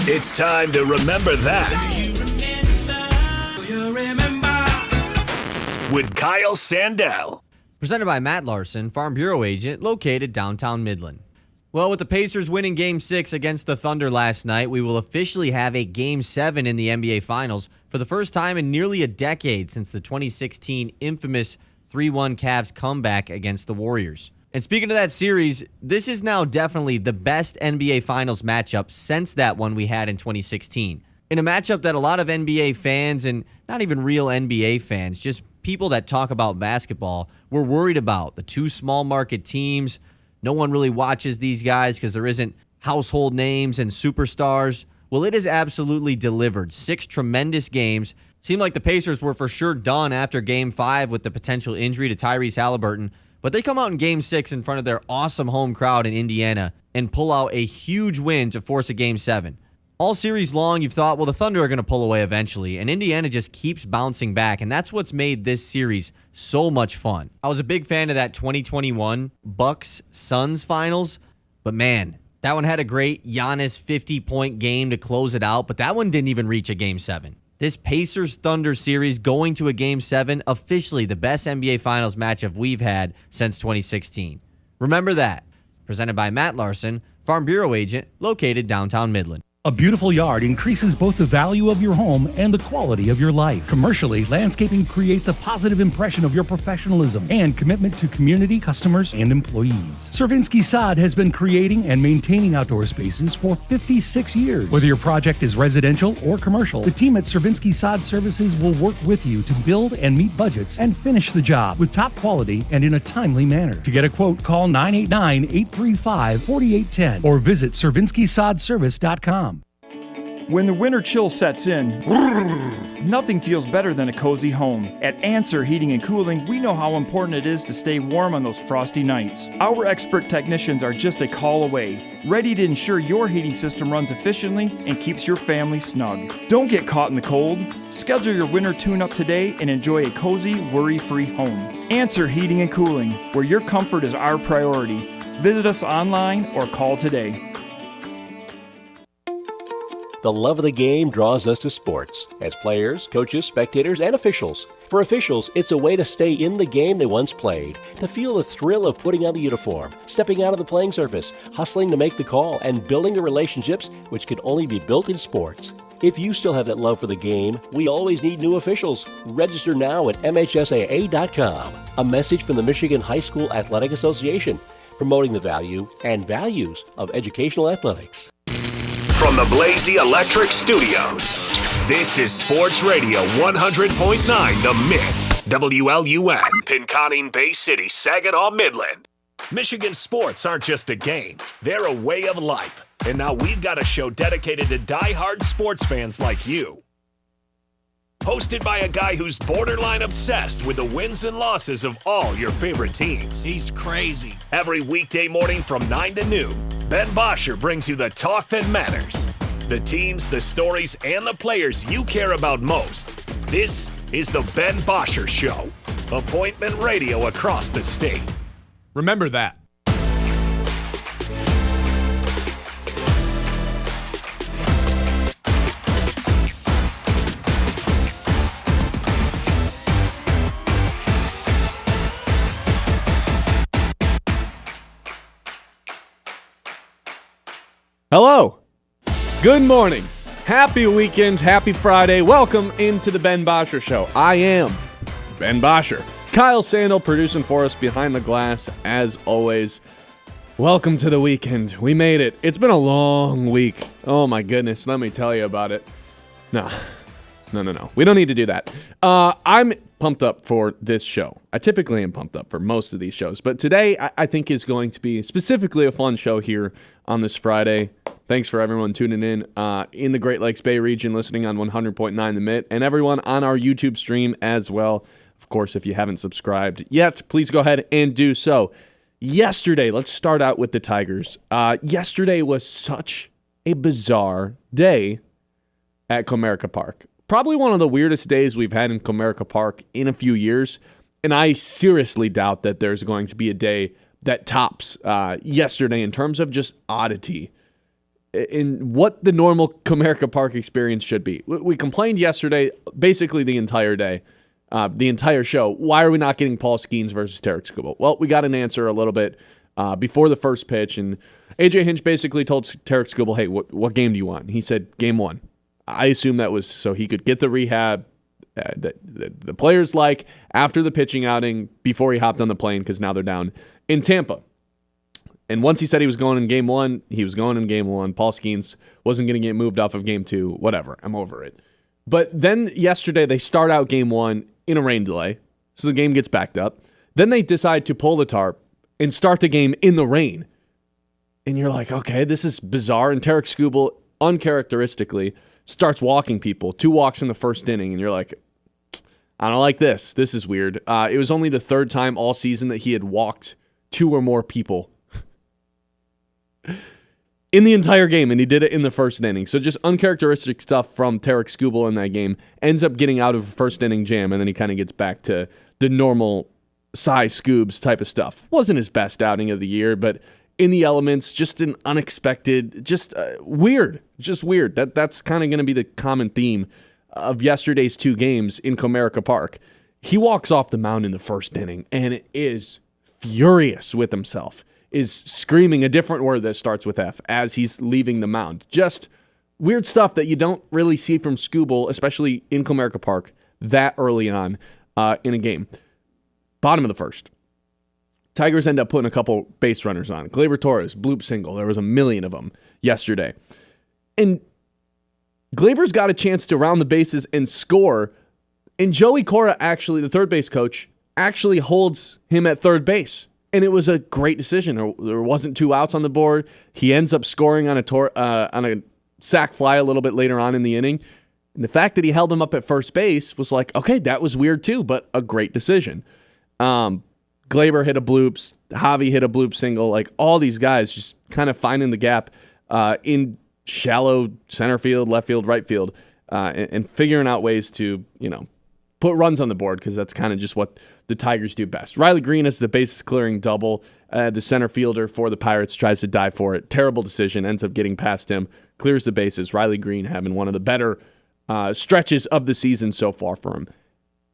It's time to remember that. With Kyle Sandell. Presented by Matt Larson, Farm Bureau agent located downtown Midland. Well, with the Pacers winning Game 6 against the Thunder last night, we will officially have a Game 7 in the NBA Finals for the first time in nearly a decade since the 2016 infamous 3-1 Cavs comeback against the Warriors. And speaking of that series, this is now definitely the best NBA Finals matchup since that one we had in 2016. In a matchup that a lot of NBA fans, and not even real NBA fans, just people that talk about basketball, were worried about. The two small market teams. No one really watches these guys because there isn't household names and superstars. Well, it has absolutely delivered. 6 tremendous games. Seemed like the Pacers were for sure done after Game 5 with the potential injury to Tyrese Haliburton. But they come out in Game 6 in front of their awesome home crowd in Indiana and pull out a huge win to force a Game 7. All series long, you've thought, well, the Thunder are going to pull away eventually, and Indiana just keeps bouncing back, and that's what's made this series so much fun. I was a big fan of that 2021 Bucks-Suns finals, but man, that one had a great Giannis 50-point game to close it out, but that one didn't even reach a Game 7. This Pacers-Thunder series going to a Game 7, officially the best NBA Finals matchup we've had since 2016. Remember that. Presented by Matt Larson, Farm Bureau agent located downtown Midland. A beautiful yard increases both the value of your home and the quality of your life. Commercially, landscaping creates a positive impression of your professionalism and commitment to community, customers, and employees. Cervinsky Sod has been creating and maintaining outdoor spaces for 56 years. Whether your project is residential or commercial, the team at Cervinsky Sod Services will work with you to build and meet budgets and finish the job with top quality and in a timely manner. To get a quote, call 989-835-4810 or visit CervinskySodService.com. When the winter chill sets in, nothing feels better than a cozy home. At Answer Heating and Cooling, we know how important it is to stay warm on those frosty nights. Our expert technicians are just a call away, ready to ensure your heating system runs efficiently and keeps your family snug. Don't get caught in the cold. Schedule your winter tune-up today and enjoy a cozy, worry-free home. Answer Heating and Cooling, where your comfort is our priority. Visit us online or call today. The love of the game draws us to sports, as players, coaches, spectators, and officials. For officials, it's a way to stay in the game they once played, to feel the thrill of putting on the uniform, stepping out of the playing surface, hustling to make the call, and building the relationships which can only be built in sports. If you still have that love for the game, we always need new officials. Register now at MHSAA.com. A message from the Michigan High School Athletic Association, promoting the value and values of educational athletics. From the Blazy Electric Studios, this is Sports Radio 100.9 The Mitt, WLUN, Pinconning Bay City, Saginaw, Midland. Michigan sports aren't just a game, they're a way of life. And now we've got a show dedicated to die-hard sports fans like you. Hosted by a guy who's borderline obsessed with the wins and losses of all your favorite teams. He's crazy. Every weekday morning from 9 to noon, Ben Bosscher brings you the talk that matters. The teams, the stories, and the players you care about most. This is the Ben Bosscher Show. Appointment radio across the state. Remember that. Hello. Good morning. Happy weekend. Happy Friday. Welcome into the Ben Bosscher Show. I am Ben Bosscher. Kyle Sandell producing for us behind the glass as always. Welcome to the weekend. We made it. It's been a long week. Oh my goodness. Let me tell you about it. No. We don't need to do that. I'm pumped up for this show. I typically am pumped up for most of these shows, but today I think is going to be specifically a fun show here on this Friday. Thanks for everyone tuning in the Great Lakes Bay region, listening on 100.9 The Mitt, and everyone on our YouTube stream as well. Of course, if you haven't subscribed yet, please go ahead and do so. Yesterday, let's start out with the Tigers. Yesterday was such a bizarre day at Comerica Park. Probably one of the weirdest days we've had in Comerica Park in a few years, and I seriously doubt that there's going to be a day that tops yesterday in terms of just oddity. in what the normal Comerica Park experience should be. We complained yesterday, basically the entire day, the entire show. Why are we not getting Paul Skeens versus Tarik Skubal? Well, we got an answer a little bit before the first pitch, and AJ Hinch basically told Tarik Skubal, hey, what game do you want? He said, game 1. I assume that was so he could get the rehab that the players like after the pitching outing before he hopped on the plane, because now they're down in Tampa. And once he said he was going in game 1, he was going in game 1. Paul Skeens wasn't going to get moved off of game 2. Whatever. I'm over it. But then yesterday they start out game 1 in a rain delay, so the game gets backed up. Then they decide to pull the tarp and start the game in the rain. And you're like, okay, this is bizarre. And Tarik Skubal, uncharacteristically, starts walking people. 2 walks in the first inning. And you're like, I don't like this. This is weird. It was only the 3rd time all season that he had walked 2 or more people in the entire game, and he did it in the first inning. So just uncharacteristic stuff from Tarik Skubal in that game. Ends up getting out of a first inning jam, and then he kind of gets back to the normal Cy Scoobs type of stuff. Wasn't his best outing of the year, but in the elements, just an unexpected, just weird. Just weird. That's kind of going to be the common theme of yesterday's 2 games in Comerica Park. He walks off the mound in the first inning and is furious with himself. Is screaming a different word that starts with F as he's leaving the mound. Just weird stuff that you don't really see from Skubal, especially in Comerica Park, that early on in a game. Bottom of the first. Tigers end up putting a couple base runners on. Gleyber Torres, bloop single. There was a million of them yesterday. And Gleyber's got a chance to round the bases and score. And Joey Cora, actually, the third base coach, actually holds him at third base. And it was a great decision. There wasn't 2 outs on the board. He ends up scoring on a sac fly a little bit later on in the inning. And the fact that he held him up at first base was like, okay, that was weird too, but a great decision. Gleyber hit a bloops. Javi hit a bloop single. Like all these guys just kind of finding the gap in shallow center field, left field, right field, and figuring out ways to, put runs on the board, because that's kind of just what the Tigers do best. Riley Greene is the bases clearing double. The center fielder for the Pirates tries to dive for it. Terrible decision. Ends up getting past him. Clears the bases. Riley Greene having one of the better stretches of the season so far for him.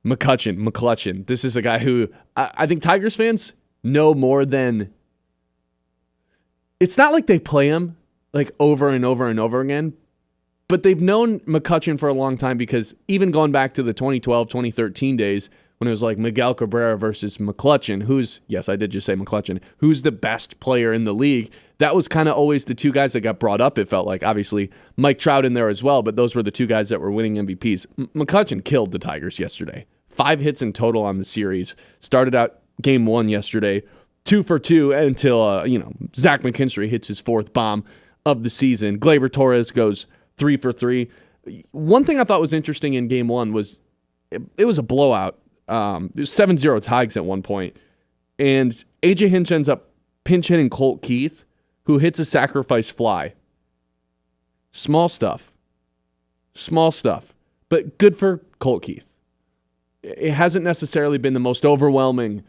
McCutchen. This is a guy who I think Tigers fans know more than... It's not like they play him like over and over and over again, but they've known McCutchen for a long time, because even going back to the 2012, 2013 days, when it was like Miguel Cabrera versus McCutchen, who's the best player in the league, that was kind of always the 2 guys that got brought up, it felt like. Obviously, Mike Trout in there as well, but those were the 2 guys that were winning MVPs. McCutchen killed the Tigers yesterday. 5 hits in total on the series. Started out game 1 yesterday, 2 for 2 until, Zach McKinstry hits his 4th bomb of the season. Gleyber Torres goes 3 for 3. One thing I thought was interesting in game 1 was it was a blowout. It was 7-0 Tigers at one point. And AJ Hinch ends up pinch hitting Colt Keith, who hits a sacrifice fly. Small stuff, but good for Colt Keith. It hasn't necessarily been the most overwhelming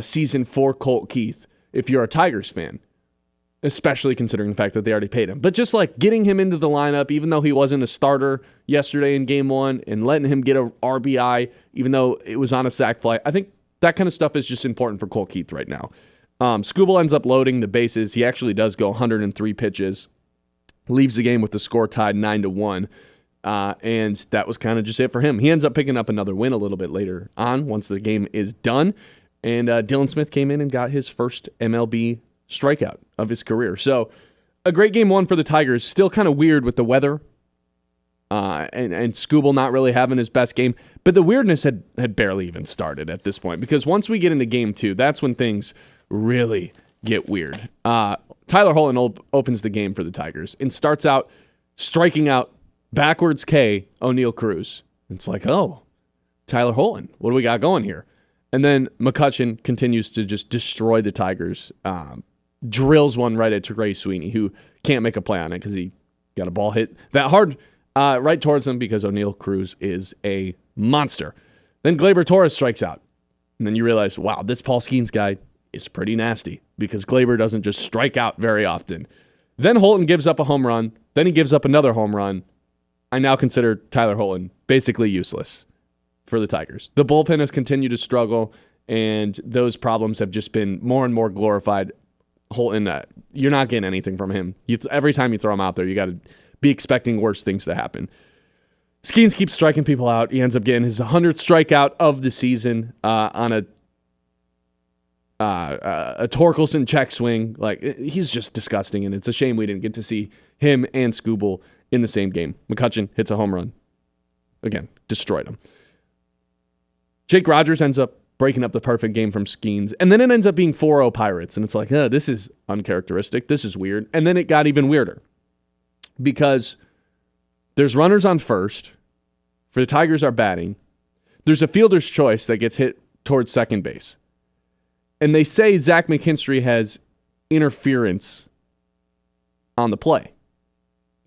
season for Colt Keith if you're a Tigers fan, especially considering the fact that they already paid him. But just like getting him into the lineup, even though he wasn't a starter yesterday in game 1, and letting him get a RBI, even though it was on a sac fly, I think that kind of stuff is just important for Colt Keith right now. Skubal ends up loading the bases. He actually does go 103 pitches, leaves the game with the score tied 9-1. And that was kind of just it for him. He ends up picking up another win a little bit later on once the game is done. And Dylan Smith came in and got his first MLB strikeout of his career. So a great game 1 for the Tigers. Still kind of weird with the weather and Skubal not really having his best game. But the weirdness had barely even started at this point, because once we get into game 2, that's when things really get weird. Tyler Holland opens the game for the Tigers and starts out striking out backwards K O'Neal Cruz. It's like, oh, Tyler Holland, what do we got going here? And then McCutchen continues to just destroy the Tigers. Drills one right at Trey Sweeney, who can't make a play on it because he got a ball hit that hard right towards him, because O'Neal Cruz is a monster. Then Gleyber Torres strikes out. And then you realize, wow, this Paul Skeens guy is pretty nasty, because Gleyber doesn't just strike out very often. Then Holton gives up a home run. Then he gives up another home run. I now consider Tyler Holton basically useless for the Tigers. The bullpen has continued to struggle, and those problems have just been more and more glorified. Holton, you're not getting anything from him. Every time you throw him out there, you got to be expecting worse things to happen. Skeens keeps striking people out. He ends up getting his 100th strikeout of the season on a Torkelson check swing. Like, he's just disgusting, and it's a shame we didn't get to see him and Skubal in the same game. McCutchen hits a home run. Again, destroyed him. Jake Rogers ends up breaking up the perfect game from Skeens, and then it ends up being 4-0 Pirates, and it's like, this is uncharacteristic. This is weird. And then it got even weirder because there's runners on first. For the Tigers are batting. There's a fielder's choice that gets hit towards second base. And they say Zach McKinstry has interference on the play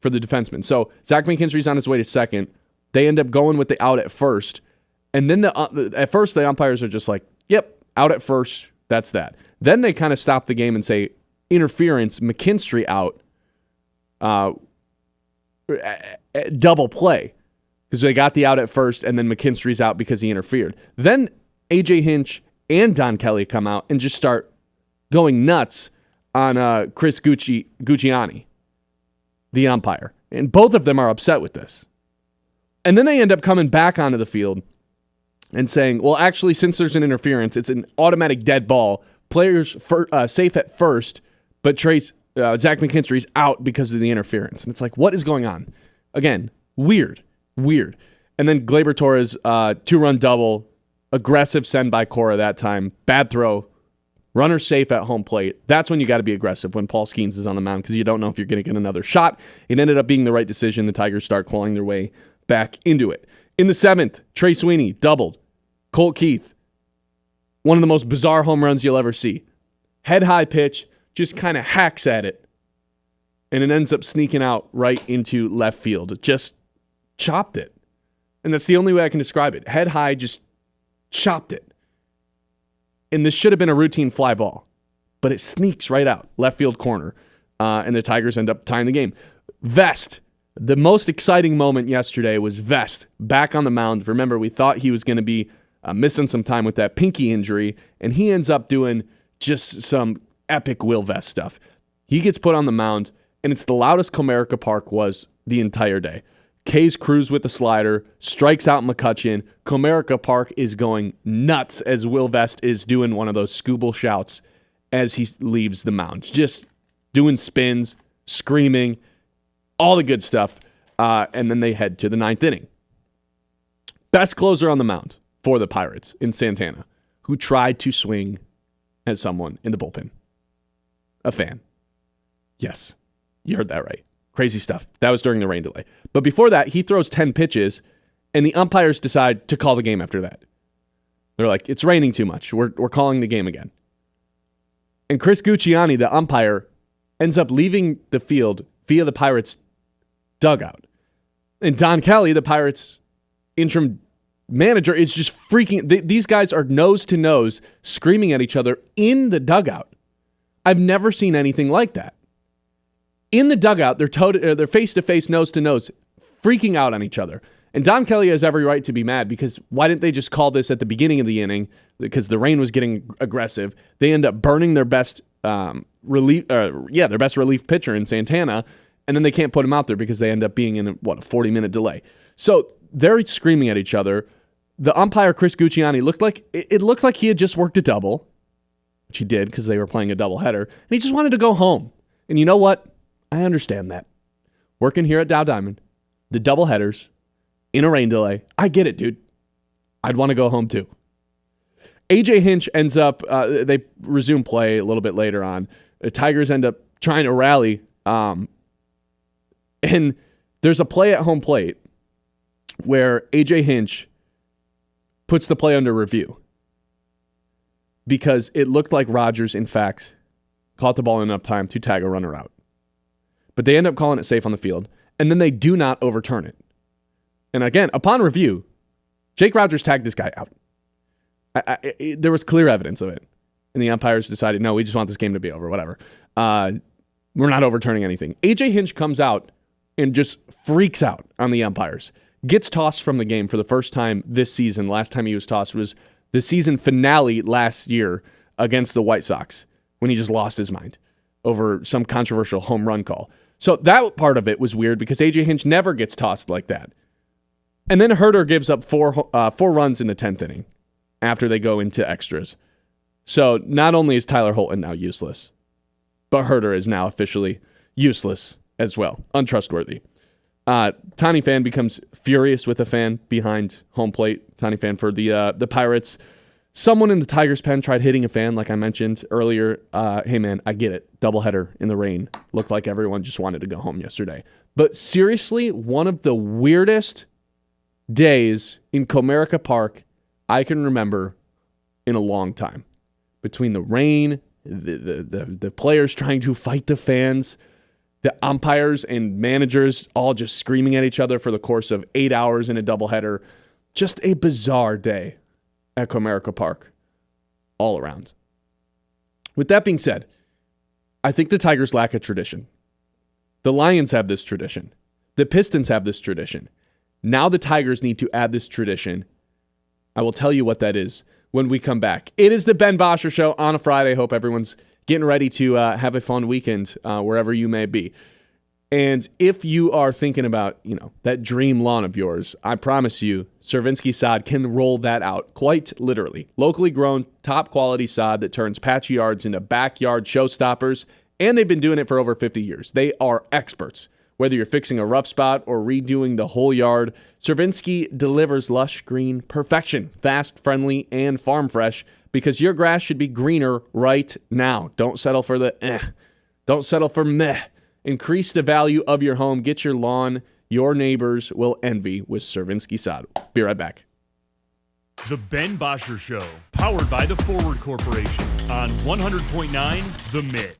for the defenseman. So Zach McKinstry's on his way to second. They end up going with the out at first. And then at first the umpires are just like, yep, out at first. That's that. Then they kind of stop the game and say interference, McKinstry out, double play. Because they got the out at first and then McKinstry's out because he interfered. Then AJ Hinch and Don Kelly come out and just start going nuts on Chris Gucciani, the umpire. And both of them are upset with this. And then they end up coming back onto the field and saying, well, actually, since there's an interference, it's an automatic dead ball. Players safe at first, but Zach McKinstry's out because of the interference. And it's like, what is going on? Again, weird. And then Gleyber Torres, 2-run double, aggressive send by Cora that time, bad throw, runner safe at home plate. That's when you got to be aggressive when Paul Skeens is on the mound because you don't know if you're going to get another shot. It ended up being the right decision. The Tigers start clawing their way back into it. In the 7th, Trey Sweeney doubled. Colt Keith, one of the most bizarre home runs you'll ever see. Head-high pitch, just kind of hacks at it, and it ends up sneaking out right into left field. Just chopped it. And that's the only way I can describe it. Head high, just chopped it. And this should have been a routine fly ball, but it sneaks right out, left field corner, and the Tigers end up tying the game. Vest, the most exciting moment yesterday was Vest back on the mound. Remember, we thought he was going to be missing some time with that pinky injury, and he ends up doing just some epic Will Vest stuff. He gets put on the mound, and it's the loudest Comerica Park was the entire day. K's cruise with the slider, strikes out McCutchen. Comerica Park is going nuts as Will Vest is doing one of those Skubal shouts as he leaves the mound. Just doing spins, screaming, all the good stuff. And then they head to the 9th inning. Best closer on the mound for the Pirates in Santana, who tried to swing as someone in the bullpen. A fan. Yes, you heard that right. Crazy stuff. That was during the rain delay. But before that, he throws 10 pitches, and the umpires decide to call the game after that. They're like, it's raining too much. We're calling the game again. And Chris Gucciani, the umpire, ends up leaving the field via the Pirates' dugout. And Don Kelly, the Pirates' interim manager, is just freaking... These guys are nose-to-nose screaming at each other in the dugout. I've never seen anything like that. In the dugout, they're face-to-face, nose-to-nose, freaking out on each other. And Don Kelly has every right to be mad because why didn't they just call this at the beginning of the inning? Because the rain was getting aggressive. They end up burning their best relief pitcher in Santana, and then they can't put him out there because they end up being in a 40-minute delay. So they're screaming at each other. The umpire, Chris Gucciani, looked like he had just worked a double, which he did because they were playing a doubleheader, and he just wanted to go home. And you know what? I understand that. Working here at Dow Diamond, the doubleheaders, in a rain delay, I get it, dude. I'd want to go home too. AJ Hinch ends up, they resume play a little bit later on. The Tigers end up trying to rally. And there's a play at home plate where AJ Hinch puts the play under review because it looked like Rogers, in fact, caught the ball in enough time to tag a runner out. But they end up calling it safe on the field, and then they do not overturn it. And again, upon review, Jake Rogers tagged this guy out. There was clear evidence of it. And the umpires decided, no, we just want this game to be over, whatever. We're not overturning anything. AJ Hinch comes out and just freaks out on the umpires. Gets tossed from the game for the first time this season. Last time he was tossed was the season finale last year against the White Sox when he just lost his mind over some controversial home run call. So that part of it was weird because AJ Hinch never gets tossed like that. And then Herter gives up four runs in the 10th inning after they go into extras. So not only is Tyler Holton now useless, but Herter is now officially useless as well. Untrustworthy. Tiny fan becomes furious with a fan behind home plate. Tiny fan for the Pirates. Someone in the Tigers pen tried hitting a fan, like I mentioned earlier. Hey, man, I get it. Doubleheader in the rain. Looked like everyone just wanted to go home yesterday. But seriously, one of the weirdest days in Comerica Park I can remember in a long time. Between the rain, the players trying to fight the fans, the umpires and managers all just screaming at each other for the course of 8 hours in a doubleheader. Just a bizarre day at Comerica Park all around. With that being said, I think the Tigers lack a tradition. The Lions have this tradition. The Pistons have this tradition. Now the Tigers need to add this tradition. I will tell you what that is when we come back. It is the Ben Bosscher Show on a Friday. Hope everyone's getting ready to have a fun weekend wherever you may be. And if you are thinking about, that dream lawn of yours, I promise you, Cervinsky sod can roll that out quite literally. Locally grown, top quality sod that turns patchy yards into backyard showstoppers, and they've been doing it for over 50 years. They are experts. Whether you're fixing a rough spot or redoing the whole yard, Cervinsky delivers lush green perfection, fast, friendly, and farm fresh, because your grass should be greener right now. Don't settle for the Don't settle for meh. Increase the value of your home. Get your lawn your neighbors will envy with Cervinsky sod. Be right back. The Ben Bosscher Show, powered by the Forward Corporation on 100.9 The Mitt.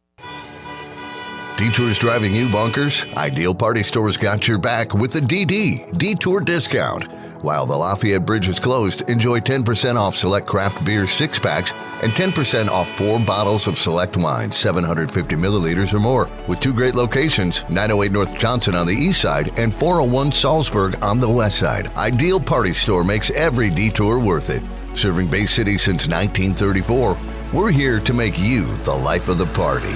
Detours driving you bonkers? Ideal Party Store's got your back with the Detour discount. While the Lafayette Bridge is closed, enjoy 10% off select craft beer 6-packs and 10% off 4 bottles of select wine, 750 milliliters or more, with 2 great locations, 908 North Johnson on the east side and 401 Salzburg on the west side. Ideal Party Store makes every detour worth it. Serving Bay City since 1934, we're here to make you the life of the party.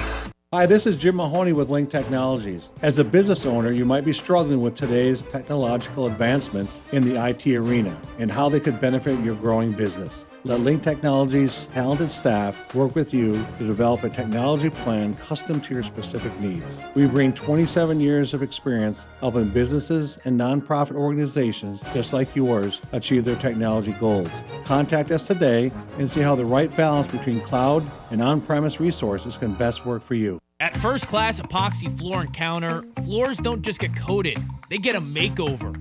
Hi, this is Jim Mahoney with Link Technologies. As a business owner, you might be struggling with today's technological advancements in the IT arena and how they could benefit your growing business. Let Link Technologies' talented staff work with you to develop a technology plan custom to your specific needs. We bring 27 years of experience helping businesses and nonprofit organizations just like yours achieve their technology goals. Contact us today and see how the right balance between cloud and on-premise resources can best work for you. At First Class Epoxy Floor and Counter, floors don't just get coated, they get a makeover.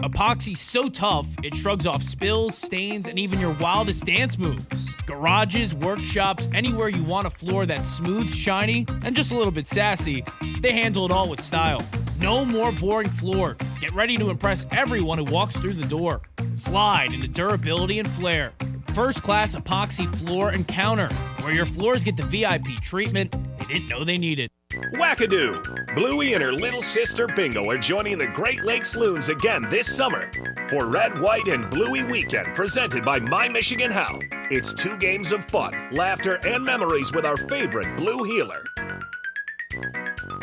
Epoxy's so tough, it shrugs off spills, stains, and even your wildest dance moves. Garages, workshops, anywhere you want a floor that's smooth, shiny, and just a little bit sassy, they handle it all with style. No more boring floors. Get ready to impress everyone who walks through the door. Slide into durability and flair. First Class Epoxy Floor and Counter, where your floors get the VIP treatment they didn't know they needed. Wackadoo! Bluey and her little sister Bingo are joining the Great Lakes Loons again this summer for Red, White, and Bluey Weekend presented by My Michigan How. It's 2 games of fun, laughter, and memories with our favorite Blue Healer.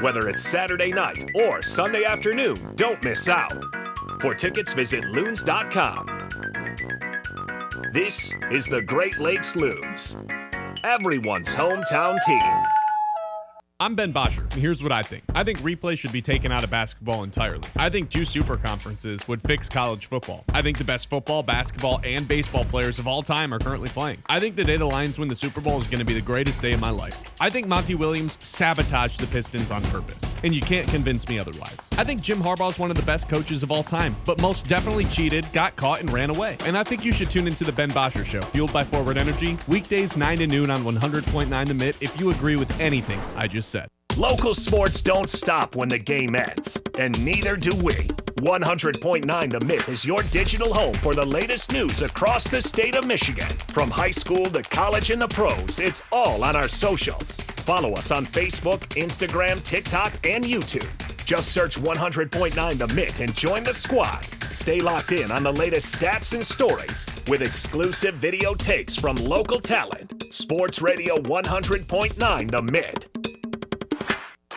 Whether it's Saturday night or Sunday afternoon, don't miss out. For tickets, visit loons.com. This is the Great Lakes Loons, everyone's hometown team. I'm Ben Bosscher, and here's what I think. I think replay should be taken out of basketball entirely. I think 2 super conferences would fix college football. I think the best football, basketball, and baseball players of all time are currently playing. I think the day the Lions win the Super Bowl is going to be the greatest day of my life. I think Monty Williams sabotaged the Pistons on purpose, and you can't convince me otherwise. I think Jim Harbaugh is one of the best coaches of all time, but most definitely cheated, got caught, and ran away. And I think you should tune into the Ben Bosscher Show, fueled by Forward Energy, weekdays 9 to noon on 100.9 The Mitt if you agree with anything I just said. Local sports don't stop when the game ends, and neither do we. 100.9 The Mitt is your digital home for the latest news across the state of Michigan. From high school to college and the pros, it's all on our socials. Follow us on Facebook, Instagram, TikTok, and YouTube. Just search 100.9 The Mitt and join the squad. Stay locked in on the latest stats and stories with exclusive video takes from local talent. Sports Radio 100.9 The Mitt.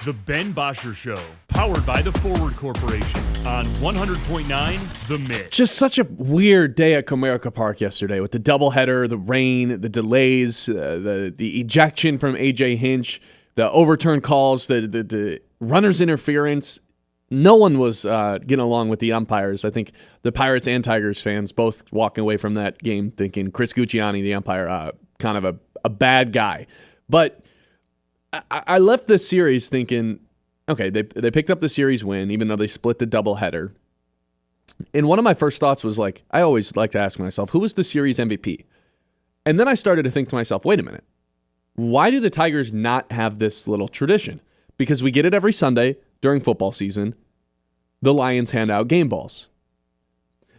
The Ben Bosscher Show, powered by the Forward Corporation on 100.9 The Mitt. Just such a weird day at Comerica Park yesterday with the doubleheader, the rain, the delays, the ejection from AJ Hinch, the overturned calls, the runner's interference. No one was getting along with the umpires. I think the Pirates and Tigers fans both walking away from that game thinking Chris Gucciani, the umpire, kind of a bad guy. But I left this series thinking, okay, they picked up the series win, even though they split the doubleheader. And one of my first thoughts was like, I always like to ask myself, who was the series MVP? And then I started to think to myself, wait a minute, why do the Tigers not have this little tradition? Because we get it every Sunday during football season. The Lions hand out game balls.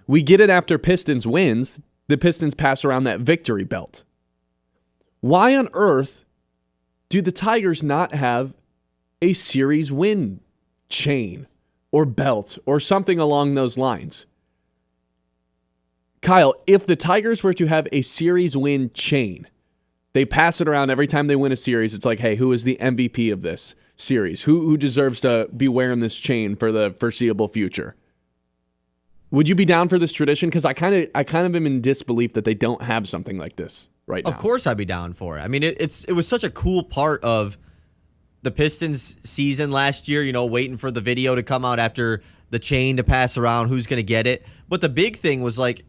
We get it after Pistons wins. The Pistons pass around that victory belt. Why on earth do the Tigers not have a series win chain or belt or something along those lines? Kyle, if the Tigers were to have a series win chain, they pass it around every time they win a series. It's like, hey, who is the MVP of this series? Who deserves to be wearing this chain for the foreseeable future? Would you be down for this tradition? Because I kind of am in disbelief that they don't have something like this right now. Of course I'd be down for it. I mean, it was such a cool part of the Pistons season last year, waiting for the video to come out after the chain to pass around, who's going to get it. But the big thing was like,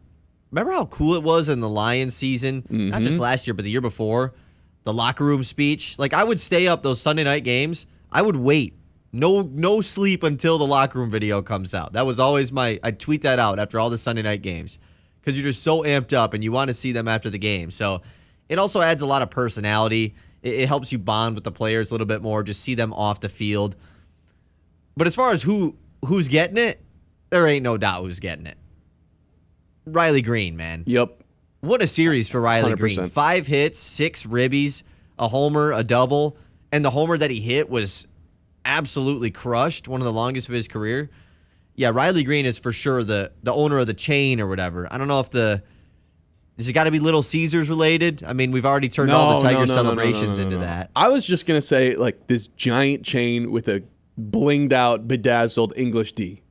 remember how cool it was in the Lions season? Mm-hmm. Not just last year, but the year before? The locker room speech. Like, I would stay up those Sunday night games. I would wait. No sleep until the locker room video comes out. That was always I'd tweet that out after all the Sunday night games because you're just so amped up and you want to see them after the game. So it also adds a lot of personality. It helps you bond with the players a little bit more, just see them off the field. But as far as who's getting it, there ain't no doubt who's getting it. Riley Greene, man. Yep. What a series for Riley 100%. Greene. 5 hits, 6 ribbies, a homer, a double, and the homer that he hit was absolutely crushed, one of the longest of his career. Yeah, Riley Greene is for sure the owner of the chain or whatever. I don't know if has it got to be Little Caesars related? I mean, we've already turned all the Tiger celebrations into that. I was just going to say, like, this giant chain with a blinged out, bedazzled English D.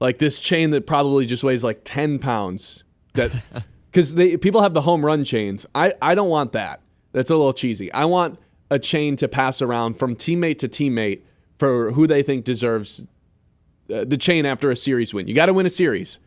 Like this chain that probably just weighs like 10 pounds. Because people have the home run chains. I don't want that. That's a little cheesy. I want a chain to pass around from teammate to teammate for who they think deserves the chain after a series win. You got to win a series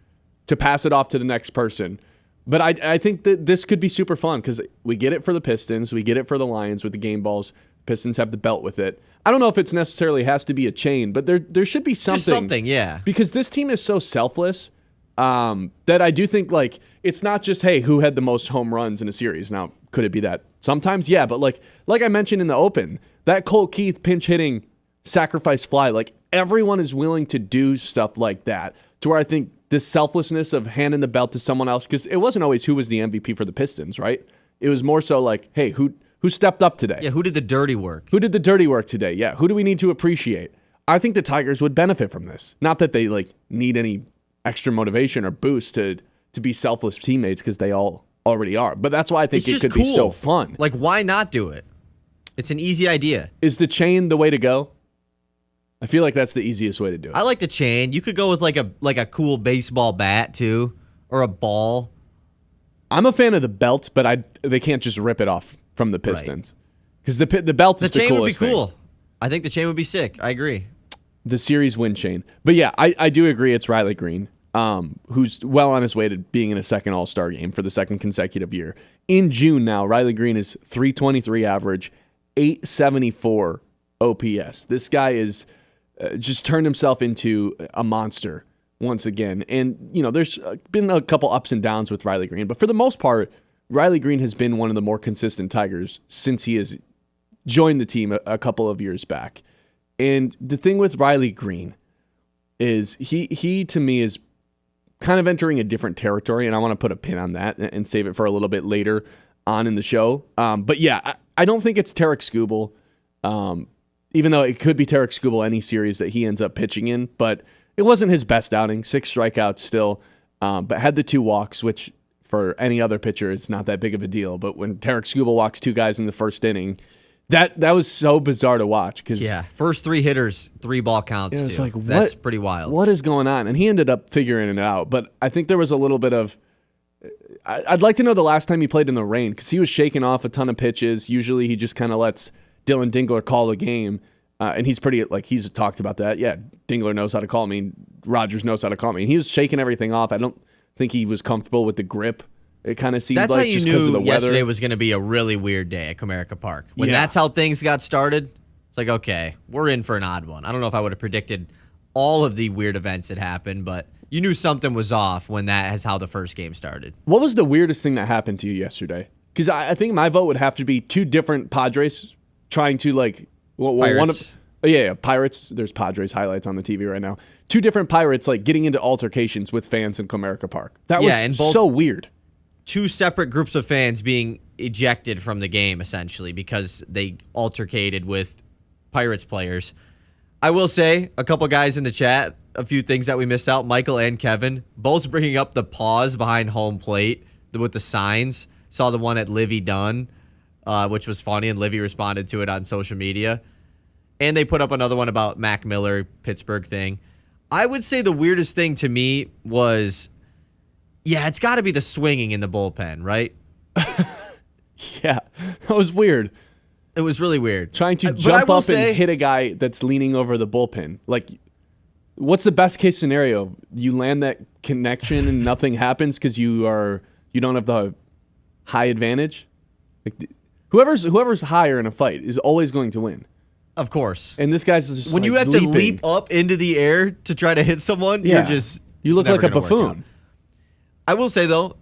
to pass it off to the next person. But I think that this could be super fun because we get it for the Pistons. We get it for the Lions with the game balls. Pistons have the belt with it. I don't know if it's necessarily has to be a chain, but there should be something. Just something, yeah. Because this team is so selfless that I do think, like, it's not just, hey, who had the most home runs in a series. Now, could it be that? Sometimes, yeah. But like I mentioned in the open, that Colt Keith pinch hitting sacrifice fly, like everyone is willing to do stuff like that to where I think this selflessness of handing the belt to someone else, because it wasn't always who was the MVP for the Pistons, right? It was more so like, hey, who stepped up today? Yeah, who did the dirty work? Who did the dirty work today? Yeah, who do we need to appreciate? I think the Tigers would benefit from this. Not that they like need any extra motivation or boost to be selfless teammates because they all already are. But that's why I think it could be so fun. Like, why not do it? It's an easy idea. Is the chain the way to go? I feel like that's the easiest way to do it. I like the chain. You could go with like a cool baseball bat too, or a ball. I'm a fan of the belt, but they can't just rip it off from the Pistons because the belt is the chain coolest would be cool. thing. I think the chain would be sick. I agree. The series win chain, but yeah, I do agree. It's Riley Greene, who's well on his way to being in a second All-Star game for the second consecutive year. In June now, Riley Greene is .323 average, .874 OPS. This guy is just turned himself into a monster once again. And, you know, there's been a couple ups and downs with Riley Greene, but for the most part, Riley Greene has been one of the more consistent Tigers since he has joined the team a couple of years back. And the thing with Riley Greene, is he to me is kind of entering a different territory, and I want to put a pin on that and save it for a little bit later on in the show. But yeah, I don't think it's Tarik Skubal, even though it could be Tarik Skubal any series that he ends up pitching in, but it wasn't his best outing. 6 strikeouts still, but had the 2 walks, which for any other pitcher is not that big of a deal. But when Tarik Skubal walks 2 guys in the first inning, that was so bizarre to watch. Cause first 3 hitters, 3 ball counts. It's too. like, that's pretty wild. What is going on? And he ended up figuring it out. But I think there was a little bit of. I'd like to know the last time he played in the rain, because he was shaking off a ton of pitches. Usually he just kind of lets Dylan Dingler call the game. And he's he's talked about that. Yeah, Dingler knows how to call me. Rogers knows how to call me. And he was shaking everything off. I don't think he was comfortable with the grip. It kind of seemed that's like how you just because of knew the weather. Yesterday was going to be a really weird day at Comerica Park. When that's how things got started, it's like, okay, we're in for an odd one. I don't know if I would have predicted all of the weird events that happened, but you knew something was off when that is how the first game started. What was the weirdest thing that happened to you yesterday? Because I think my vote would have to be 2 different Padres trying to Pirates. Pirates. There's Padres highlights on the TV right now. 2 different Pirates getting into altercations with fans in Comerica Park. That was so weird. 2 separate groups of fans being ejected from the game, essentially, because they altercated with Pirates players. I will say, a couple guys in the chat, a few things that we missed out. Michael and Kevin, both bringing up the pause behind home plate with the signs. Saw the one at Livy Dunn, which was funny, and Livy responded to it on social media. And they put up another one about Mac Miller, Pittsburgh thing. I would say the weirdest thing to me was... yeah, it's got to be the swinging in the bullpen, right? Yeah, that was weird. It was really weird. Trying to jump up and hit a guy that's leaning over the bullpen. What's the best case scenario? You land that connection and nothing happens because you don't have the high advantage? Whoever's higher in a fight is always going to win. Of course. And this guy's just when you have leaping. to leap up into the air to try to hit someone, you look like a buffoon. I will say, though,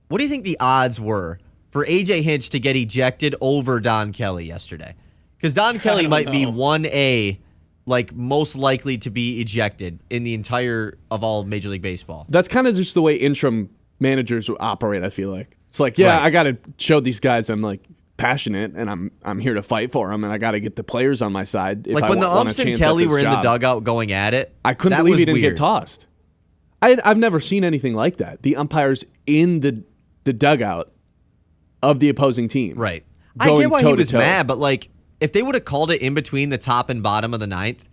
what do you think the odds were for A.J. Hinch to get ejected over Don Kelly yesterday? Because Don Kelly might be 1A, most likely to be ejected in the entire of all Major League Baseball. That's kind of just the way interim managers operate, I feel like. It's like, I got to show these guys I'm, passionate, and I'm here to fight for them, and I got to get the players on my side. If when the umps and Kelly were in the dugout going at it, I couldn't believe he didn't get tossed. I've never seen anything like that. The umpires in the dugout of the opposing team. Right. I get why he was mad, but if they would have called it in between the top and bottom of the 9th,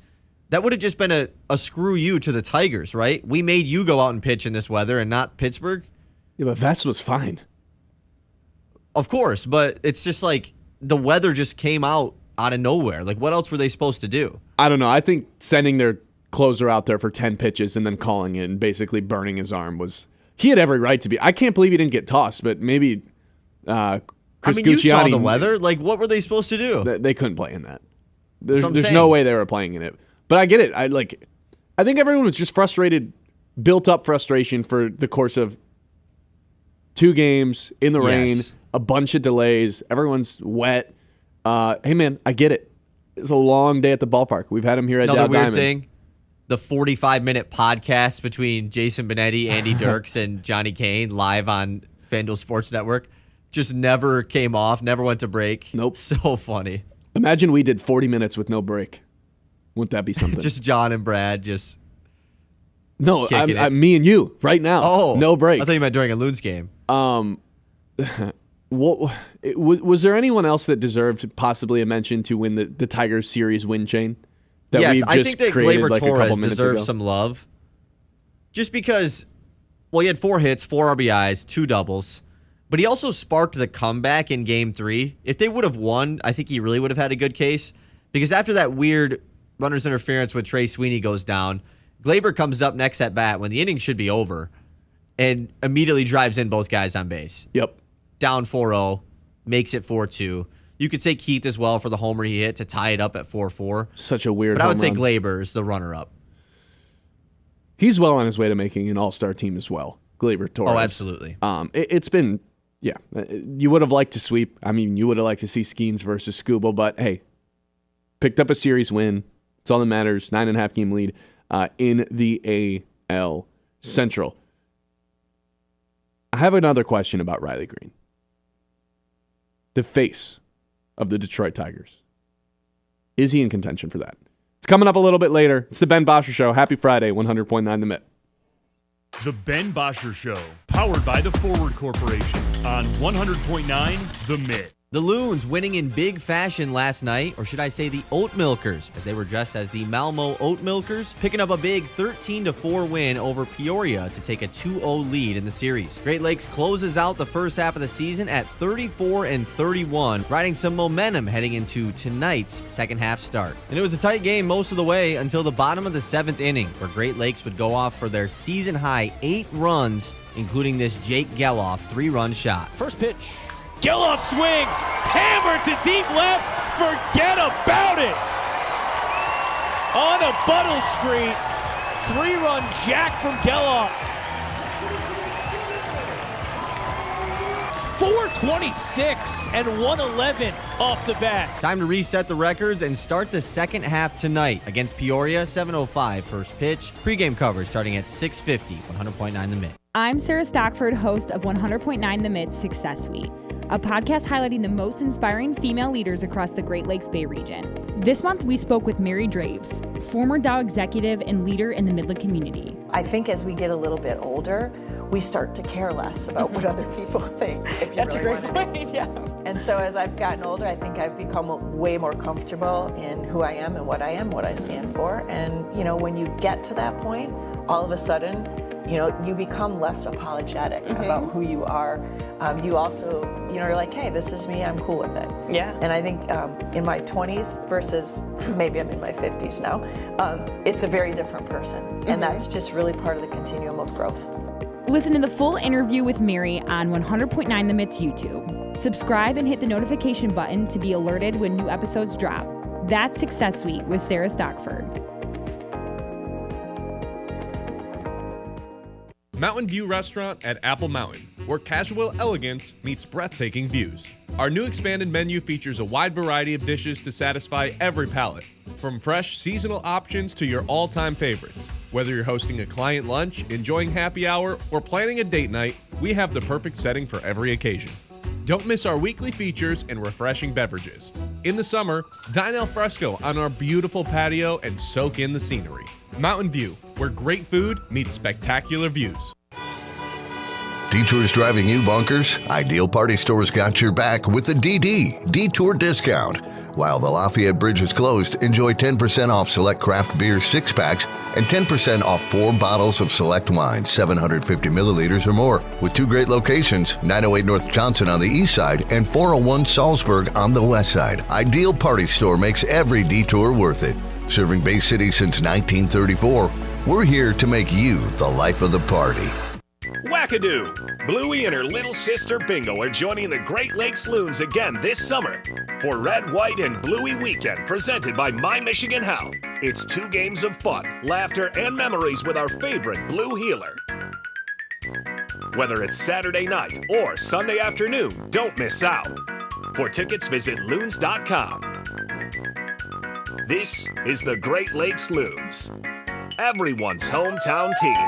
that would have just been a screw you to the Tigers, right? We made you go out and pitch in this weather and not Pittsburgh. Yeah, but Vest was fine. Of course, but it's just the weather just came out of nowhere. What else were they supposed to do? I don't know. I think sending their closer out there for 10 pitches and then calling it and basically burning his arm he had every right to be. I can't believe he didn't get tossed, but maybe Chris Guccione. You saw the weather. What were they supposed to do? They couldn't play in that. There's no way they were playing in it. But I get it. I think everyone was just frustrated, built up frustration for the course of 2 games in the rain, a bunch of delays. Everyone's wet. Hey, man, I get it. It's a long day at the ballpark. We've had him here at Dow Diamond. Another weird thing. The 45-minute podcast between Jason Benetti, Andy Dirks, and Johnny Kane live on FanDuel Sports Network just never came off, never went to break. Nope. So funny. Imagine we did 40 minutes with no break. Wouldn't that be something? Just John and Brad just No, I'm me and you right now. Oh. No breaks. I thought you meant during a Loons game. Was there anyone else that deserved possibly a mention to win the Tigers series win chain? Yes, I think that Gleyber Torres deserves some love. Just because, he had 4 hits, 4 RBIs, 2 doubles, but he also sparked the comeback in Game 3. If they would have won, I think he really would have had a good case. Because after that weird runner's interference with Trey Sweeney goes down, Gleyber comes up next at bat when the inning should be over and immediately drives in both guys on base. Yep. Down 4-0, makes it 4-2. You could say Keith as well for the homer he hit to tie it up at 4-4. Such a weird But I would say run. Gleyber is the runner-up. He's well on his way to making an all-star team as well, Gleyber Torres. Oh, absolutely. It's been, you would have liked to sweep. I mean, you would have liked to see Skeens versus Skubal, but hey, picked up a series win. It's all that matters. 9.5 game lead. in the AL Central. I have another question about Riley Greene, the face of the Detroit Tigers. Is he in contention for that? It's coming up a little bit later. It's the Ben Bosscher Show. Happy Friday, 100.9 The Mitt. The Ben Bosscher Show, powered by the Forward Corporation on 100.9 The Mitt. The Loons winning in big fashion last night, or should I say the Oat Milkers, as they were dressed as the Malmo Oat Milkers, picking up a big 13-4 win over Peoria to take a 2-0 lead in the series. Great Lakes closes out the first half of the season at 34-31, riding some momentum heading into tonight's second half start. And it was a tight game most of the way until the bottom of the 7th inning, where Great Lakes would go off for their season-high 8 runs, including this Jake Geloff 3-run shot. First pitch. Geloff swings, hammer to deep left, forget about it. On a Buttle Street, 3-run jack from Geloff. 426 and 111 off the bat. Time to reset the records and start the second half tonight against Peoria, 7:05 first pitch. Pre-game coverage starting at 6:50, 100.9 The Mitt. I'm Sarah Stockford, host of 100.9 The Mitt's Success Suite, a podcast highlighting the most inspiring female leaders across the Great Lakes Bay region. This month, we spoke with Mary Draves, former Dow executive and leader in the Midland community. I think as we get a little bit older, we start to care less about what other people think. That's really a great point, yeah. And so as I've gotten older, I think I've become way more comfortable in who I am, what I stand for. And, you know, when you get to that point, all of a sudden, you know, you become less apologetic about who you are. You also, you know, you're like, hey, this is me, I'm cool with it. Yeah. And I think in my 20s versus maybe I'm in my 50s now, it's a very different person. And that's just really part of the continuum of growth. Listen to the full interview with Mary on 100.9 The Mitt's YouTube. Subscribe and hit the notification button to be alerted when new episodes drop. That's Success Suite with Sarah Stockford. Mountain View Restaurant at Apple Mountain, where casual elegance meets breathtaking views. Our new expanded menu features a wide variety of dishes to satisfy every palate, from fresh seasonal options to your all-time favorites. Whether you're hosting a client lunch, enjoying happy hour, or planning a date night, we have the perfect setting for every occasion. Don't miss our weekly features and refreshing beverages. In the summer, dine al fresco on our beautiful patio and soak in the scenery. Mountain View, where great food meets spectacular views. Detours driving you bunkers? Ideal Party Store's got your back with the Detour discount. While the Lafayette Bridge is closed, enjoy 10% off select craft beer 6-packs and 10% off 4 bottles of select wine, 750 milliliters or more, with 2 great locations, 908 North Johnson on the east side and 401 Salzburg on the west side. Ideal Party Store makes every detour worth it. Serving Bay City since 1934, we're here to make you the life of the party. Wackadoo! Bluey and her little sister Bingo are joining the Great Lakes Loons again this summer for Red, White, and Bluey Weekend presented by My Michigan Hound. It's 2 games of fun, laughter, and memories with our favorite Blue healer. Whether it's Saturday night or Sunday afternoon, don't miss out. For tickets, visit loons.com. This is the Great Lakes Loons, everyone's hometown team.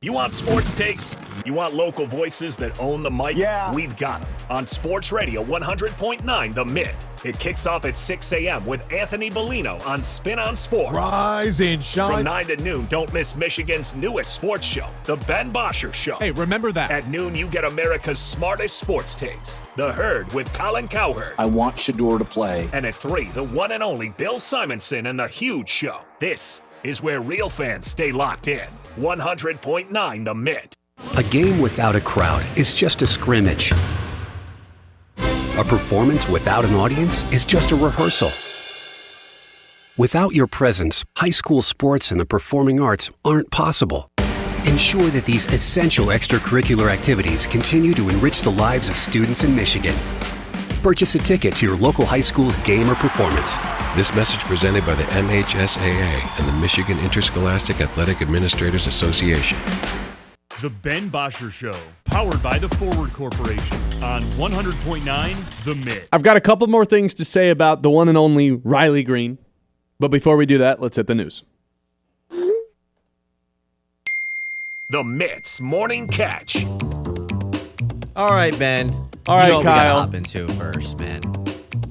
You want sports takes? You want local voices that own the mic? Yeah. We've got them on Sports Radio 100.9 The Mitt. It kicks off at 6 a.m. with Anthony Bellino on Spin on Sports. Rise and shine. From 9 to noon, don't miss Michigan's newest sports show, The Ben Bosscher Show. Hey, remember that. At noon, you get America's smartest sports takes, The Herd with Colin Cowherd. I want Shador to play. And at 3, the one and only Bill Simonson and The Huge Show. This is where real fans stay locked in. 100.9 The Mitt. A game without a crowd is just a scrimmage. A performance without an audience is just a rehearsal. Without your presence, high school sports and the performing arts aren't possible. Ensure that these essential extracurricular activities continue to enrich the lives of students in Michigan. Purchase a ticket to your local high school's game or performance. This message presented by the MHSAA and the Michigan Interscholastic Athletic Administrators Association. The Ben Bosscher Show, powered by the Forward Corporation on 100.9 The Mitt. I've got a couple more things to say about the one and only Riley Greene. But before we do that, let's hit the news. The Mitt's Morning Catch. All right, Ben. All right, you know what Kyle. we gotta hop into first, man.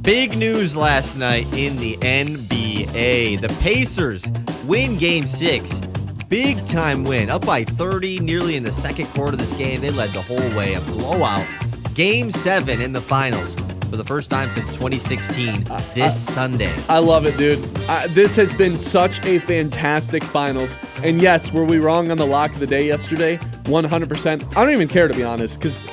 Big news last night in the NBA. The Pacers win Game 6. Big time win. Up by 30 nearly in the second quarter of this game. They led the whole way. A blowout. Game 7 in the finals for the first time since 2016 this Sunday. I love it, dude. This has been such a fantastic finals. And yes, were we wrong on the lock of the day yesterday? 100%. I don't even care, to be honest, because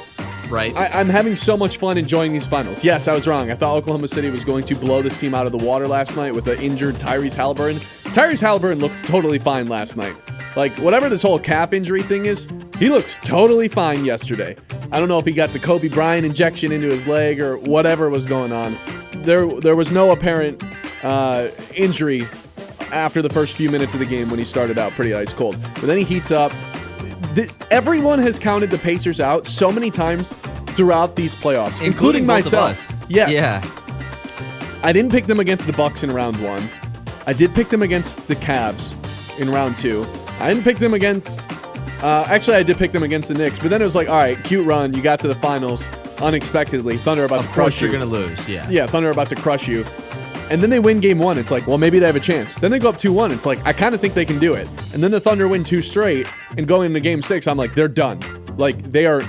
I'm having so much fun enjoying these finals. Yes, I was wrong. I thought Oklahoma City was going to blow this team out of the water last night with the injured Tyrese Haliburton. Tyrese Haliburton looked totally fine last night. Like, whatever this whole calf injury thing is, he looks totally fine yesterday. I don't know if he got the Kobe Bryant injection into his leg or whatever was going on. There was no apparent injury after the first few minutes of the game when he started out pretty ice cold. But then he heats up. Everyone has counted the Pacers out so many times throughout these playoffs, including myself. Yes. Yeah. I didn't pick them against the Bucks in round 1. I did pick them against the Cavs in round 2. I didn't pick them against... actually, I did pick them against the Knicks, but then it was like, all right, cute run. You got to the finals unexpectedly. Thunder about to crush you. Of course you're going to lose, yeah. Yeah, Thunder about to crush you. And then they win game 1. It's like, well, maybe they have a chance. Then they go up 2-1. It's like, I kind of think they can do it. And then the Thunder win 2 straight and go into game 6. I'm like, they're done. Like, they are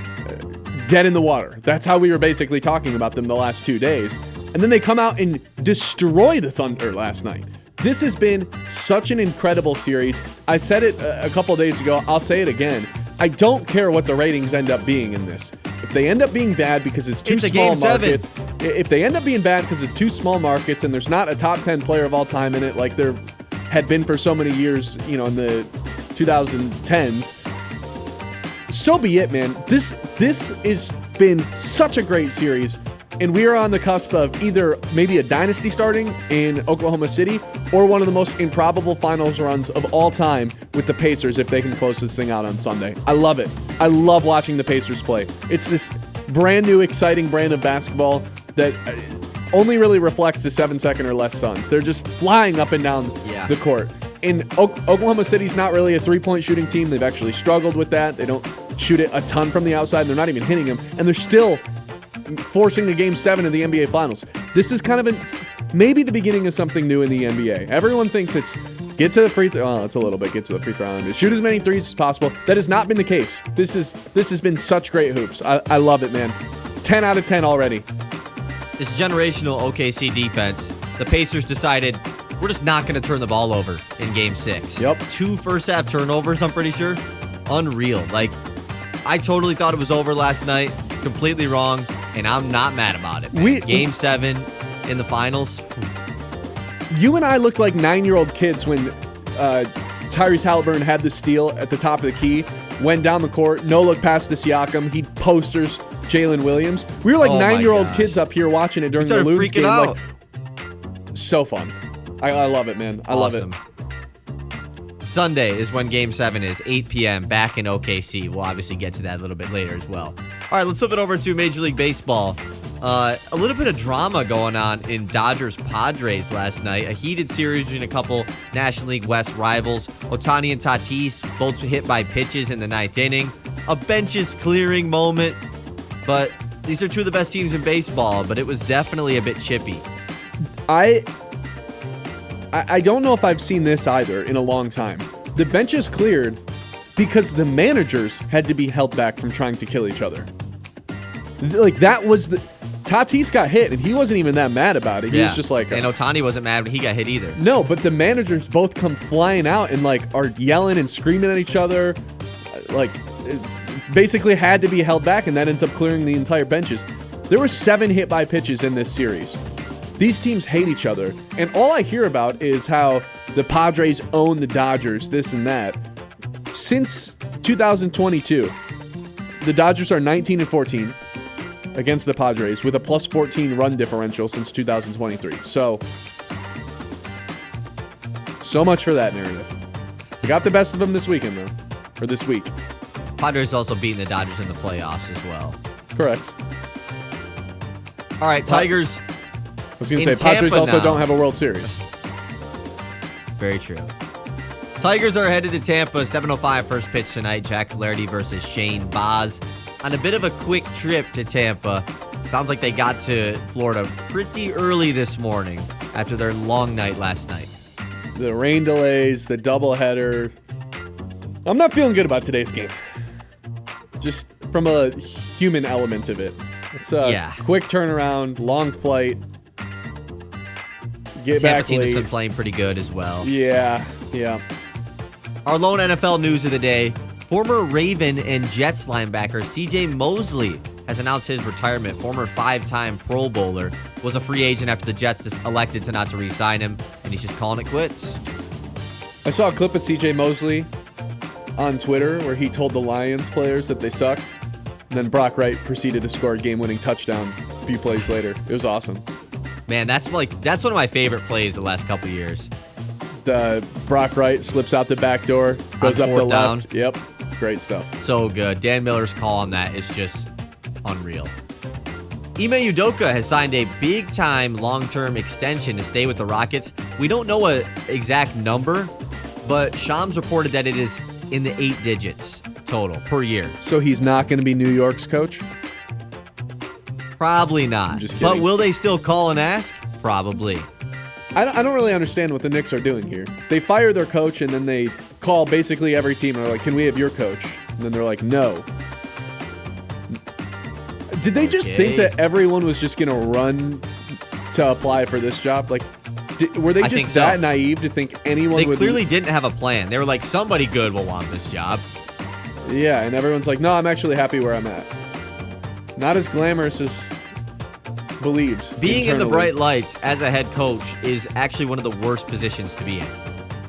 dead in the water. That's how we were basically talking about them the last 2 days. And then they come out and destroy the Thunder last night. This has been such an incredible series. I said it a couple days ago. I'll say it again. I don't care what the ratings end up being in this. If they end up being bad because it's too small markets, if they end up being bad because it's too small markets and there's not a top 10 player of all time in it like there had been for so many years, in the 2010s, so be it, man. This has been such a great series. And we are on the cusp of either maybe a dynasty starting in Oklahoma City or one of the most improbable finals runs of all time with the Pacers if they can close this thing out on Sunday. I love it. I love watching the Pacers play. It's this brand new, exciting brand of basketball that only really reflects the 7-second or less Suns. They're just flying up and down the court. And Oklahoma City's not really a three-point shooting team. They've actually struggled with that. They don't shoot it a ton from the outside. They're not even hitting them. And they're still forcing the Game 7 of the NBA Finals. This is kind of maybe the beginning of something new in the NBA. Everyone thinks it's get to the free throw. Well, it's a little bit get to the free throw line. Shoot as many threes as possible. That has not been the case. This has been such great hoops. I love it, man. 10 out of 10 already. This generational OKC defense, the Pacers decided we're just not going to turn the ball over in Game 6. Yep. 2 first-half turnovers, I'm pretty sure. Unreal. Like, I totally thought it was over last night. Completely wrong. And I'm not mad about it, man. Game 7 in the finals. You and I looked like 9-year-old kids when Tyrese Haliburton had the steal at the top of the key, went down the court, no look past the Siakam. He posters Jalen Williams. We were like 9-year-old kids up here watching it during the Loons game. Like, so fun. I love it, man. I love it. Sunday is when Game 7 is, 8 p.m. back in OKC. We'll obviously get to that a little bit later as well. All right, let's flip it over to Major League Baseball. A little bit of drama going on in Dodgers-Padres last night. A heated series between a couple National League West rivals. Ohtani and Tatis both hit by pitches in the 9th inning. A benches clearing moment. But these are two of the best teams in baseball, but it was definitely a bit chippy. I don't know if I've seen this either in a long time. The benches cleared because the managers had to be held back from trying to kill each other. Like, that was the... Tatis got hit, and he wasn't even that mad about it. He was just like... And Ohtani wasn't mad when he got hit either. No, but the managers both come flying out and, like, are yelling and screaming at each other. Like, basically had to be held back, and that ends up clearing the entire benches. There were 7 hit by pitches in this series. These teams hate each other, and all I hear about is how the Padres own the Dodgers, this and that. Since 2022, the Dodgers are 19-14 against the Padres with a plus 14 run differential since 2023. So much for that narrative. We got the best of them this weekend, though, or this week. Padres also beating the Dodgers in the playoffs as well. Correct. All right, Tigers... I was going to say, Padres also don't have a World Series. Very true. Tigers are headed to Tampa, 7:05 first pitch tonight. Jack Flaherty versus Shane Baz. On a bit of a quick trip to Tampa. Sounds like they got to Florida pretty early this morning after their long night last night. The rain delays, the doubleheader. I'm not feeling good about today's game. Just from a human element of it. It's a quick turnaround, long flight. Get Tampa back team late. has been playing pretty good as well. Yeah. Our lone NFL news of the day, former Raven and Jets linebacker C.J. Mosley has announced his retirement. Former 5-time Pro Bowler was a free agent after the Jets elected to not to re-sign him, and he's just calling it quits. I saw a clip of C.J. Mosley on Twitter where he told the Lions players that they suck. And then Brock Wright proceeded to score a game-winning touchdown a few plays later. It was awesome. Man, that's one of my favorite plays the last couple years. The Brock Wright slips out the back door, goes up the left. Down. Yep, great stuff. So good. Dan Miller's call on that is just unreal. Ime Udoka has signed a big-time long-term extension to stay with the Rockets. We don't know an exact number, but Shams reported that it is in the 8 digits total per year. So he's not going to be New York's coach? Probably not. I'm just kidding. But will they still call and ask? Probably. I don't really understand what the Knicks are doing here. They fire their coach, and then they call basically every team, and they're like, can we have your coach? And then they're like, no. Did they just think that everyone was just going to run to apply for this job? Like, were they just that naive to think anyone would? They clearly didn't have a plan. They were like, somebody good will want this job. Yeah, and everyone's like, no, I'm actually happy where I'm at. Not as glamorous as believed. Being internally. in the bright lights as a head coach is actually one of the worst positions to be in.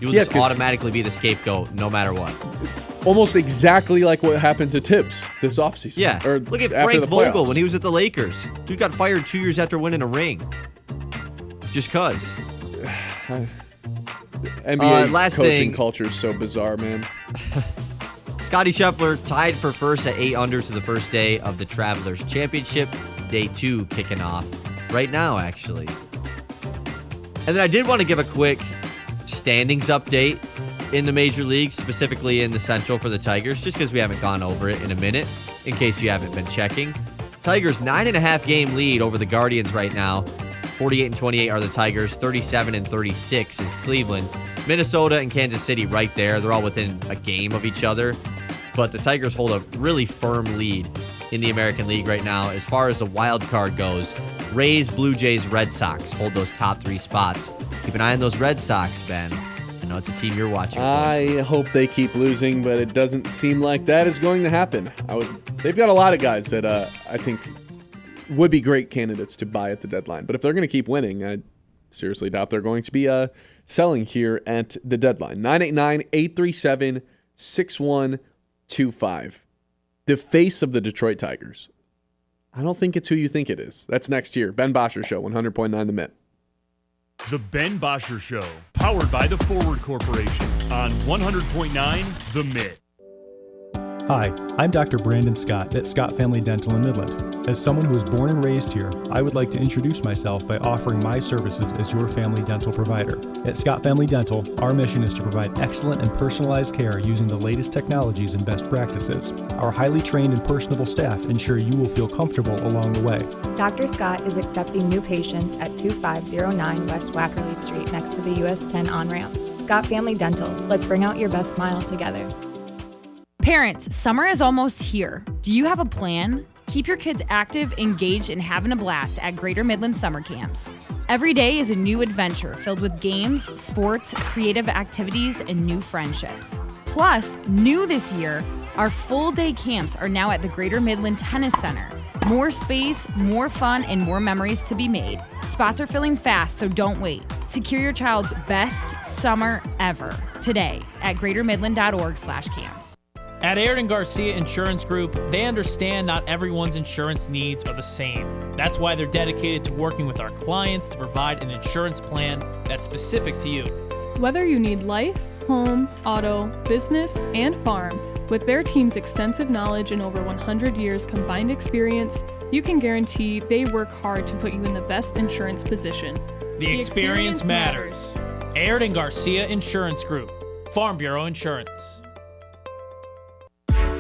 You'll just automatically be the scapegoat no matter what. Almost exactly like what happened to Tibbs this offseason. Yeah. Or look at after Frank the Vogel playoffs. when he was at the Lakers. Dude got fired 2 years after winning a ring. Just cuz. NBA last coaching thing, culture is so bizarre, man. Scottie Scheffler tied for first at 8 under to the first day of the Travelers Championship. Day 2 kicking off right now, actually. And then I did want to give a quick standings update in the major leagues, specifically in the Central for the Tigers, just because we haven't gone over it in a minute, in case you haven't been checking. Tigers 9.5 game lead over the Guardians right now. 48-28 are the Tigers. 37-36 is Cleveland. Minnesota and Kansas City right there. They're all within a game of each other. But the Tigers hold a really firm lead in the American League right now. As far as the wild card goes, Rays, Blue Jays, Red Sox hold those top 3 spots. Keep an eye on those Red Sox, Ben. I know it's a team you're watching. I hope they keep losing, but it doesn't seem like that is going to happen. They've got a lot of guys that I think would be great candidates to buy at the deadline. But if they're going to keep winning, I seriously doubt they're going to be selling here at the deadline. 989-837-6125. The face of the Detroit Tigers. I don't think it's who you think it is. That's next year. Ben Bosscher Show, 100.9 The Mitt. The Ben Bosscher Show, powered by the Forward Corporation on 100.9 The Mitt. Hi, I'm Dr. Brandon Scott at Scott Family Dental in Midland. As someone who was born and raised here, I would like to introduce myself by offering my services as your family dental provider. At Scott Family Dental, our mission is to provide excellent and personalized care using the latest technologies and best practices. Our highly trained and personable staff ensure you will feel comfortable along the way. Dr. Scott is accepting new patients at 2509 West Wackerly Street next to the US 10 on-ramp. Scott Family Dental, let's bring out your best smile together. Parents, summer is almost here. Do you have a plan? Keep your kids active, engaged, and having a blast at Greater Midland Summer Camps. Every day is a new adventure filled with games, sports, creative activities, and new friendships. Plus, new this year, our full-day camps are now at the Greater Midland Tennis Center. More space, more fun, and more memories to be made. Spots are filling fast, so don't wait. Secure your child's best summer ever today at greatermidland.org/camps. At Aird & Garcia Insurance Group, they understand not everyone's insurance needs are the same. That's why they're dedicated to working with our clients to provide an insurance plan that's specific to you. Whether you need life, home, auto, business, and farm, with their team's extensive knowledge and over 100 years combined experience, you can guarantee they work hard to put you in the best insurance position. The experience matters. Aird & Garcia Insurance Group. Farm Bureau Insurance.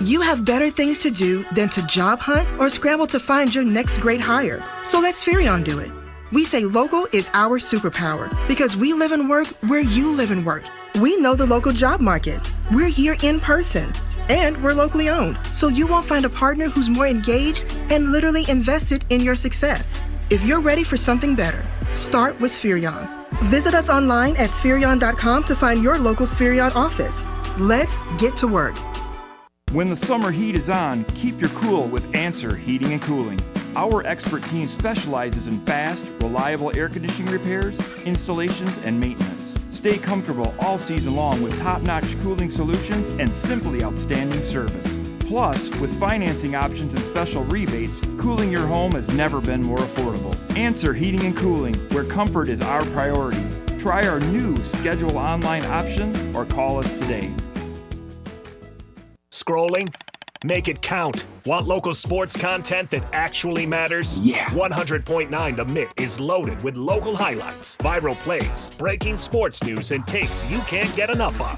You have better things to do than to job hunt or scramble to find your next great hire. So let Spherion do it. We say local is our superpower because we live and work where you live and work. We know the local job market. We're here in person. And we're locally owned, so you won't find a partner who's more engaged and literally invested in your success. If you're ready for something better, start with Spherion. Visit us online at Spherion.com to find your local Spherion office. Let's get to work. When the summer heat is on, keep your cool with Answer Heating and Cooling. Our expert team specializes in fast, reliable air conditioning repairs, installations, and maintenance. Stay comfortable all season long with top-notch cooling solutions and simply outstanding service. Plus, with financing options and special rebates, cooling your home has never been more affordable. Answer Heating and Cooling, where comfort is our priority. Try our new schedule online option or call us today. Scrolling? Make it count. Want local sports content that actually matters? Yeah. 100.9 The Mitt is loaded with local highlights, viral plays, breaking sports news, and takes you can't get enough of.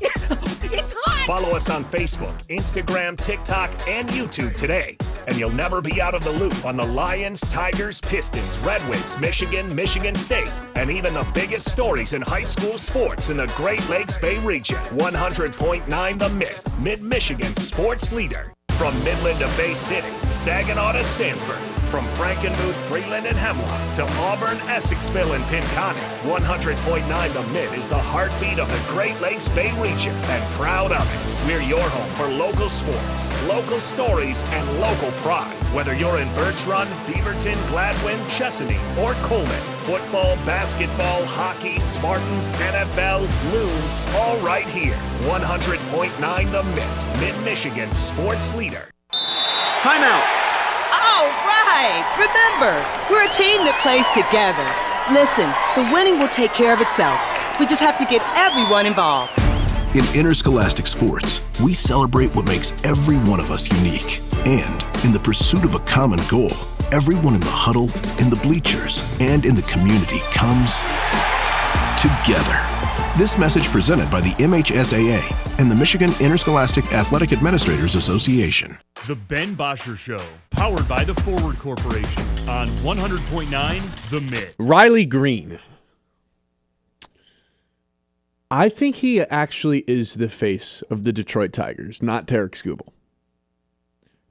It's hot! Follow us on Facebook, Instagram, TikTok, and YouTube today, and you'll never be out of the loop on the Lions, Tigers, Pistons, Red Wings, Michigan State, and even the biggest stories in high school sports in the Great Lakes Bay region. 100.9 The Mitt, Mid-Michigan's sports leader. From Midland to Bay City, Saginaw to Sanford, from Frankenmuth, Freeland, and Hemlock to Auburn, Essexville, and Pinconning, 100.9 The Mitt is the heartbeat of the Great Lakes Bay region, and proud of it. We're your home for local sports, local stories, and local pride. Whether you're in Birch Run, Beaverton, Gladwin, Chesaning, or Coleman, football, basketball, hockey, Spartans, NFL, Loons, all right here. 100.9 The Mitt, Mid-Michigan's sports leader. Timeout. All right. Remember, we're a team that plays together. Listen, the winning will take care of itself. We just have to get everyone involved. In interscholastic sports, we celebrate what makes every one of us unique. And in the pursuit of a common goal, everyone in the huddle, in the bleachers, and in the community comes together. This message presented by the MHSAA and the Michigan Interscholastic Athletic Administrators Association. The Ben Bosscher Show, powered by the Forward Corporation on 100.9 The Mitt. Riley Greene. I think he actually is the face of the Detroit Tigers, not Tarik Skubal.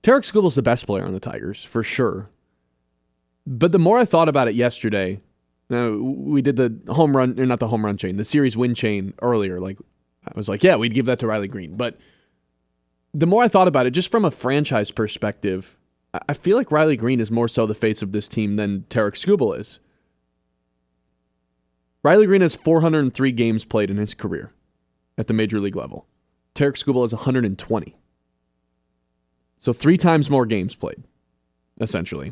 Tarik Skubal's the best player on the Tigers, for sure. But the more I thought about it yesterday, now we did the home run, or not the home run chain, the series win chain earlier. Like I was like, yeah, we'd give that to Riley Greene. But the more I thought about it, just from a franchise perspective, I feel like Riley Greene is more so the face of this team than Tarik Skubal is. Riley Greene has 403 games played in his career at the major league level. Tarik Skubal has 120. So 3 times more games played, essentially.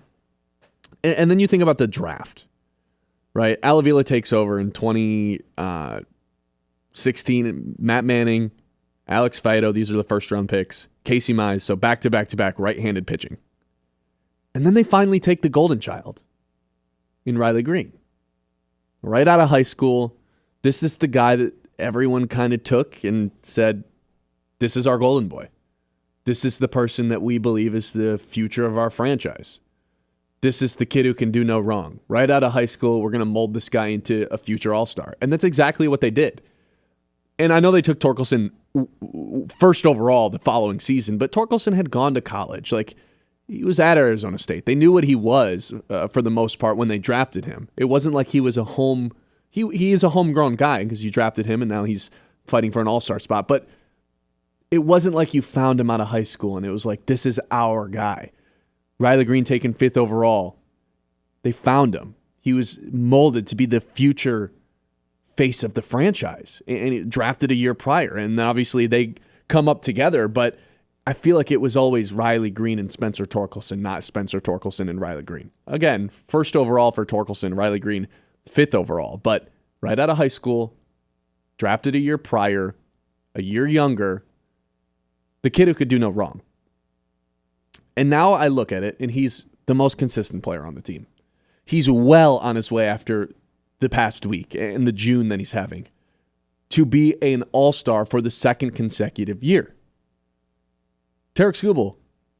And then you think about the draft, right? Al Avila takes over in 2016. Matt Manning, Alex Fido, these are the first-round picks. Casey Mize, so back-to-back-to-back right-handed pitching. And then they finally take the golden child in Riley Greene. Right out of high school, this is the guy that everyone kind of took and said, this is our golden boy. This is the person that we believe is the future of our franchise. This is the kid who can do no wrong. Right out of high school, we're going to mold this guy into a future all-star. And that's exactly what they did. And I know they took Torkelson first overall the following season, but Torkelson had gone to college. Like, he was at Arizona State. They knew what he was for the most part when they drafted him. It wasn't like he was a home... He is a homegrown guy because you drafted him and now he's fighting for an all-star spot. But it wasn't like you found him out of high school and it was like, this is our guy. Riley Greene taken 5th overall. They found him. He was molded to be the future face of the franchise. And he drafted a year prior. And obviously they come up together, but I feel like it was always Riley Greene and Spencer Torkelson, not Spencer Torkelson and Riley Greene. Again, 1st overall for Torkelson, Riley Greene, 5th overall. But right out of high school, drafted a year prior, a year younger, the kid who could do no wrong. And now I look at it, and he's the most consistent player on the team. He's well on his way after the past week and the June that he's having. to be an all-star for the second consecutive year. Tarik Skubal,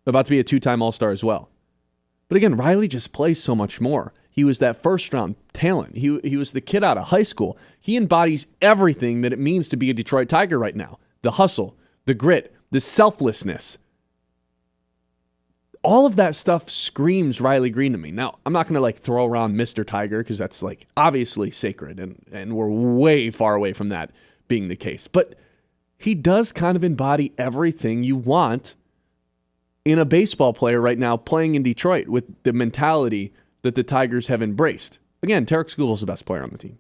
about to be a 2-time all-star as well. But again, Riley just plays so much more. He was that first-round talent. He was the kid out of high school. He embodies everything that it means to be a Detroit Tiger right now. The hustle, the grit, the selflessness. All of that stuff screams Riley Greene to me. Now, I'm not going to throw around Mr. Tiger because that's obviously sacred and we're way far away from that being the case. But he does kind of embody everything you want in a baseball player right now playing in Detroit with the mentality that the Tigers have embraced. Again, Tarik Skubal's the best player on the team.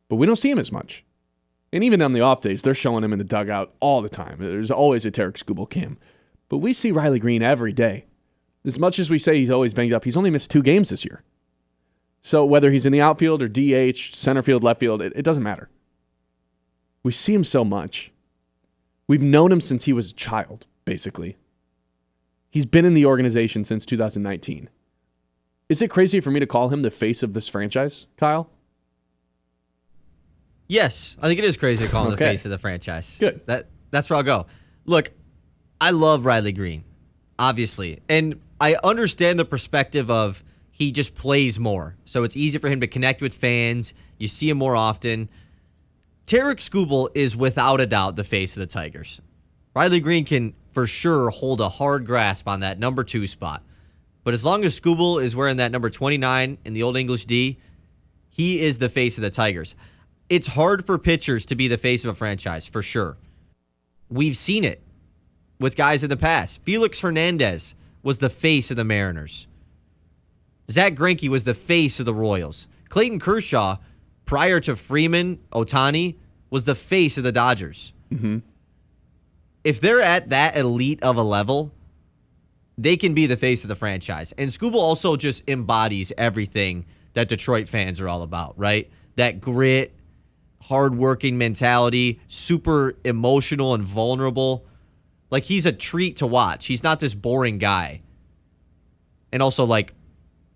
But we don't see him as much. And even on the off days, they're showing him in the dugout all the time. There's always a Tarik Skubal cam. But we see Riley Greene every day. As much as we say he's always banged up, he's only missed 2 games this year. So whether he's in the outfield or DH, center field, left field, it doesn't matter. We see him so much. We've known him since he was a child, basically. He's been in the organization since 2019. Is it crazy for me to call him the face of this franchise, Kyle? Yes, I think it is crazy to call him the face of the franchise. Good. That's where I'll go. Look, I love Riley Greene, obviously. And I understand the perspective of he just plays more. So it's easy for him to connect with fans. You see him more often. Tarik Skubal is without a doubt the face of the Tigers. Riley Greene can for sure hold a hard grasp on that number 2 spot. But as long as Skubal is wearing that number 29 in the Old English D, he is the face of the Tigers. It's hard for pitchers to be the face of a franchise, for sure. We've seen it with guys in the past. Felix Hernandez was the face of the Mariners. Zach Greinke was the face of the Royals. Clayton Kershaw, prior to Freeman, Ohtani, was the face of the Dodgers. Mm-hmm. If they're at that elite of a level, they can be the face of the franchise. And Skubal also just embodies everything that Detroit fans are all about, right? That grit, hardworking mentality, super emotional and vulnerable. Like, he's a treat to watch. He's not this boring guy. And also,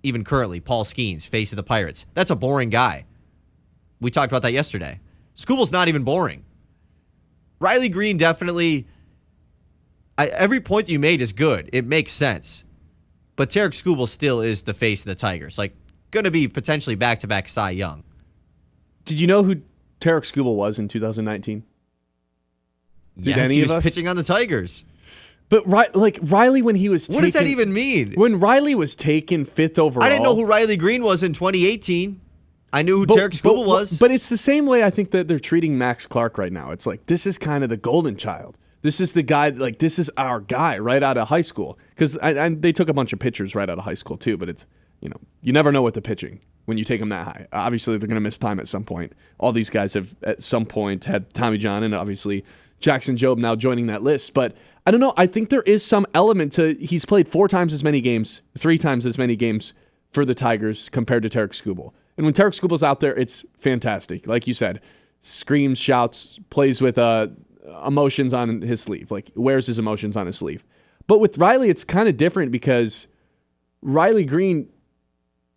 even currently, Paul Skeens, face of the Pirates. That's a boring guy. We talked about that yesterday. Skubal's not even boring. Riley Greene definitely... every point you made is good. It makes sense. But Tarik Skubal still is the face of the Tigers. Going to be potentially back-to-back Cy Young. Did you know who Tarik Skubal was in 2019? Yes, he was pitching on the Tigers. But Riley, when he was taken... What does that even mean? When Riley was taken 5th overall... I didn't know who Riley Greene was in 2018. I knew who Tarik Skubal was. But it's the same way I think that they're treating Max Clark right now. It's this is kind of the golden child. This is the guy, this is our guy right out of high school. Because they took a bunch of pitchers right out of high school too, but it's, you never know with the pitching when you take them that high. Obviously, they're going to miss time at some point. All these guys have at some point had Tommy John and obviously Jackson Jobe now joining that list. But I don't know. I think there is some element to he's played 4 times as many games, 3 times as many games for the Tigers compared to Tarik Skubal. And when Tarik Skubal's out there, it's fantastic. Like you said, screams, shouts, plays with emotions on his sleeve, wears his emotions on his sleeve. But with Riley, it's kind of different because Riley Greene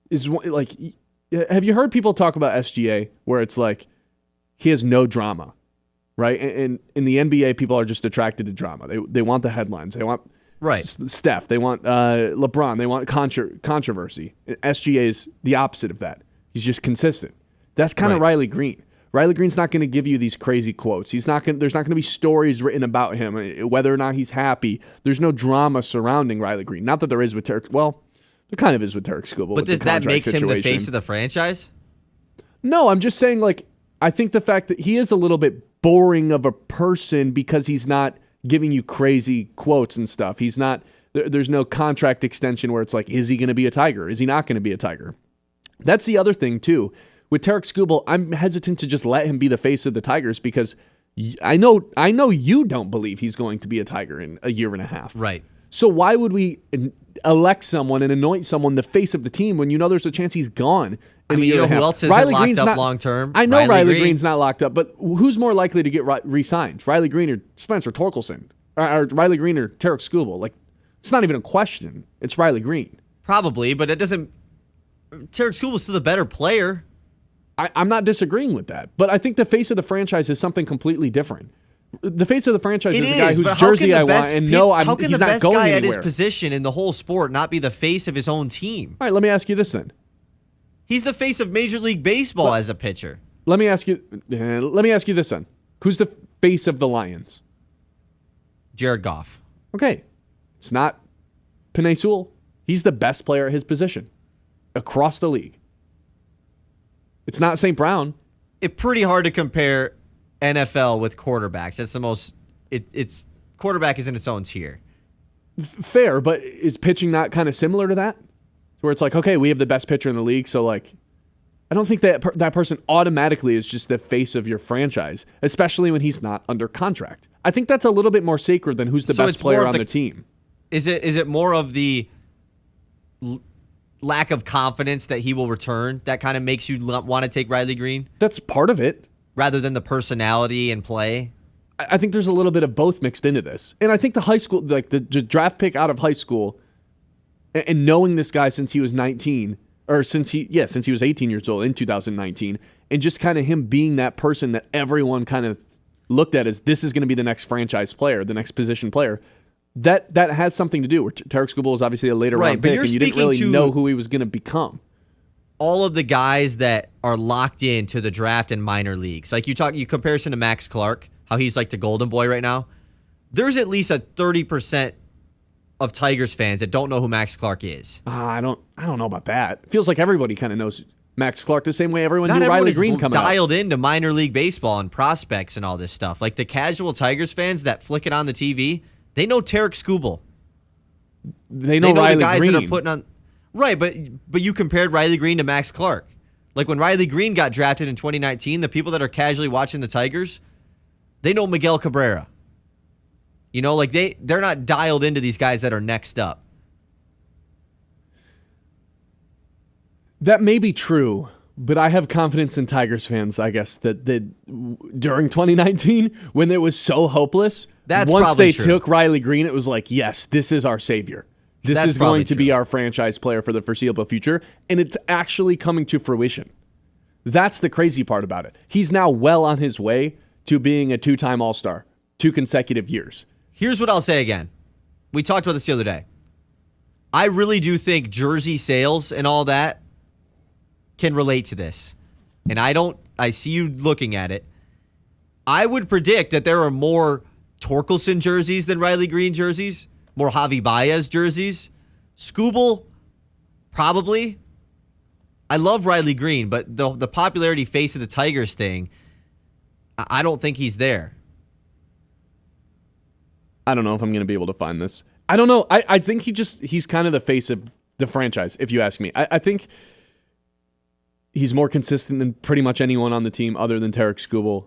is have you heard people talk about SGA where it's he has no drama, right? And in the NBA, people are just attracted to drama. They want the headlines. They want Steph. They want LeBron. They want controversy. SGA is the opposite of that. He's just consistent. That's kind of Riley Greene. Riley Greene's not going to give you these crazy quotes. There's not going to be stories written about him, whether or not he's happy. There's no drama surrounding Riley Greene. Not that there is with Tarik. Well, there kind of is with Tarik Skubal. But does that make him the face of the franchise? No, I'm just saying, I think the fact that he is a little bit boring of a person because he's not giving you crazy quotes and stuff. He's not. There's no contract extension where it's is he going to be a Tiger? Is he not going to be a Tiger? That's the other thing, too. With Tarik Skubal, I'm hesitant to just let him be the face of the Tigers because I know you don't believe he's going to be a Tiger in a year and a half. Right. So why would we elect someone and anoint someone the face of the team when there's a chance he's gone in a year and a half? Who else isn't locked up long term? I know Riley Greene's not locked up, but who's more likely to get re-signed? Riley Greene or Spencer Torkelson? Or Riley Greene or Tarik Skubal? It's not even a question. It's Riley Greene. Probably, but it doesn't... Tarik Skubal's still the better player. I'm not disagreeing with that. But I think the face of the franchise is something completely different. The face of the franchise is the guy whose jersey I want, and how can the he's not best going guy anywhere. at his position in the whole sport not be the face of his own team? All right, let me ask you this then. He's the face of Major League Baseball as a pitcher. Let me ask you this then. Who's the face of the Lions? Jared Goff. Okay. It's not Penei Sewell. He's the best player at his position across the league. It's not St. Brown. It's pretty hard to compare NFL with quarterbacks. That's the most. It's quarterback is in its own tier. Fair, but is pitching not kind of similar to that? Where it's like, okay, we have the best pitcher in the league, so like, I don't think that person automatically is just the face of your franchise, especially when he's not under contract. I think that's a little bit more sacred than who's the best player on the team. Is it more of the lack of confidence that he will return that kind of makes you want to take Riley Greene? That's part of it. Rather than the personality and play? I think there's a little bit of both mixed into this. And I think the high school, like the draft pick out of high school, and knowing this guy since he was 19, or since he was 18 years old in 2019, and just kind of him being that person that everyone kind of looked at as this is going to be the next franchise player, the next position player, that has something to do. Where Tarik Skubal is obviously a later round pick, and you didn't really know who he was going to become. All of the guys that are locked into the draft in minor leagues. Like you comparison to Max Clark, how he's like the golden boy right now. There's at least a 30% of Tigers fans that don't know who Max Clark is. I don't know about that. It feels like everybody kind of knows Max Clark the same way everyone knew Riley Greene coming up. Dialed into minor league baseball and prospects and all this stuff. Like the casual Tigers fans that flick it on the TV, they know Tarik Skubal. They know Riley the guys Greene. that are putting on. Right, but you compared Riley Greene to Max Clark. Like when Riley Greene got drafted in 2019, the people that are casually watching the Tigers, they know Miguel Cabrera. You know, like they're not dialed into these guys that are next up. That may be true, but I have confidence in Tigers fans, I guess, that during 2019, when it was so hopeless, once they took Riley Greene, it was like, yes, this is our savior. This is going to be our franchise player for the foreseeable future, and it's actually coming to fruition. That's the crazy part about it. He's now well on his way to being a two-time All-Star, 2 consecutive years. Here's what I'll say again. We talked about this the other day. I really do think jersey sales and all that can relate to this. And I see you looking at it. I would predict that there are more Torkelson jerseys than Riley Greene jerseys. More Javi Baez jerseys. Skubal, probably. I love Riley Greene, but the popularity face of the Tigers thing, I don't think he's there. I don't know if I'm going to be able to find this. I don't know. I think he's kind of the face of the franchise, if you ask me. I think he's more consistent than pretty much anyone on the team other than Tarik Skubal.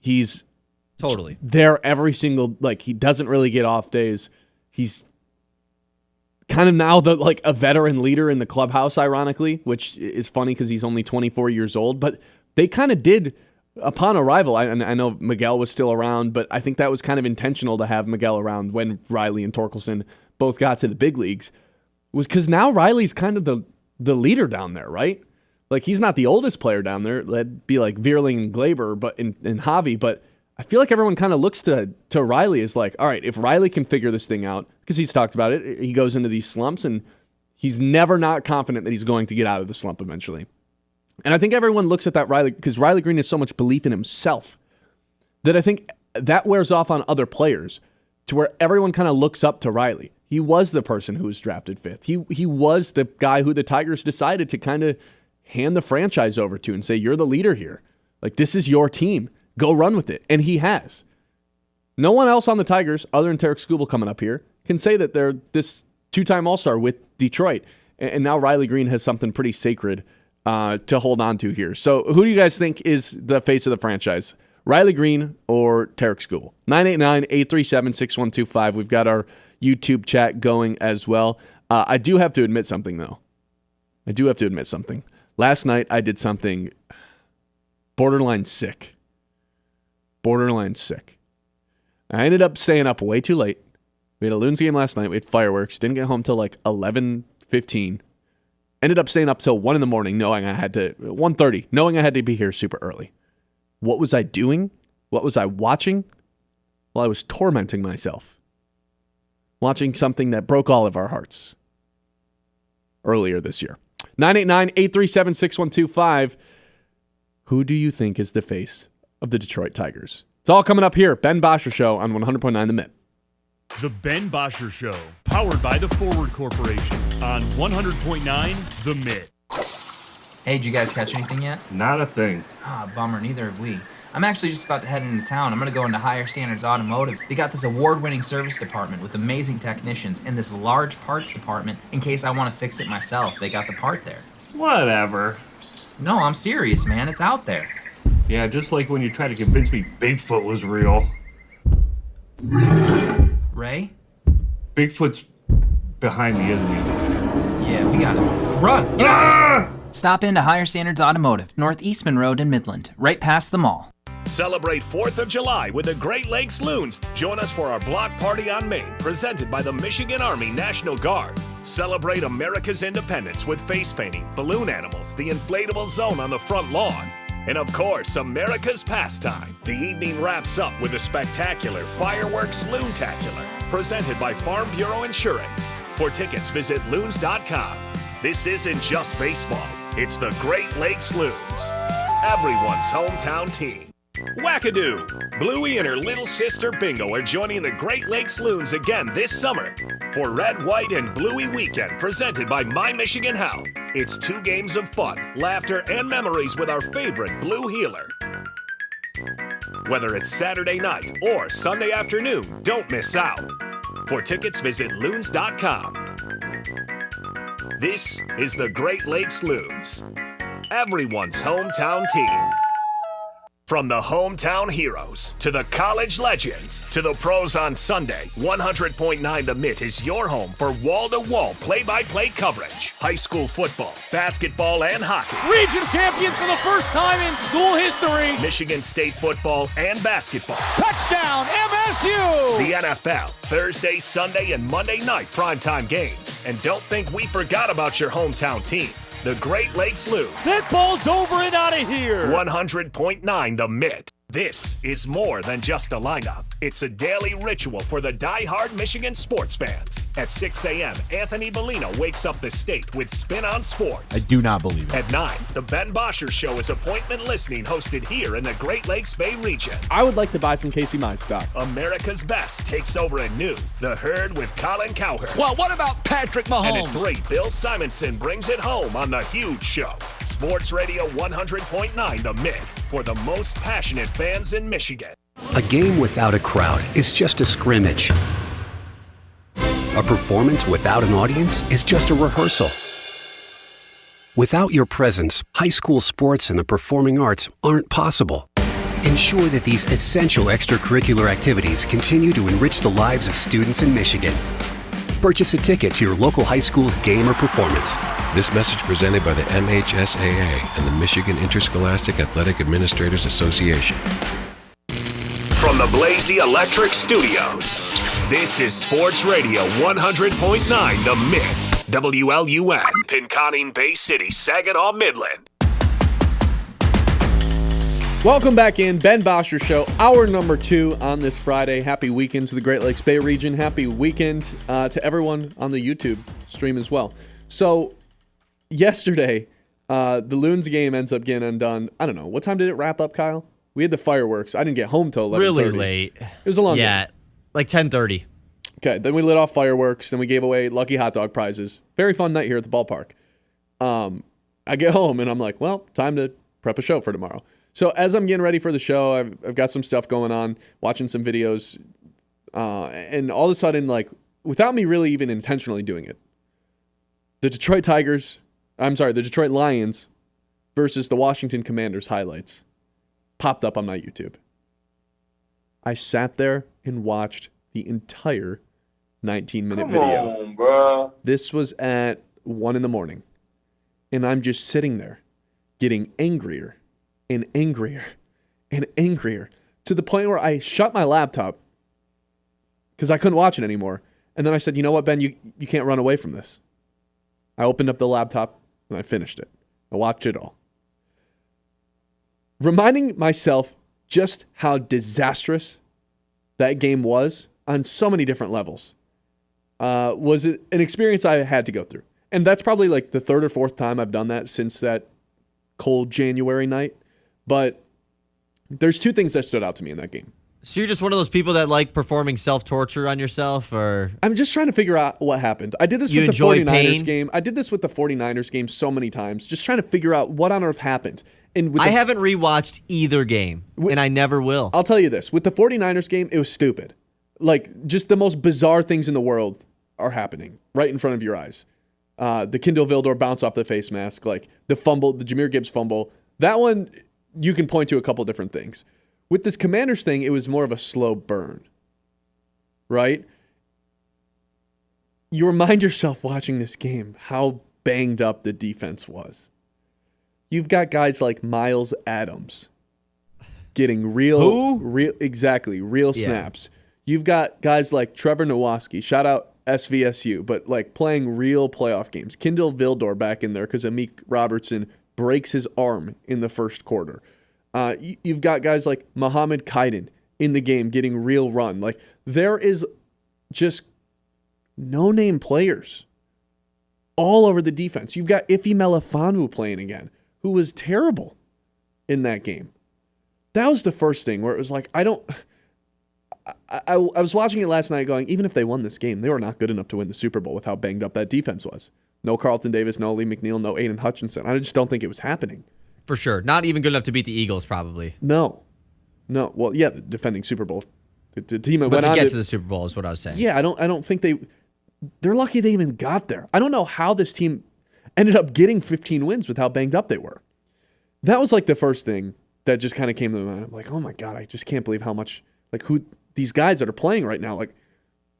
He's totally there every single, like, he doesn't really get off days. He's kind of now a veteran leader in the clubhouse, ironically, which is funny because he's only 24 years old. But they kind of did, upon arrival, I know Miguel was still around, but I think that was kind of intentional to have Miguel around when Riley and Torkelson both got to the big leagues, was because now Riley's kind of the leader down there, right? Like, he's not the oldest player down there. That'd be like Vierling and Glaber, but in Javi, but I feel like everyone kind of looks to Riley as like, all right, if Riley can figure this thing out, because he's talked about it, he goes into these slumps and he's never not confident that he's going to get out of the slump eventually. And I think everyone looks at that Riley, because Riley Greene has so much belief in himself that I think that wears off on other players to where everyone kind of looks up to Riley. He was the person who was drafted 5th. He was the guy who the Tigers decided to kind of hand the franchise over to and say, you're the leader here. Like, this is your team. Go run with it. And he has. No one else on the Tigers, other than Tarik Skubal coming up here, can say that they're this 2-time All-Star with Detroit. And now Riley Greene has something pretty sacred to hold on to here. So who do you guys think is the face of the franchise? Riley Greene or Tarik Skubal? 989-837-6125. We've got our YouTube chat going as well. I do have to admit something, though. Last night, I did something borderline sick. I ended up staying up way too late. We had a Loons game last night. We had fireworks. Didn't get home till like 11:15. Ended up staying up till 1 in the morning, 1:30, knowing I had to be here super early. What was I doing? What was I watching? Well, I was tormenting myself. Watching something that broke all of our hearts earlier this year. 989-837-6125. Who do you think is the face of the Detroit Tigers? It's all coming up here. Ben Bosscher Show on 100.9 The Mitt. The Ben Bosscher Show, powered by the Forward Corporation on 100.9 The Mitt. Hey, did you guys catch anything yet? Not a thing. Bummer, neither have we. I'm actually just about to head into town. I'm going to go into Higher Standards Automotive. They got this award-winning service department with amazing technicians and this large parts department in case I want to fix it myself. They got the part there. Whatever. No, I'm serious, man. It's out there. Yeah, just like when you tried to convince me Bigfoot was real. Ray? Bigfoot's behind me, isn't he? Yeah, we got it. Run! Get out! Stop into Higher Standards Automotive, North Eastman Road in Midland, right past the mall. Celebrate 4th of July with the Great Lakes Loons. Join us for our block party on Main, presented by the Michigan Army National Guard. Celebrate America's independence with face painting, balloon animals, the inflatable zone on the front lawn, and of course, America's pastime. The evening wraps up with a spectacular Fireworks Loontacular, presented by Farm Bureau Insurance. For tickets, visit loons.com. This isn't just baseball, it's the Great Lakes Loons, everyone's hometown team. Wackadoo! Bluey and her little sister Bingo are joining the Great Lakes Loons again this summer for Red, White, and Bluey Weekend, presented by My Michigan Hound. It's 2 games of fun, laughter, and memories with our favorite Blue Healer. Whether it's Saturday night or Sunday afternoon, don't miss out. For tickets, visit loons.com. This is the Great Lakes Loons, everyone's hometown team. From the hometown heroes to the college legends to the pros on Sunday, 100.9 The Mitt is your home for wall-to-wall play-by-play coverage. High school football, basketball, and hockey. Region champions for the first time in school history. Michigan State football and basketball. Touchdown, MSU! The NFL, Thursday, Sunday, and Monday night primetime games. And don't think we forgot about your hometown team. The Great Lakes Loons. That ball's over and out of here. 100.9 The Mitt. This is more than just a lineup. It's a daily ritual for the die-hard Michigan sports fans. At 6 a.m., Anthony Bellino wakes up the state with Spin on Sports. I do not believe it. At 9, the Ben Bosscher Show is appointment listening hosted here in the Great Lakes Bay region. I would like to buy some Casey Mize stock. America's Best takes over at noon. The Herd with Colin Cowherd. Well, what about Patrick Mahomes? And at 3, Bill Simonson brings it home on The Huge Show. Sports Radio 100.9 The Mitt, for the most passionate fans in Michigan. A game without a crowd is just a scrimmage. A performance without an audience is just a rehearsal. Without your presence, high school sports and the performing arts aren't possible. Ensure that these essential extracurricular activities continue to enrich the lives of students in Michigan. Purchase a ticket to your local high school's game or performance. This message presented by the MHSAA and the Michigan Interscholastic Athletic Administrators Association. From the Blazy Electric Studios, this is Sports Radio 100.9 The Mitt, WLUN, Pinconning Bay City, Saginaw, Midland. Welcome back in, Ben Bosscher Show, hour number 2 on this Friday. Happy weekend to the Great Lakes Bay region. Happy weekend to everyone on the YouTube stream as well. So, yesterday, the Loons game ends up getting undone. I don't know. What time did it wrap up, Kyle? We had the fireworks. I didn't get home till 11:30. Really late. It was a long game. Yeah, like 10:30. Okay, then we lit off fireworks. Then we gave away lucky hot dog prizes. Very fun night here at the ballpark. I get home, and I'm like, well, time to prep a show for tomorrow. So as I'm getting ready for the show, I've got some stuff going on, watching some videos, and all of a sudden, like, without me really even intentionally doing it, the Detroit Lions versus the Washington Commanders highlights popped up on my YouTube. I sat there and watched the entire 19-minute video. Come on, bro. This was at 1 a.m, and I'm just sitting there getting angrier and angrier and angrier to the point where I shut my laptop because I couldn't watch it anymore. And then I said, you know what, Ben, you can't run away from this. I opened up the laptop, and I finished it. I watched it all. Reminding myself just how disastrous that game was on so many different levels was an experience I had to go through. And that's probably like the third or fourth time I've done that since that cold January night. But there's two things that stood out to me in that game. So you're just one of those people that like performing self-torture on yourself, or I'm just trying to figure out what happened. I did this with the 49ers game. I did this with the 49ers game so many times, just trying to figure out what on earth happened. And I haven't rewatched either game, and I never will. I'll tell you this. With the 49ers game, it was stupid. Like, just the most bizarre things in the world are happening right in front of your eyes. The Kindle Vildor bounce off the face mask, like the fumble, the Jahmyr Gibbs fumble. That one, you can point to a couple different things. With this Commanders thing, it was more of a slow burn, right? You remind yourself watching this game how banged up the defense was. You've got guys like Miles Adams getting real snaps. You've got guys like Trevor Nowaski, shout out SVSU, but like playing real playoff games. Kindle Vildor back in there because Amik Robertson breaks his arm in the first quarter. You've got guys like Muhammad Kaiden in the game getting real run. Like, there is just no-name players all over the defense. You've got Ife Melifonwu playing again, who was terrible in that game. That was the first thing where it was like, I was watching it last night going, even if they won this game, they were not good enough to win the Super Bowl with how banged up that defense was. No Carlton Davis, no Lee McNeil, no Aiden Hutchinson. I just don't think it was happening. For sure. Not even good enough to beat the Eagles, probably. No. Well, yeah, the defending Super Bowl. The team that but went on to get to the Super Bowl is what I was saying. Yeah, I don't think they're lucky they even got there. I don't know how this team ended up getting 15 wins with how banged up they were. That was like the first thing that just kind of came to my mind. I'm like, oh my God, I just can't believe how much, like, who these guys that are playing right now. Like,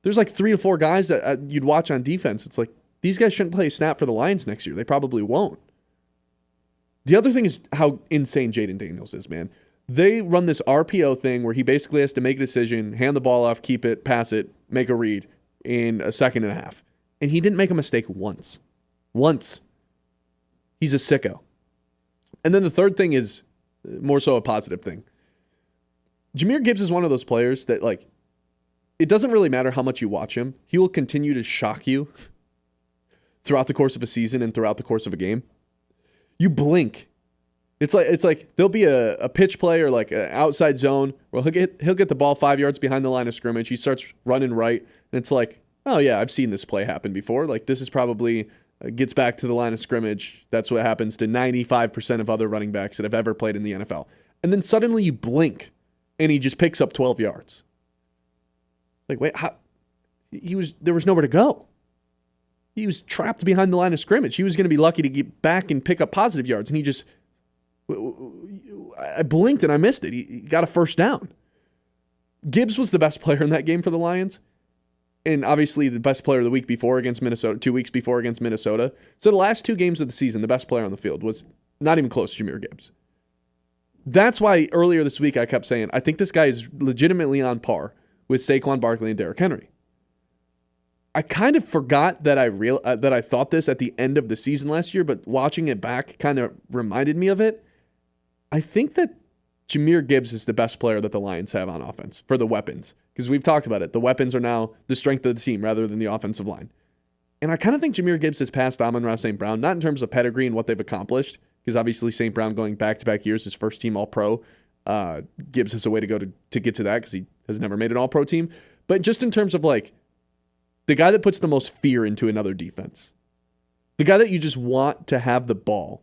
there's like 3 to 4 guys that you'd watch on defense. It's like, these guys shouldn't play a snap for the Lions next year. They probably won't. The other thing is how insane Jaden Daniels is, man. They run this RPO thing where he basically has to make a decision, hand the ball off, keep it, pass it, make a read in a second and a half. And he didn't make a mistake once. He's a sicko. And then the third thing is more so a positive thing. Jahmyr Gibbs is one of those players that, like, it doesn't really matter how much you watch him. He will continue to shock you throughout the course of a season and throughout the course of a game. You blink. It's like there'll be a pitch play or like an outside zone where he'll get the ball 5 yards behind the line of scrimmage. He starts running right, and it's like, oh yeah, I've seen this play happen before. Like, this is probably gets back to the line of scrimmage. That's what happens to 95% of other running backs that have ever played in the NFL. And then suddenly you blink, and he just picks up 12 yards. Like, wait, how? There was nowhere to go. He was trapped behind the line of scrimmage. He was going to be lucky to get back and pick up positive yards, and he just... I blinked and I missed it. He got a first down. Gibbs was the best player in that game for the Lions, and obviously the best player of the week before against Minnesota, 2 weeks before against Minnesota. So the last 2 games of the season, the best player on the field was not even close to Jahmyr Gibbs. That's why earlier this week I kept saying, I think this guy is legitimately on par with Saquon Barkley and Derrick Henry. I kind of forgot that I thought this at the end of the season last year, but watching it back kind of reminded me of it. I think that Jahmyr Gibbs is the best player that the Lions have on offense for the weapons, because we've talked about it. The weapons are now the strength of the team rather than the offensive line. And I kind of think Jahmyr Gibbs has passed Amon-Ra St. Brown, not in terms of pedigree and what they've accomplished, because obviously St. Brown going back-to-back years, his first team All-Pro. Gibbs has a way to go to get to that because he has never made an All-Pro team. But just in terms of like the guy that puts the most fear into another defense, the guy that you just want to have the ball,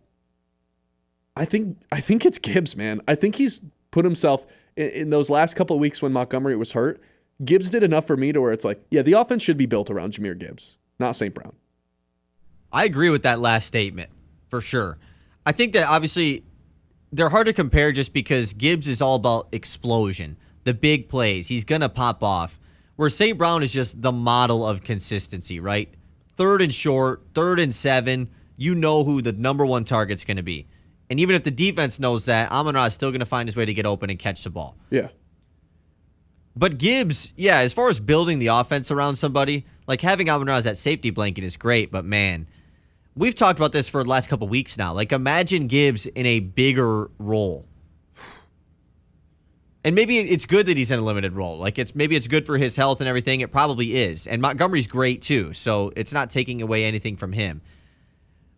I think it's Gibbs, man. I think he's put himself in those last couple of weeks when Montgomery was hurt. Gibbs did enough for me to where it's like, yeah, the offense should be built around Jahmyr Gibbs, not St. Brown. I agree with that last statement, for sure. I think that obviously they're hard to compare just because Gibbs is all about explosion, the big plays. He's going to pop off. Where St. Brown is just the model of consistency, right? 3rd and short, 3rd and 7, you know who the number one target's going to be. And even if the defense knows that, Amon-Ra is still going to find his way to get open and catch the ball. Yeah. But Gibbs, yeah, as far as building the offense around somebody, like having Amon-Ra as that safety blanket is great, but man, We've talked about this for the last couple weeks now. Like, imagine Gibbs in a bigger role. And maybe it's good that he's in a limited role. Like, maybe it's good for his health and everything. It probably is. And Montgomery's great, too, so it's not taking away anything from him.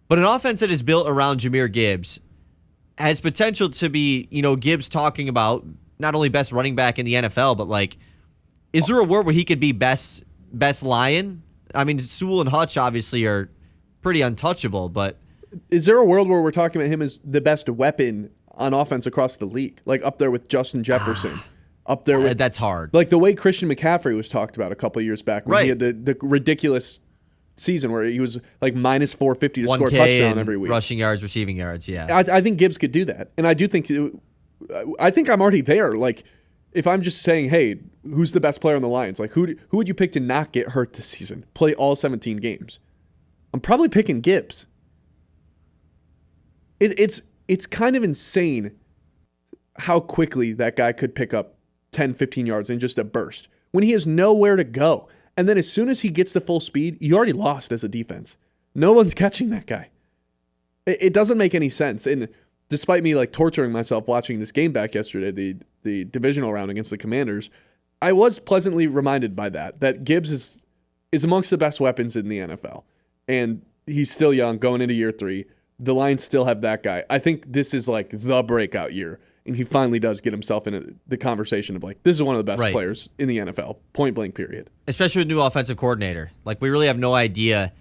But an offense that is built around Jahmyr Gibbs has potential to be, Gibbs talking about not only best running back in the NFL, but, like, is there a world where he could be best Lion? I mean, Sewell and Hutch obviously are pretty untouchable, but is there a world where we're talking about him as the best weapon on offense across the league, like up there with Justin Jefferson, up there with that's hard. Like the way Christian McCaffrey was talked about a couple of years back, when he had the ridiculous season where he was like minus 450 to score a touchdown every week, rushing yards, receiving yards. Yeah, I think Gibbs could do that, and I think I'm already there. Like, if I'm just saying, hey, who's the best player on the Lions? Like, who would you pick to not get hurt this season? Play all 17 games. I'm probably picking Gibbs. It's kind of insane how quickly that guy could pick up 10, 15 yards in just a burst when he has nowhere to go. And then as soon as he gets to full speed, you already lost as a defense. No one's catching that guy. It doesn't make any sense. And despite me like torturing myself watching this game back yesterday, the divisional round against the Commanders, I was pleasantly reminded by that Gibbs is amongst the best weapons in the NFL. And he's still young, going into year 3. The Lions still have that guy. I think this is like the breakout year. And he finally does get himself in the conversation of like, this is one of the best players in the NFL, point blank period. Especially with new offensive coordinator. Like, we really have no idea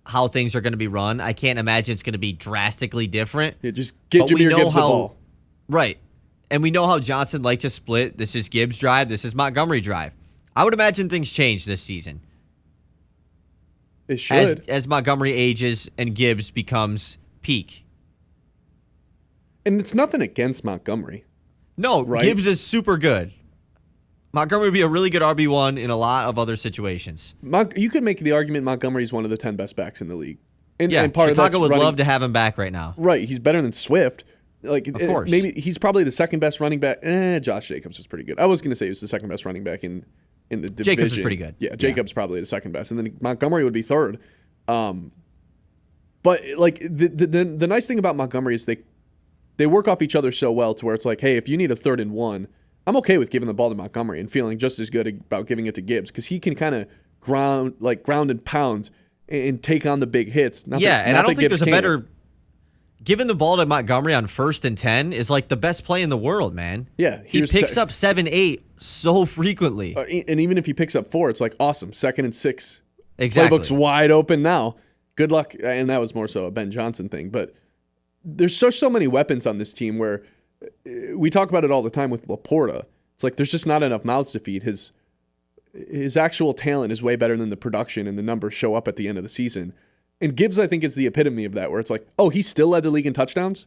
how things are going to be run. I can't imagine it's going to be drastically different. Yeah, just get Jahmyr Gibbs the ball. Right. And we know how Johnson liked to split. This is Gibbs' drive. This is Montgomery drive. I would imagine things change this season. It should. As Montgomery ages and Gibbs becomes peak. And it's nothing against Montgomery. No, right? Gibbs is super good. Montgomery would be a really good RB1 in a lot of other situations. You could make the argument Montgomery is one of the 10 best backs in the league. And Chicago would love to have him back right now. Right, he's better than Swift. Like, of course. Maybe he's probably the second best running back. Josh Jacobs is pretty good. I was going to say he was the second best running back in the division. Jacobs is pretty good. Yeah, Jacobs probably the second best, and then Montgomery would be third. But like the nice thing about Montgomery is they work off each other so well to where it's like, hey, if you need a 3rd and 1, I'm okay with giving the ball to Montgomery and feeling just as good about giving it to Gibbs because he can kind of ground and pound and take on the big hits. And I don't think there's a better. Giving the ball to Montgomery on 1st and 10 is like the best play in the world, man. Yeah, he picks up 7-8 so frequently, and even if he picks up 4, it's like awesome. 2nd and 6, exactly. Playbook's wide open now. Good luck, and that was more so a Ben Johnson thing. But there's so many weapons on this team where we talk about it all the time with Laporta. It's like there's just not enough mouths to feed. His actual talent is way better than the production, and the numbers show up at the end of the season. And Gibbs, I think, is the epitome of that, where it's like, oh, he still led the league in touchdowns,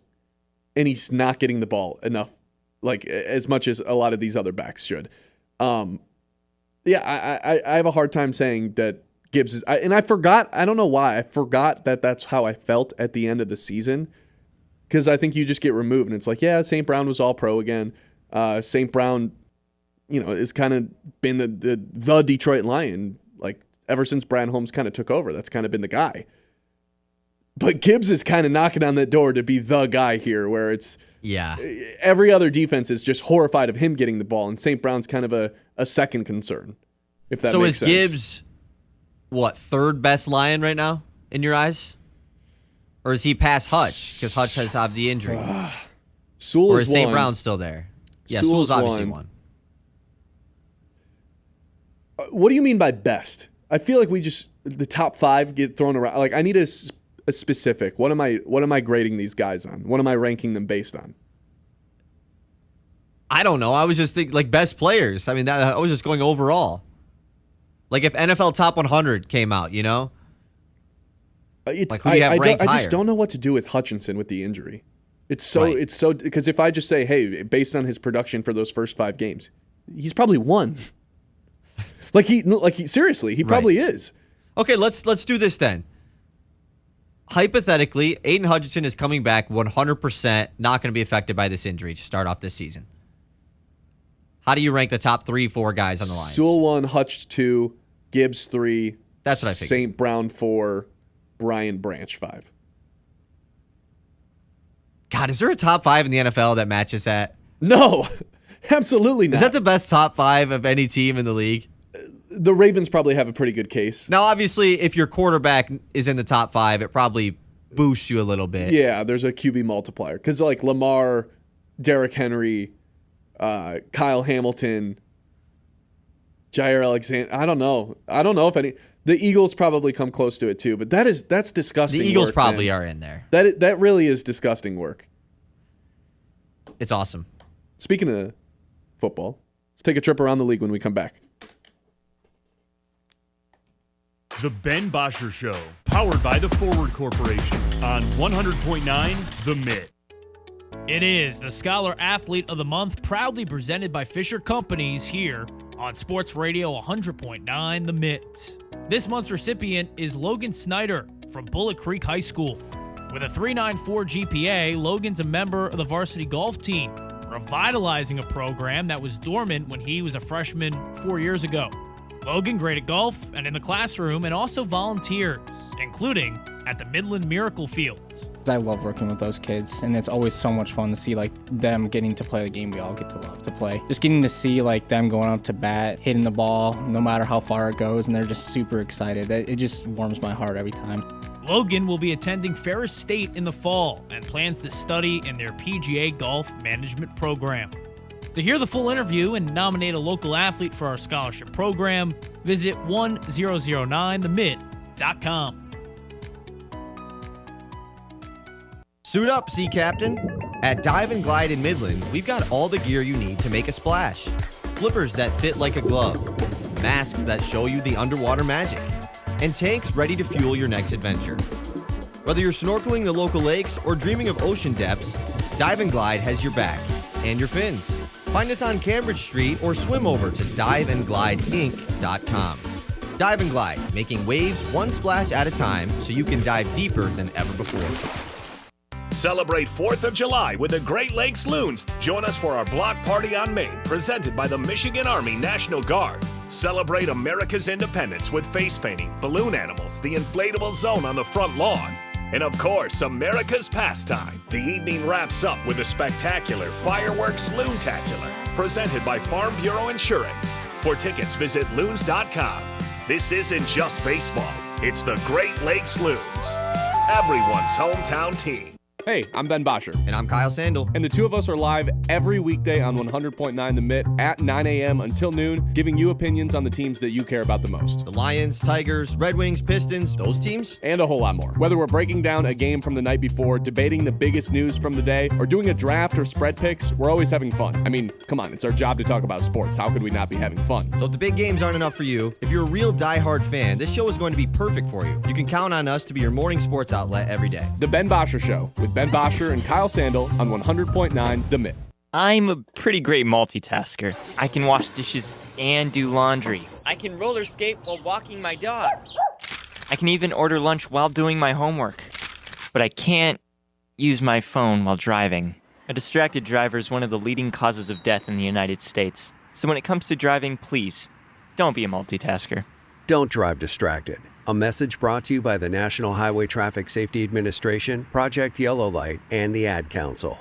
and he's not getting the ball enough, like as much as a lot of these other backs should. I have a hard time saying that Gibbs is, and I forgot, I don't know why, I forgot that that's how I felt at the end of the season, because I think you just get removed, and it's like, yeah, St. Brown was all pro again. St. Brown, has kind of been the Detroit Lion, like ever since Brad Holmes kind of took over. That's kind of been the guy. But Gibbs is kind of knocking on that door to be the guy here, where it's every other defense is just horrified of him getting the ball, and St. Brown's kind of a second concern, if that makes sense. So is Gibbs, what, 3rd best Lion right now in your eyes? Or is he past Hutch, because Hutch has had the injury? Sewell or is St. Brown still there? Yeah, Sewell's obviously one. What do you mean by best? I feel like the top 5 get thrown around. Like, I need a specific. What am I grading these guys on? What am I ranking them based on? I don't know. I was just thinking, like, best players. I mean, I was just going overall. Like, if NFL Top 100 came out, like, who do you have ranked higher? I just don't know what to do with Hutchinson with the injury. It's so because if I just say, hey, based on his production for those first 5 games, he's probably won. Seriously, he probably is. Okay, let's do this then. Hypothetically, Aiden Hutchinson is coming back 100%, not going to be affected by this injury to start off this season. How do you rank the top 3-4 guys on the Lions? Sewell 1, Hutch 2, Gibbs 3. That's what I figured. St. Brown 4, Brian Branch 5. God, is there a top 5 in the NFL that matches that? No, absolutely not. Is that the best top 5 of any team in the league? The Ravens probably have a pretty good case. Now, obviously, if your quarterback is in the top 5, it probably boosts you a little bit. Yeah, there's a QB multiplier. Because like Lamar, Derrick Henry, Kyle Hamilton, Jair Alexander. I don't know if any. The Eagles probably come close to it too, but that's disgusting. The Eagles work, probably man. are in there. That really is disgusting work. It's awesome. Speaking of football, let's take a trip around the league when we come back. The Ben Bosscher Show, powered by the Forward Corporation on 100.9 The Mitt. It is the Scholar Athlete of the Month, proudly presented by Fisher Companies here on Sports Radio 100.9 The Mitt. This month's recipient is Logan Snyder from Bullet Creek High School. With a 3.94 GPA, Logan's a member of the varsity golf team, revitalizing a program that was dormant when he was a freshman 4 years ago. Logan great at golf and in the classroom, and also volunteers, including at the Midland Miracle Field. I love working with those kids, and it's always so much fun to see like them getting to play the game we all get to love to play. Just getting to see like them going up to bat, hitting the ball, no matter how far it goes, and they're just super excited. It just warms my heart every time. Logan will be attending Ferris State in the fall and plans to study in their PGA Golf Management program. To hear the full interview and nominate a local athlete for our scholarship program, visit 1009themid.com. Suit up, Sea Captain. At Dive and Glide in Midland, we've got all the gear you need to make a splash. Flippers that fit like a glove, masks that show you the underwater magic, and tanks ready to fuel your next adventure. Whether you're snorkeling the local lakes or dreaming of ocean depths, Dive and Glide has your back and your fins. Find us on Cambridge Street or swim over to diveandglideinc.com. Dive and Glide, making waves one splash at a time so you can dive deeper than ever before. Celebrate 4th of July with the Great Lakes Loons. Join us for our block party on Main, presented by the Michigan Army National Guard. Celebrate America's independence with face painting, balloon animals, the inflatable zone on the front lawn, and of course, America's pastime. The evening wraps up with a spectacular fireworks loontacular, presented by Farm Bureau Insurance. For tickets, visit loons.com. This isn't just baseball, it's the Great Lakes Loons, everyone's hometown team. Hey, I'm Ben Bosscher. And I'm Kyle Sandel. And the two of us are live every weekday on 100.9 The Mitt at 9 a.m. until noon, giving you opinions on the teams that you care about the most. The Lions, Tigers, Red Wings, Pistons, those teams. And a whole lot more. Whether we're breaking down a game from the night before, debating the biggest news from the day, or doing a draft or spread picks, we're always having fun. I mean, come on, it's our job to talk about sports. How could we not be having fun? So if the big games aren't enough for you, if you're a real diehard fan, this show is going to be perfect for you. You can count on us to be your morning sports outlet every day. The Ben Bosscher Show with Ben Bosscher and Kyle Sandel on 100.9 The Mitt. I'm a pretty great multitasker. I can wash dishes and do laundry. I can roller skate while walking my dog. I can even order lunch while doing my homework. But I can't use my phone while driving. A distracted driver is one of the leading causes of death in the United States. So when it comes to driving, please, don't be a multitasker. Don't drive distracted. A message brought to you by the National Highway Traffic Safety Administration, Project Yellow Light, and the Ad Council.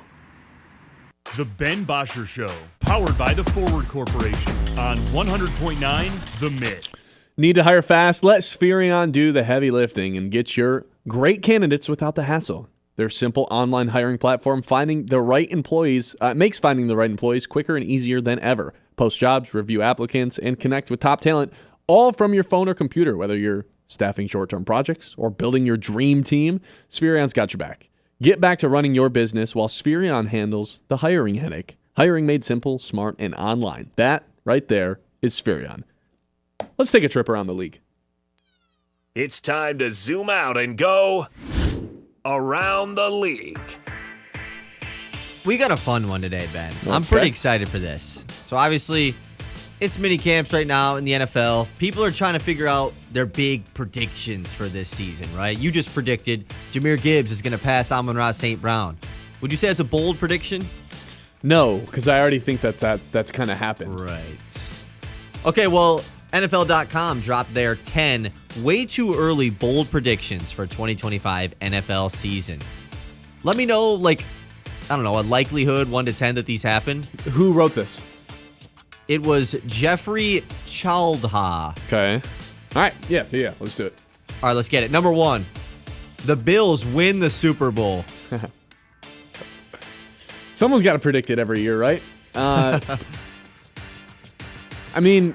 The Ben Bosscher Show, powered by the Forward Corporation on 100.9 The Mitt. Need to hire fast? Let Spherion do the heavy lifting and get your great candidates without the hassle. Their simple online hiring platform makes finding the right employees quicker and easier than ever. Post jobs, review applicants, and connect with top talent, all from your phone or computer, whether you're staffing short-term projects or building your dream team. Spherion's got your back. Get back to running your business while Spherion handles the hiring headache. Hiring made simple, smart, and online. That right there is Spherion. Let's take a trip around the league. It's time to zoom out and go around the league. We got a fun one today, Ben. Okay. I'm pretty excited for this. So obviously, it's mini camps right now in the NFL. People are trying to figure out their big predictions for this season, right? You just predicted Jahmyr Gibbs is going to pass Amon-Ra St. Brown. Would you say it's a bold prediction? No, because I already think that's kind of happened. Right. Okay, well, NFL.com dropped their 10 way too early bold predictions for 2025 NFL season. Let me know, I don't know, a likelihood 1 to 10 that these happen. Who wrote this? It was Jeffrey Chaldha. Okay. All right. Yeah. Let's do it. All right, let's get it. Number 1, the Bills win the Super Bowl. Someone's got to predict it every year, right? I mean,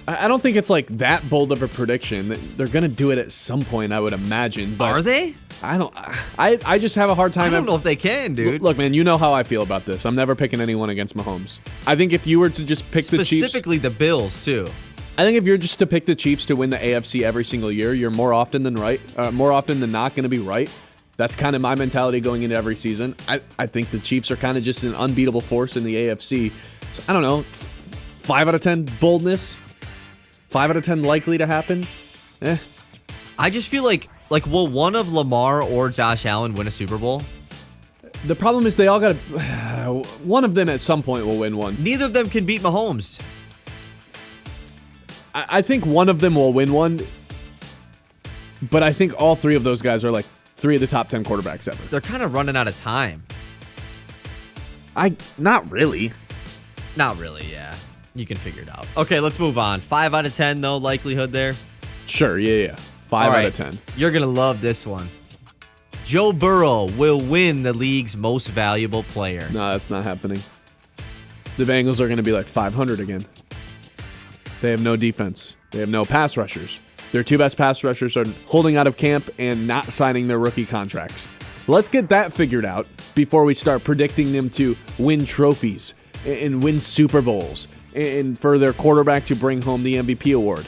I don't think it's like that bold of a prediction. They're going to do it at some point, I would imagine. But are they? I just have a hard time. I don't know if they can, dude. Look, man, you know how I feel about this. I'm never picking anyone against Mahomes. I think if you were to just pick the Chiefs. Specifically the Bills, too. I think if you're just to pick the Chiefs to win the AFC every single year, you're more often than not going to be right. That's kind of my mentality going into every season. I think the Chiefs are kind of just an unbeatable force in the AFC. So, I don't know. 5 out of 10 boldness? 5 out of 10 likely to happen? I just feel like will one of Lamar or Josh Allen win a Super Bowl? The problem is they all got to... one of them at some point will win one. Neither of them can beat Mahomes. I think one of them will win one, but I think all 3 of those guys are like 3 of the top 10 quarterbacks ever. They're kind of running out of time. Not really. Not really, yeah. You can figure it out. Okay, let's move on. 5 out of 10, though, likelihood there? Sure, yeah. 5 out of 10. You're going to love this one. Joe Burrow will win the league's most valuable player. No, that's not happening. The Bengals are going to be like 500 again. They have no defense. They have no pass rushers. Their 2 best pass rushers are holding out of camp and not signing their rookie contracts. Let's get that figured out before we start predicting them to win trophies and win Super Bowls and for their quarterback to bring home the MVP award.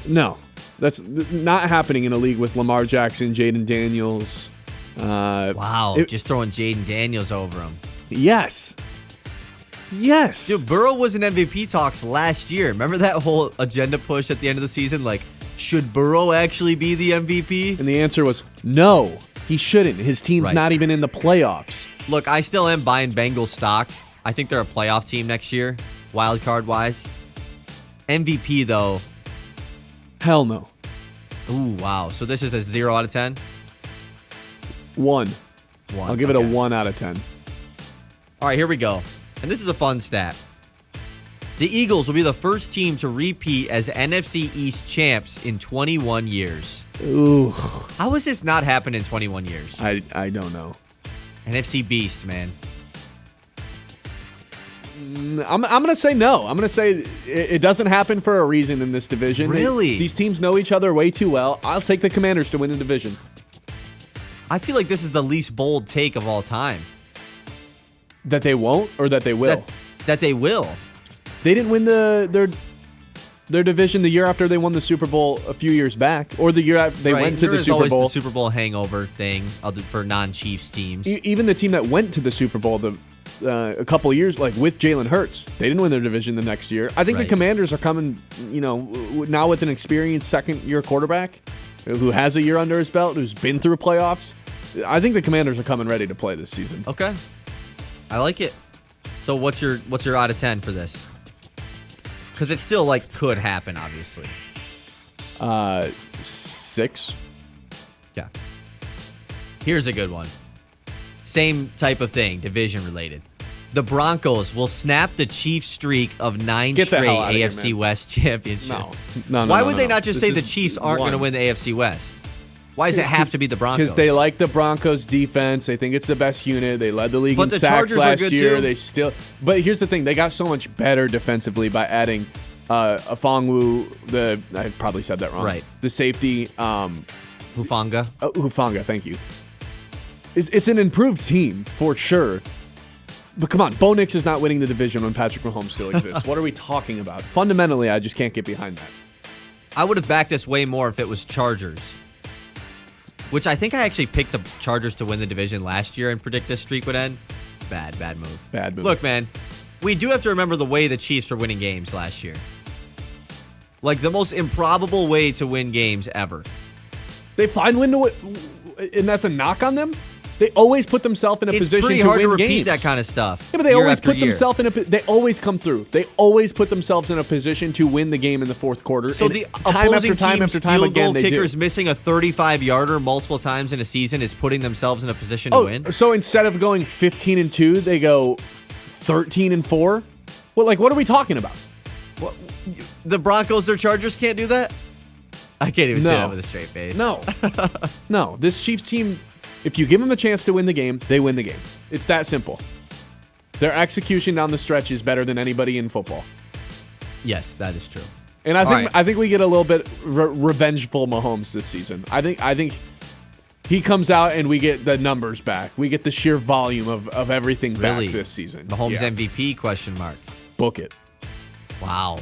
No, that's not happening in a league with Lamar Jackson, Jaden Daniels. Wow, just throwing Jaden Daniels over him. Yes. Dude, Burrow was in MVP talks last year. Remember that whole agenda push at the end of the season? Like, should Burrow actually be the MVP? And the answer was no, he shouldn't. His team's not even in the playoffs. Look, I still am buying Bengals stock. I think they're a playoff team next year, wild card wise. MVP, though. Hell no. Ooh, wow. So this is a 0 out of 10? 1. I'll give it a 1 out of 10. All right, here we go. And this is a fun stat. The Eagles will be the first team to repeat as NFC East champs in 21 years. Ooh. How has this not happened in 21 years? I don't know. NFC Beast, man. I'm going to say no. I'm going to say it doesn't happen for a reason in this division. Really? These teams know each other way too well. I'll take the Commanders to win the division. I feel like this is the least bold take of all time. That they won't or that they will? That they will. They didn't win their division the year after they won the Super Bowl a few years back, or the year after they went to the Super Bowl. There's always the Super Bowl hangover thing for non-Chiefs teams. Even the team that went to the Super Bowl a couple of years, like with Jalen Hurts, they didn't win their division the next year. I think the Commanders are coming, now with an experienced second-year quarterback who has a year under his belt, who's been through playoffs. I think the Commanders are coming ready to play this season. Okay. I like it. So what's your out of 10 for this? Because it still could happen, obviously. 6. Yeah. Here's a good one. Same type of thing, division related. The Broncos will snap the Chiefs streak of 9 straight AFC West championships. No. Why would they not just say the Chiefs aren't going to win the AFC West? Why does it have to be the Broncos? Because they like the Broncos defense. They think it's the best unit. They led the league in sacks last year. But here's the thing. They got so much better defensively by adding Afongwu, I probably said that wrong. Right. The safety. Hufanga. Hufanga, thank you. It's an improved team, for sure. But come on, Bo Nix is not winning the division when Patrick Mahomes still exists. What are we talking about? Fundamentally, I just can't get behind that. I would have backed this way more if it was Chargers. Which I think I actually picked the Chargers to win the division last year and predict this streak would end. Bad move. Bad move. Look, man, we do have to remember the way the Chiefs were winning games last year. Like the most improbable way to win games ever. They find win to win, and that's a knock on them? They always put themselves in a position to win games. It's pretty hard to repeat that kind of stuff. Yeah, but they always put themselves in they always come through. They always put themselves in a position to win the game in the fourth quarter. So and the time opposing after time team's after time field again, goal they kickers do. missing a 35-yarder multiple times in a season is putting themselves in a position to win? So instead of going 15-2, they go 13-4? Well, like, what are we talking about? What, the Broncos or Chargers can't do that? I can't even say that with a straight face. No. No. This Chiefs team, if you give them a chance to win the game, they win the game. It's that simple. Their execution down the stretch is better than anybody in football. Yes, that is true. And I think we get a little bit revengeful Mahomes this season. I think he comes out and we get the numbers back. We get the sheer volume of everything back this season. Mahomes MVP, question mark. Book it. Wow.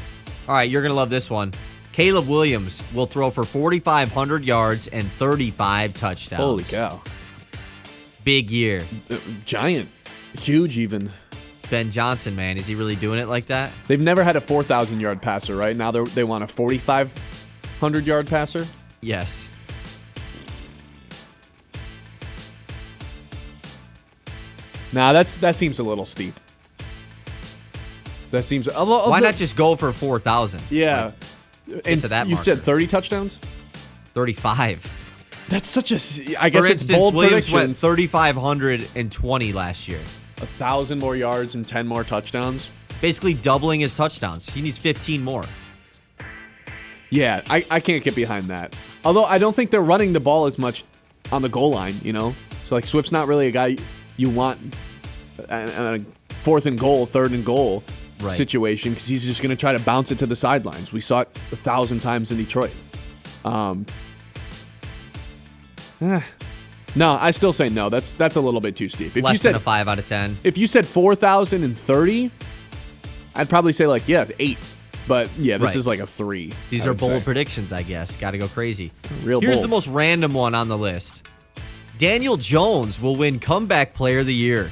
All right, you're going to love this one. Caleb Williams will throw for 4,500 yards and 35 touchdowns. Holy cow. Big year. Giant. Huge even. Ben Johnson, man, is he really doing it like that? They've never had a 4,000-yard passer, right? Now they want a 4,500-yard passer? Yes. Nah, that seems a little steep. That seems... Why not just go for 4,000? Yeah. And to that you marker. said 30 touchdowns? 35. That's such a... I guess For it's instance, bold Williams went predictions. 3,520 last year. 1,000 more yards and 10 more touchdowns. Basically doubling his touchdowns. He needs 15 more. Yeah, I can't get behind that. Although I don't think they're running the ball as much on the goal line, you know? So, like, Swift's not really a guy you want a fourth and goal, third and goal situation because he's just going to try to bounce it to the sidelines. We saw it 1,000 times in Detroit. No, I still say no. That's a little bit too steep. If Less you said than a 5 out of 10. If you said 4,030, I'd probably say like, yeah, 8. But yeah, this is like a 3. These are bold predictions, I guess. Got to go crazy. Real Here's bold. the most random one on the list. Daniel Jones will win Comeback Player of the Year.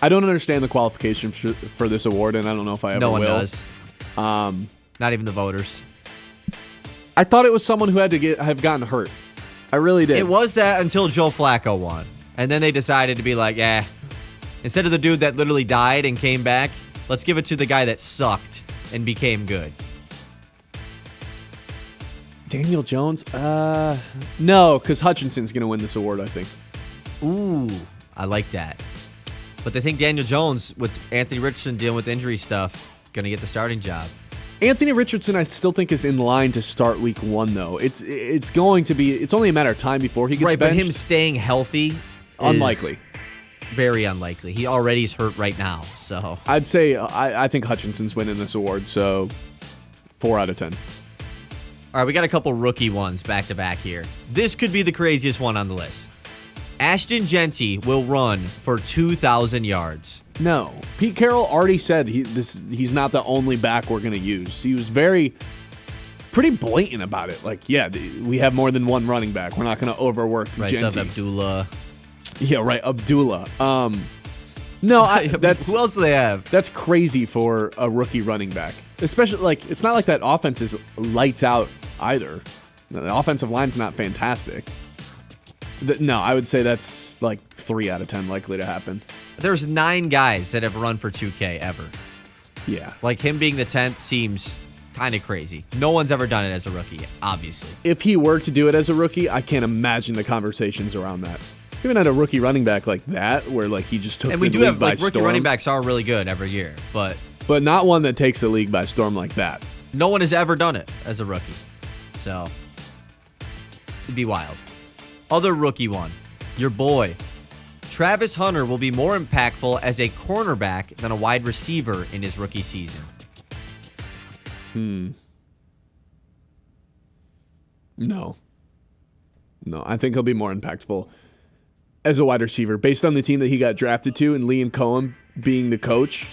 I don't understand the qualification for this award, and I don't know if I ever will. No one does. Not even the voters. I thought it was someone who had to have gotten hurt. I really did. It was that until Joe Flacco won. And then they decided to be like, instead of the dude that literally died and came back, let's give it to the guy that sucked and became good. Daniel Jones? No, because Hutchinson's going to win this award, I think. Ooh, I like that. But they think Daniel Jones, with Anthony Richardson dealing with injury stuff, going to get the starting job. Anthony Richardson, I still think, is in line to start week 1, though. It's going to be... It's only a matter of time before he gets benched. But him staying healthy unlikely. Very unlikely. He already is hurt right now, so... I'd say I think Hutchinson's winning this award, so 4 out of 10. All right, we got a couple rookie ones back-to-back here. This could be the craziest one on the list. Ashton Genty will run for 2,000 yards. No. Pete Carroll already said he's not the only back we're going to use. He was pretty blatant about it. Like, yeah, we have more than one running back. We're not going to overwork Genty. Abdullah. Yeah, right, Abdullah. No, that's... Who else do they have? That's crazy for a rookie running back. Especially, like, it's not like that offense is lights out either. The offensive line's not fantastic. No, I would say that's like 3 out of 10 likely to happen. There's 9 guys that have run for 2K ever. Yeah. Like him being the 10th seems kind of crazy. No one's ever done it as a rookie, obviously. If he were to do it as a rookie, I can't imagine the conversations around that. Even at a rookie running back like that, where like he just took and the we do league have by like rookie storm. running backs are really good every year, but not one that takes the league by storm like that. No one has ever done it as a rookie, so it'd be wild. Other rookie one, your boy Travis Hunter will be more impactful as a cornerback than a wide receiver in his rookie season. No, I think he'll be more impactful as a wide receiver based on the team that he got drafted to and Liam Cohen being the coach,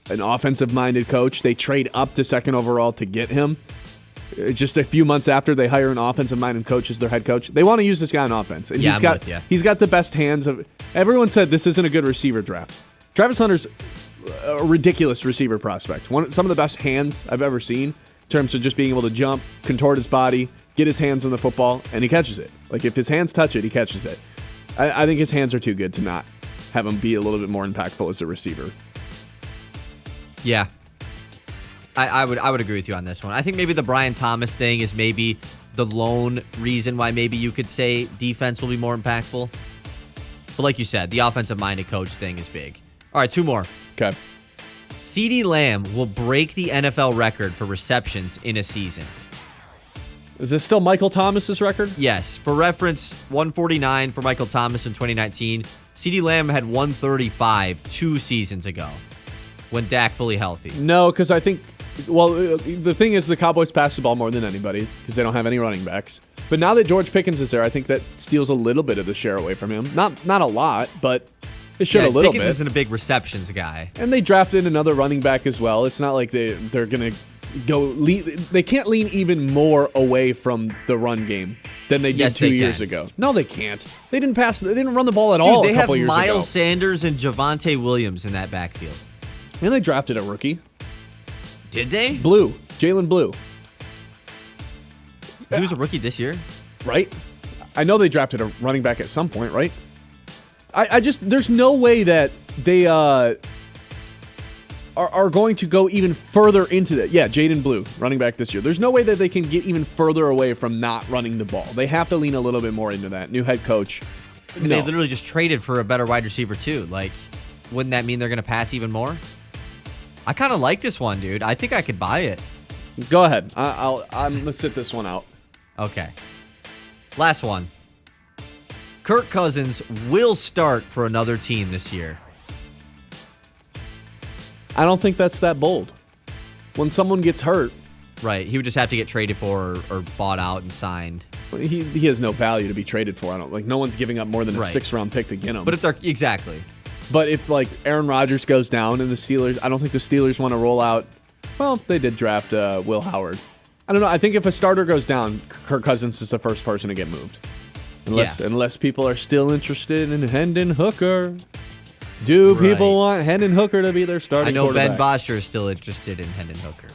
an offensive-minded coach. They trade up to 2nd overall to get him. Just a few months after they hire an offensive-minded coach as their head coach. They want to use this guy on offense. And he's got the best hands of... Everyone said this isn't a good receiver draft. Travis Hunter's a ridiculous receiver prospect. Some of the best hands I've ever seen in terms of just being able to jump, contort his body, get his hands on the football, and he catches it. Like, if his hands touch it, he catches it. I think his hands are too good to not have him be a little bit more impactful as a receiver. Yeah. I would agree with you on this one. I think maybe the Brian Thomas thing is maybe the lone reason why maybe you could say defense will be more impactful. But like you said, the offensive-minded coach thing is big. All right, 2 more. Okay. CeeDee Lamb will break the NFL record for receptions in a season. Is this still Michael Thomas's record? Yes. For reference, 149 for Michael Thomas in 2019. CeeDee Lamb had 135 2 seasons ago when Dak fully healthy. No, because I think, the thing is the Cowboys pass the ball more than anybody because they don't have any running backs. But now that George Pickens is there, I think that steals a little bit of the share away from him. Not a lot, but it should a little Pickens bit. isn't a big receptions guy. And they drafted another running back as well. It's not like they're going to they can't lean even more away from the run game than they did 2 years ago. No, they can't. They didn't run the ball at all a couple years ago. They have Miles Sanders and Javonte Williams in that backfield. And they drafted a rookie. Did they? Jalen Blue. He was a rookie this year? Right? I know they drafted a running back at some point, right? There's no way that they are going to go even further into that. Yeah, Jaden Blue, running back this year. There's no way that they can get even further away from not running the ball. They have to lean a little bit more into that. New head coach. I mean, They literally just traded for a better wide receiver too. Like, wouldn't that mean they're going to pass even more? I kind of like this one, dude. I think I could buy it. Go ahead. I'm going to sit this one out. Okay. Last one. Kirk Cousins will start for another team this year. I don't think that's that bold. When someone gets hurt. Right. He would just have to get traded for or bought out and signed. He has no value to be traded for. No one's giving up more than a 6th-round pick to get him. But if they're exactly. But if Aaron Rodgers goes down and the Steelers, I don't think the Steelers want to roll out. Well, they did draft Will Howard. I don't know. I think if a starter goes down, Kirk Cousins is the first person to get moved. Unless people are still interested in Hendon Hooker. Do people want Hendon Hooker to be their starting quarterback? I know Ben Bosscher is still interested in Hendon Hooker.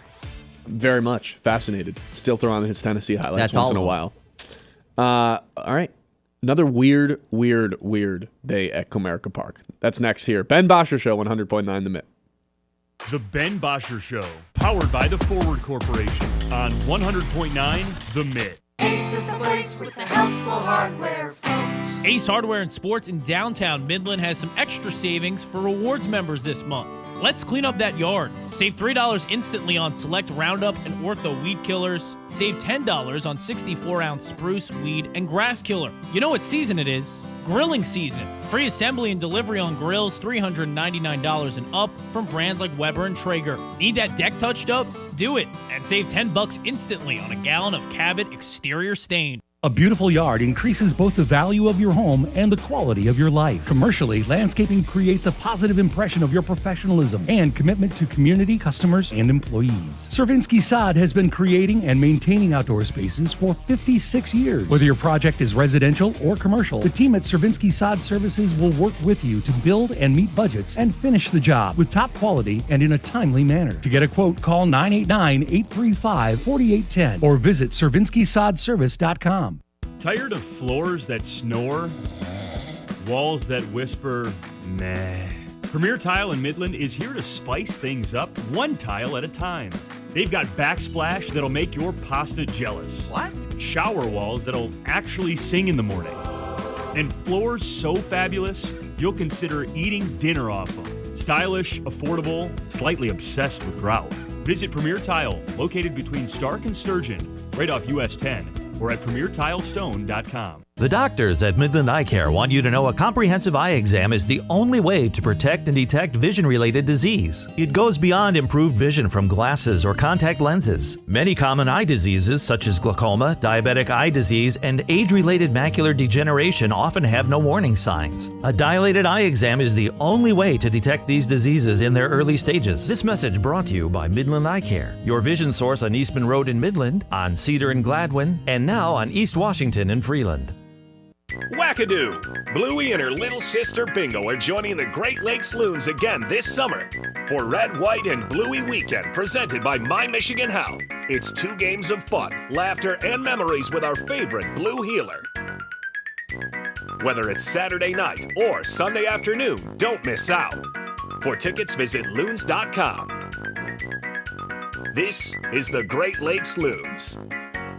Very much. Fascinated. Still throw on his Tennessee highlights That's once in a while. All right. Another weird day at Comerica Park. That's next here. Ben Bosscher Show, 100.9 The Mitt. The Ben Bosscher Show, powered by the Forward Corporation on 100.9 The Mitt. Ace is the place with the helpful hardware, folks. Ace Hardware and Sports in downtown Midland has some extra savings for rewards members this month. Let's clean up that yard. Save $3 instantly on select Roundup and Ortho weed killers. Save $10 on 64-ounce spruce, weed, and grass killer. You know what season it is? Grilling season. Free assembly and delivery on grills, $399 and up from brands like Weber and Traeger. Need that deck touched up? Do it and save $10 instantly on a gallon of Cabot exterior stain. A beautiful yard increases both the value of your home and the quality of your life. Commercially, landscaping creates a positive impression of your professionalism and commitment to community, customers, and employees. Cervinsky Sod has been creating and maintaining outdoor spaces for 56 years. Whether your project is residential or commercial, the team at Cervinsky Sod Services will work with you to build and meet budgets and finish the job with top quality and in a timely manner. To get a quote, call 989-835-4810 or visit CervinskySodService.com. Tired of floors that snore? Walls that whisper, meh? Premier Tile in Midland is here to spice things up one tile at a time. They've got backsplash that'll make your pasta jealous. What? Shower walls that'll actually sing in the morning. And floors so fabulous, you'll consider eating dinner off them. Stylish, affordable, slightly obsessed with grout. Visit Premier Tile, located between Stark and Sturgeon, right off US 10. Or at PremierTileStone.com. The doctors at Midland Eye Care want you to know a comprehensive eye exam is the only way to protect and detect vision-related disease. It goes beyond improved vision from glasses or contact lenses. Many common eye diseases such as glaucoma, diabetic eye disease, and age-related macular degeneration often have no warning signs. A dilated eye exam is the only way to detect these diseases in their early stages. This message brought to you by Midland Eye Care, your vision source on Eastman Road in Midland, on Cedar and Gladwin, and now on East Washington in Freeland. Wackadoo! Bluey and her little sister Bingo are joining the Great Lakes Loons again this summer for Red, White, and Bluey Weekend presented by My Michigan Hound. It's 2 games of fun, laughter, and memories with our favorite Blue Heeler. Whether it's Saturday night or Sunday afternoon, don't miss out. For tickets, visit loons.com. This is the Great Lakes Loons,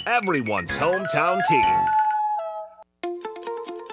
everyone's hometown team.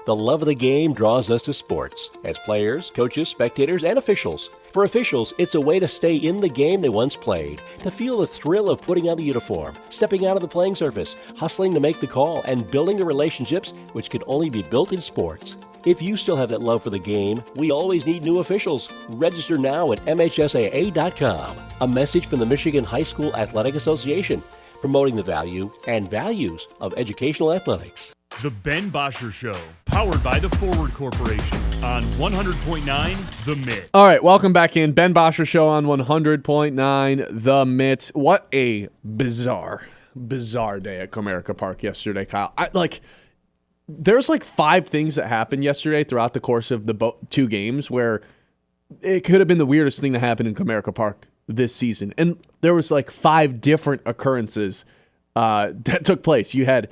The love of the game draws us to sports, as players, coaches, spectators, and officials. For officials, it's a way to stay in the game they once played, to feel the thrill of putting on the uniform, stepping out of the playing surface, hustling to make the call, and building the relationships which could only be built in sports. If you still have that love for the game, we always need new officials. Register now at MHSAA.com. A message from the Michigan High School Athletic Association, promoting the value and values of educational athletics. The Ben Bosscher Show, powered by the Forward Corporation on 100.9 The Mitt. All right, welcome back in. Ben Bosscher Show on 100.9 The Mitt. What a bizarre day at Comerica Park yesterday, Kyle. There's 5 things that happened yesterday throughout the course of the 2 games where it could have been the weirdest thing to happen in Comerica Park this season. And there was 5 different occurrences that took place. You had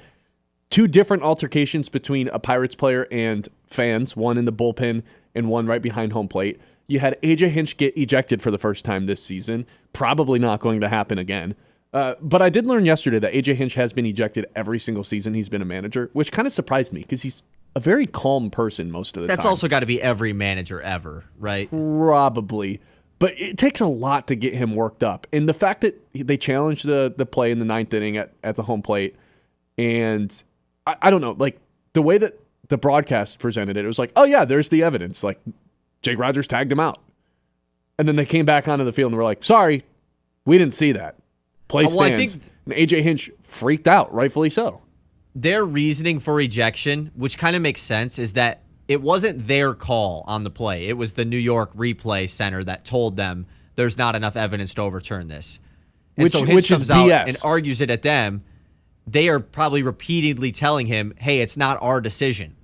2 different altercations between a Pirates player and fans, one in the bullpen and one right behind home plate. You had AJ Hinch get ejected for the first time this season. Probably not going to happen again. But I did learn yesterday that AJ Hinch has been ejected every single season he's been a manager, which kind of surprised me because he's a very calm person most of the time. That's also got to be every manager ever, right? Probably. But it takes a lot to get him worked up. And the fact that they challenged the play in the 9th inning at the home plate, and I don't know, the way that the broadcast presented it, it was oh yeah, there's the evidence. Jake Rogers tagged him out. And then they came back onto the field and were like, sorry, we didn't see that. Play stands. And AJ Hinch freaked out, rightfully so. Their reasoning for ejection, which kind of makes sense, is that it wasn't their call on the play. It was the New York Replay Center that told them there's not enough evidence to overturn this. And so Hinch comes out and argues it at them. They are probably repeatedly telling him, hey, it's not our decision.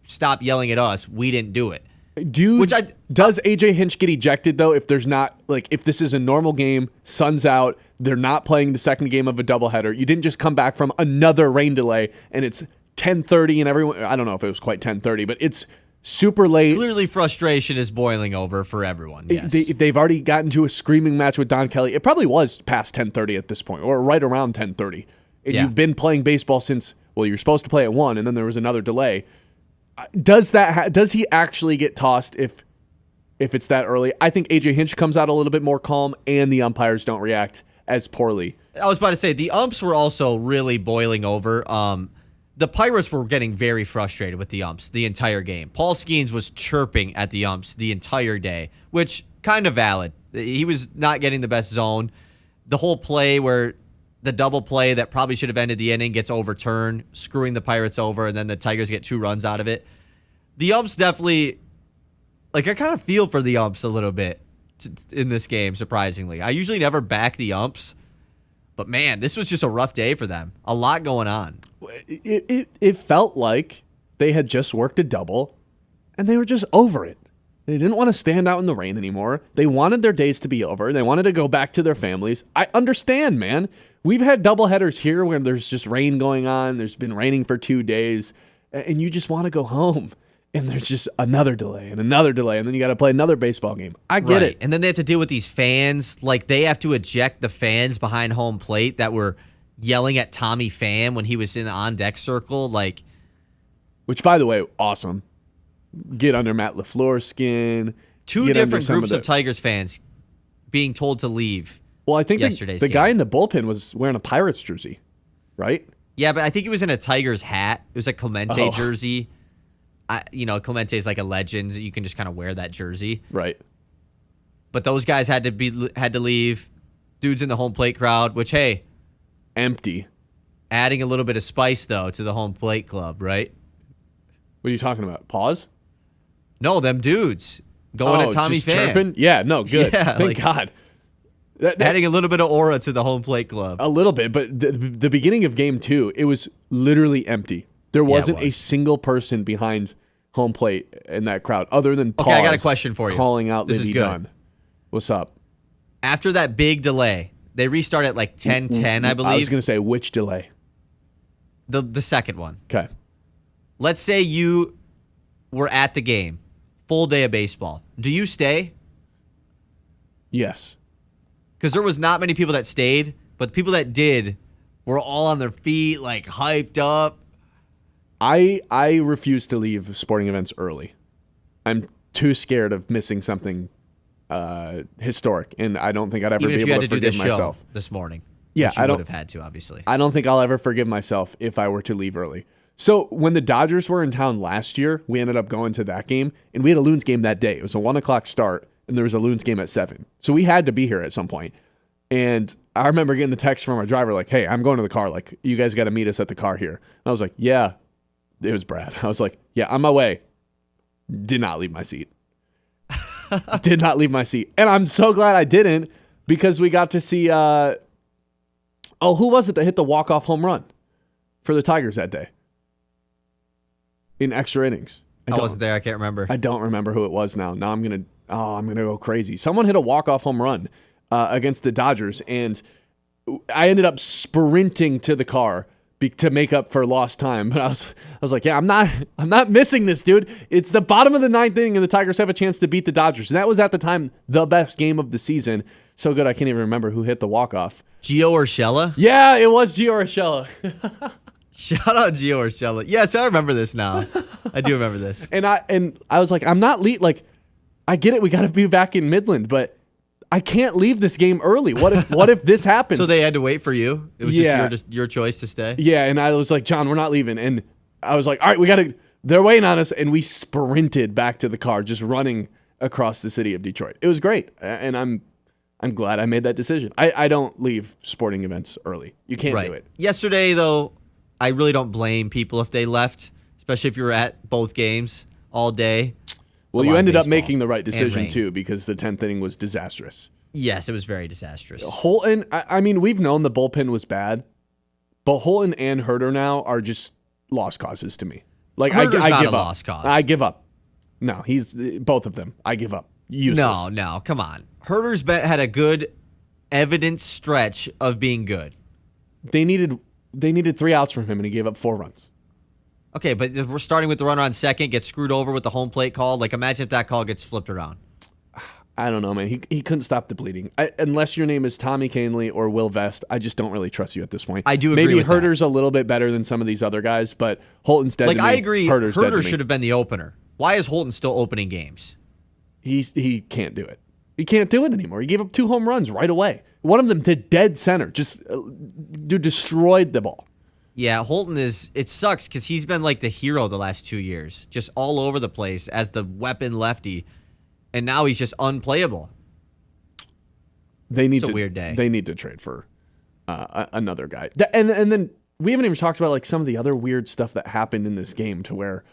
Stop yelling at us. We didn't do it. Does AJ Hinch get ejected, though, if there's not, if this is a normal game, sun's out, they're not playing the second game of a doubleheader, you didn't just come back from another rain delay, and it's 10:30 and everyone, I don't know if it was quite 10:30, but it's super late. Clearly frustration is boiling over for everyone, yes. They've already gotten to a screaming match with Don Kelly. It probably was past 10:30 at this point, or right around 10:30. And you've been playing baseball since, you're supposed to play at 1, and then there was another delay. Does he actually get tossed if it's that early? I think AJ Hinch comes out a little bit more calm, and the umpires don't react as poorly. I was about to say, the umps were also really boiling over. The Pirates were getting very frustrated with the umps the entire game. Paul Skeens was chirping at the umps the entire day, which kind of valid. He was not getting the best zone. The whole play where the double play that probably should have ended the inning gets overturned, screwing the Pirates over, and then the Tigers get 2 runs out of it. The umps definitely, I kind of feel for the umps a little bit in this game, surprisingly. I usually never back the umps, but man, this was just a rough day for them. A lot going on. It felt like they had just worked a double, and they were just over it. They didn't want to stand out in the rain anymore. They wanted their days to be over. They wanted to go back to their families. I understand, man. We've had doubleheaders here where there's just rain going on. There's been raining for 2 days, and you just want to go home. And there's just another delay, and then you got to play another baseball game. I get it. And then they have to deal with these fans. They have to eject the fans behind home plate that were yelling at Tommy Pham when he was in the on-deck circle. Which, by the way, awesome. Get under Matt LaFleur's skin. 2 different groups of Tigers fans being told to leave. Well, I think the guy in the bullpen was wearing a Pirates jersey, right? Yeah, but I think he was in a Tigers hat. It was a Clemente jersey. Clemente is like a legend. You can just kind of wear that jersey. Right. But those guys had to leave. Dudes in the home plate crowd, which, hey. Empty. Adding a little bit of spice, though, to the home plate club, right? What are you talking about? Pause? No, them dudes going at Tommy Pham. Yeah, no, good. Yeah, Thank God. Adding a little bit of aura to the home plate club. A little bit, but the beginning of game 2, it was literally empty. There wasn't a single person behind home plate in that crowd other than Pause. Okay, I got a question for you. Calling out this Liddy is good. Dunn. What's up? After that big delay, they restart at 10:10, I believe. I was going to say, which delay? The second one. Okay. let's say you were at the game, full day of baseball. Do you stay? Yes. Because there was not many people that stayed, but the people that did were all on their feet, like hyped up. I refuse to leave sporting events early. I'm too scared of missing something historic, and I don't think I'd ever Even be if you able had to to do forgive this myself. show this morning. Yeah, which you I don't would have had to, obviously. I don't think I'll ever forgive myself if I were to leave early. So when the Dodgers were in town last year, we ended up going to that game, and we had a Loons game that day. It was a 1:00 start, and there was a Loons game at 7. So we had to be here at some point. And I remember getting the text from our driver like, hey, I'm going to the car. Like, you guys got to meet us at the car here. And I was like, yeah. It was Brad. I was like, yeah, on my way. Did not leave my seat. Did not leave my seat. And I'm so glad I didn't, because we got to see, who was it that hit the walk-off home run for the Tigers that day in extra innings? I wasn't there. I can't remember. I don't remember who it was now. Now I'm going to go crazy. Someone hit a walk-off home run against the Dodgers, and I ended up sprinting to the car to make up for lost time. But I was like, yeah, I'm not missing this, dude. It's the bottom of the 9th inning, and the Tigers have a chance to beat the Dodgers. And that was at the time the best game of the season. So good, I can't even remember who hit the walk-off. Gio Urshela? Yeah, it was Gio Urshela. Shout out Gio Urshela. Yes, I remember this now. I do remember this. And I was like, I'm not like, I get it. We got to be back in Midland, but I can't leave this game early. What if this happens? So they had to wait for you? It was just your choice to stay? Yeah, and I was like, John, we're not leaving. And I was like, all right, they're waiting on us. And we sprinted back to the car, just running across the city of Detroit. It was great. And I'm glad I made that decision. I don't leave sporting events early. You can't do it. Yesterday, though, I really don't blame people if they left, especially if you were at both games all day. Well, you ended up making the right decision, too, because the 10th inning was disastrous. Yes, it was very disastrous. Holton, I mean, we've known the bullpen was bad, but Holton and Herter now are just lost causes to me. Like, Herter's I not give a up. lost cause. I give up. No, he's both of them. I give up. Useless. No, come on. Herter's had a good evidence stretch of being good. They needed 3 outs from him, and he gave up 4 runs. Okay, but if we're starting with the runner on second, gets screwed over with the home plate call. Like, imagine if that call gets flipped around. I don't know, man. He couldn't stop the bleeding. Unless your name is Tommy Canley or Will Vest, I just don't really trust you at this point. I do agree Maybe with Herter's a little bit better than some of these other guys, but Holton's dead to me. I agree. Herter should have been the opener. Why is Holton still opening games? He can't do it. He can't do it anymore. He gave up 2 home runs right away. One of them to dead center. Just destroyed the ball. Yeah, Holton it sucks because he's been like the hero the last 2 years, just all over the place as the weapon lefty, and now he's just unplayable. It's a weird day. They need to trade for another guy. And then we haven't even talked about like some of the other weird stuff that happened in this game to where,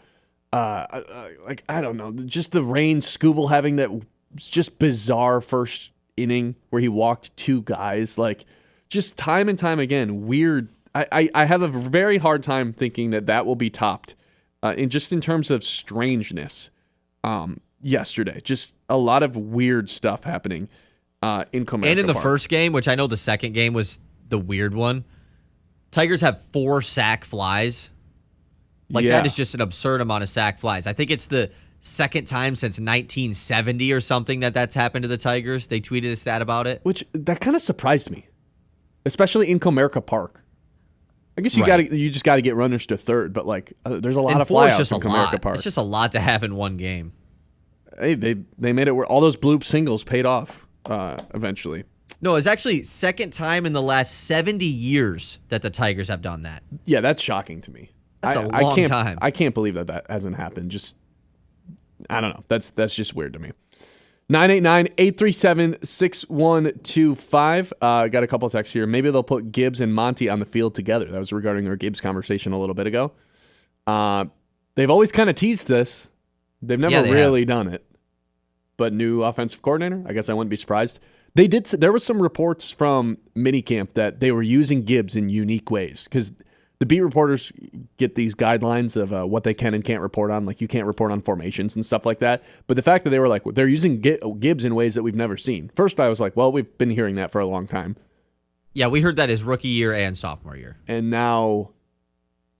like, I don't know, just the rain, Skubal having that just bizarre first inning where he walked 2 guys, like just time and time again, weird. I have a very hard time thinking that will be topped in terms of strangeness yesterday. Just a lot of weird stuff happening in Comerica And in the Park. first game, which I know the second game was the weird one, Tigers have 4 sack flies. Like, that is just an absurd amount of sack flies. I think it's the second time since 1970 or something that's happened to the Tigers. They tweeted a stat about it. Which, that kind of surprised me, especially in Comerica Park. I guess you just got to get runners to third, but like there's a lot of flyouts in Comerica Park. It's just a lot to have in one game. Hey, they made it where all those bloop singles paid off eventually. No, it's actually second time in the last 70 years that the Tigers have done that. Yeah, that's shocking to me. That's a long time. I can't believe that hasn't happened. Just, I don't know. That's just weird to me. 989-837-6125. Got a couple of texts here. Maybe they'll put Gibbs and Monty on the field together. That was regarding our Gibbs conversation a little bit ago. They've always kind of teased this. They've never really done it. But new offensive coordinator, I guess I wouldn't be surprised. They did. There was some reports from minicamp that they were using Gibbs in unique ways because the beat reporters get these guidelines of what they can and can't report on. Like, you can't report on formations and stuff like that. But the fact that they were like, they're using Gibbs in ways that we've never seen. First, I was like, well, we've been hearing that for a long time. Yeah, we heard that his rookie year and sophomore year. And now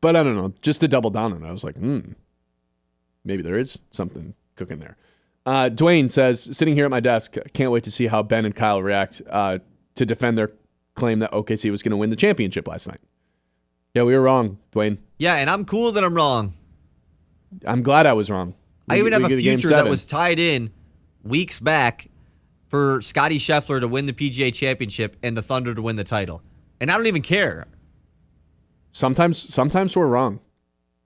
But I don't know. Just to double down on it, I was like, maybe there is something cooking there. Dwayne says, sitting here at my desk, can't wait to see how Ben and Kyle react to defend their claim that OKC was going to win the championship last night. Yeah, we were wrong, Dwayne. Yeah, and I'm cool that I'm wrong. I'm glad I was wrong. I even have a future that was tied in weeks back for Scottie Scheffler to win the PGA Championship and the Thunder to win the title. And I don't even care. Sometimes we're wrong.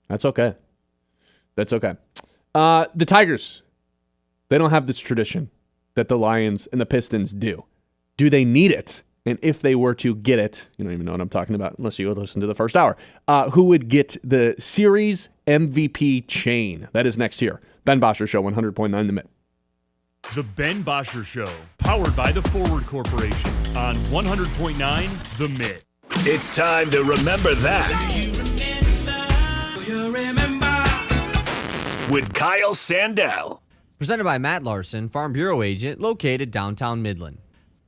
That's okay. The Tigers, they don't have this tradition that the Lions and the Pistons do. Do they need it? And if they were to get it, you don't even know what I'm talking about unless you listen to the first hour. Who would get the series MVP chain? That is next year. Ben Bosscher Show, 100.9 The Mitt. The Ben Bosscher Show, powered by the Forward Corporation on 100.9 The Mitt. It's time to remember that. With Kyle Sandell. Presented by Matt Larson, Farm Bureau agent located downtown Midland.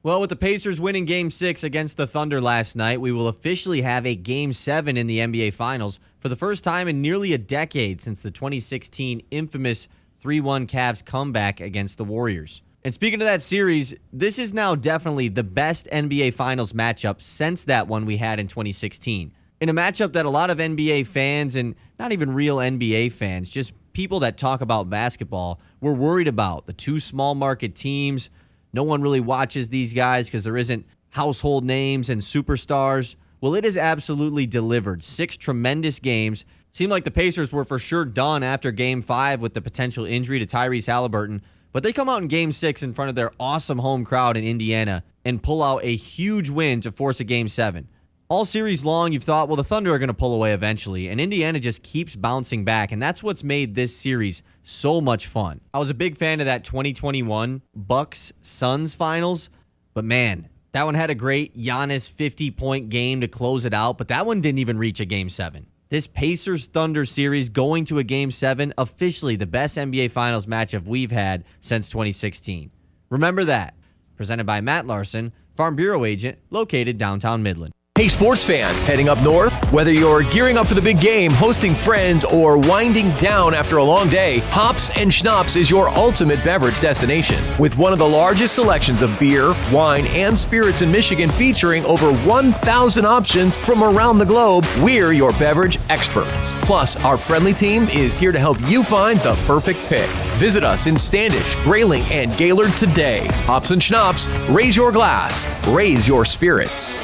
Well, with the Pacers winning Game 6 against the Thunder last night, we will officially have a Game 7 in the NBA Finals for the first time in nearly a decade since the 2016 infamous 3-1 Cavs comeback against the Warriors. And speaking of that series, this is now definitely the best NBA Finals matchup since that one we had in 2016. In a matchup that a lot of NBA fans, and not even real NBA fans, just people that talk about basketball, were worried about. The two small market teams. No one really watches these guys because there isn't household names and superstars. Well, it has absolutely delivered. 6 tremendous games. Seemed like the Pacers were for sure done after Game 5 with the potential injury to Tyrese Halliburton. But they come out in Game 6 in front of their awesome home crowd in Indiana and pull out a huge win to force a Game 7. All series long, you've thought, well, the Thunder are going to pull away eventually, and Indiana just keeps bouncing back, and that's what's made this series so much fun. I was a big fan of that 2021 Bucks-Suns finals, but man, that one had a great Giannis 50-point game to close it out, but that one didn't even reach a Game 7. This Pacers-Thunder series going to a Game 7, officially the best NBA Finals matchup we've had since 2016. Remember that. Presented by Matt Larson, Farm Bureau agent located downtown Midland. Hey, sports fans heading up north, whether you're gearing up for the big game, hosting friends, or winding down after a long day, Hops and Schnapps is your ultimate beverage destination. With one of the largest selections of beer, wine, and spirits in Michigan featuring over 1,000 options from around the globe, we're your beverage experts. Plus, our friendly team is here to help you find the perfect pick. Visit us in Standish, Grayling, and Gaylord today. Hops and Schnapps, raise your glass, raise your spirits.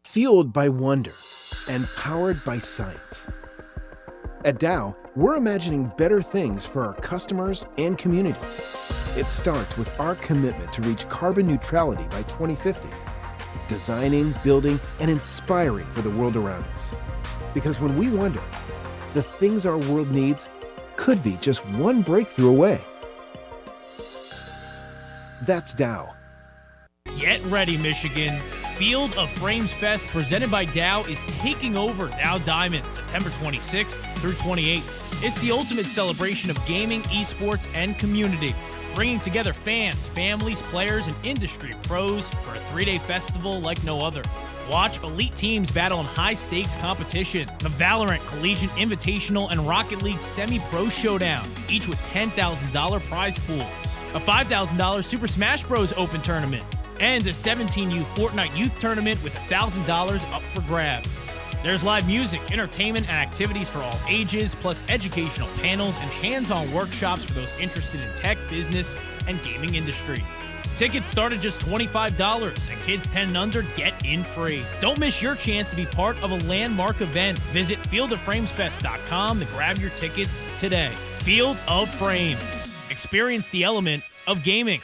Fueled by wonder and powered by science. At Dow, we're imagining better things for our customers and communities. It starts with our commitment to reach carbon neutrality by 2050, designing, building, and inspiring for the world around us. Because when we wonder, the things our world needs could be just one breakthrough away. That's Dow. Get ready, Michigan. Field of Frames Fest presented by Dow is taking over Dow Diamond September 26th through 28th. It's the ultimate celebration of gaming, esports, and community, bringing together fans, families, players, and industry pros for a 3-day festival like no other. Watch elite teams battle in high-stakes competition, the Valorant Collegiate Invitational and Rocket League Semi-Pro Showdown, each with $10,000 prize pools, a $5,000 Super Smash Bros. Open Tournament, and a 17U Fortnite Youth Tournament with $1,000 up for grabs. There's live music, entertainment, and activities for all ages, plus educational panels and hands-on workshops for those interested in tech, business, and gaming industries. Tickets start at just $25, and kids 10 and under get in free. Don't miss your chance to be part of a landmark event. Visit fieldofFramesFest.com to grab your tickets today. Field of Frames. Experience the element of gaming.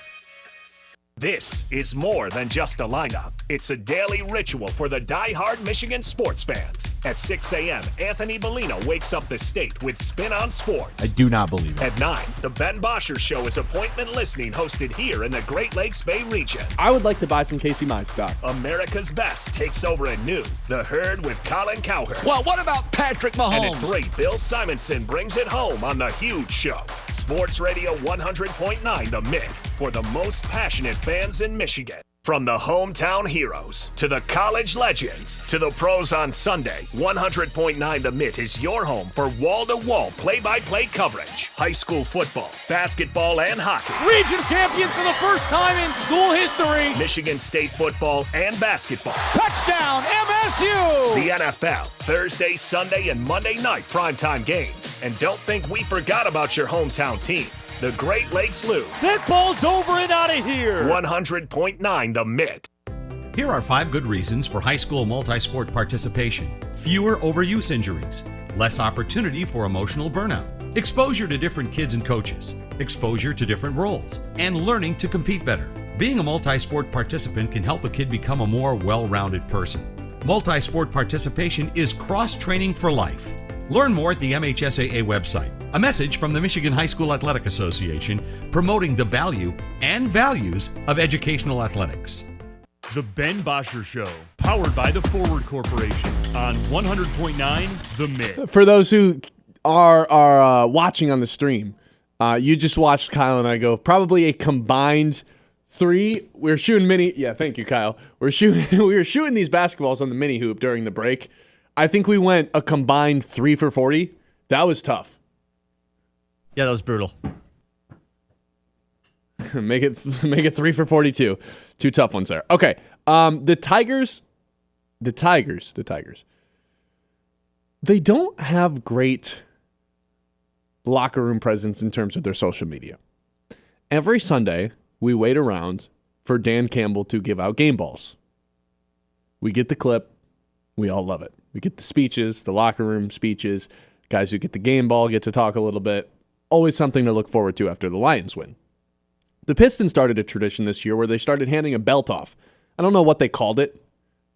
This is more than just a lineup. It's a daily ritual for the die-hard Michigan sports fans. At 6 a.m., Anthony Bellino wakes up the state with Spin on Sports. I do not believe it. At 9, the Ben Bosscher Show is appointment listening hosted here in the Great Lakes Bay region. I would like to buy some Casey Mize stock. America's Best takes over at noon. The Herd with Colin Cowherd. Well, what about Patrick Mahomes? And at 3, Bill Simonson brings it home on The Huge Show. Sports Radio 100.9 The Mitt for the most passionate fans in Michigan. From the hometown heroes to the college legends to the pros on Sunday, 100.9 The Mitt is your home for wall-to-wall play-by-play coverage. High school football, basketball, and hockey. Region champions for the first time in school history. Michigan State football and basketball. Touchdown, MSU! The NFL, Thursday, Sunday, and Monday night primetime games. And don't think we forgot about your hometown team, the Great Lakes Loons. That ball's over and out of here. 100.9 The Mitt. Here are 5 good reasons for high school multi-sport participation. Fewer overuse injuries, less opportunity for emotional burnout, exposure to different kids and coaches, exposure to different roles, and learning to compete better. Being a multi-sport participant can help a kid become a more well-rounded person. Multi-sport participation is cross-training for life. Learn more at the MHSAA website. A message from the Michigan High School Athletic Association promoting the value and values of educational athletics. The Ben Bosscher Show, powered by the Forward Corporation on 100.9 The Mitt. For those who are watching on the stream, you just watched Kyle and I go probably a combined 3. We're shooting mini. Yeah, thank you, Kyle. We were shooting these basketballs on the mini hoop during the break. I think we went a combined 3 for 40. That was tough. Yeah, that was brutal. make it 3 for 42. 2 tough ones there. Okay. The Tigers. They don't have great locker room presence in terms of their social media. Every Sunday, we wait around for Dan Campbell to give out game balls. We get the clip. We all love it. We get the speeches, the locker room speeches. Guys who get the game ball get to talk a little bit. Always something to look forward to after the Lions win. The Pistons started a tradition this year where they started handing a belt off. I don't know what they called it,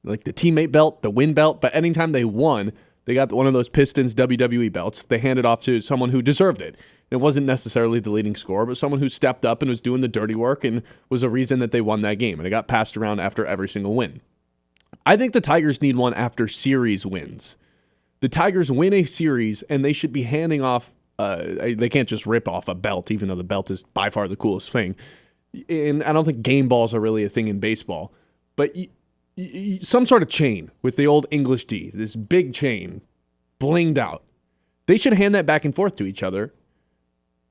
like the teammate belt, the win belt, but anytime they won, they got one of those Pistons WWE belts. They handed off to someone who deserved it. It wasn't necessarily the leading scorer, but someone who stepped up and was doing the dirty work and was a reason that they won that game. And it got passed around after every single win. I think the Tigers need one after series wins. The Tigers win a series, and they should be handing off, they can't just rip off a belt, even though the belt is by far the coolest thing. And I don't think game balls are really a thing in baseball. But some sort of chain with the old English D, this big chain, blinged out. They should hand that back and forth to each other,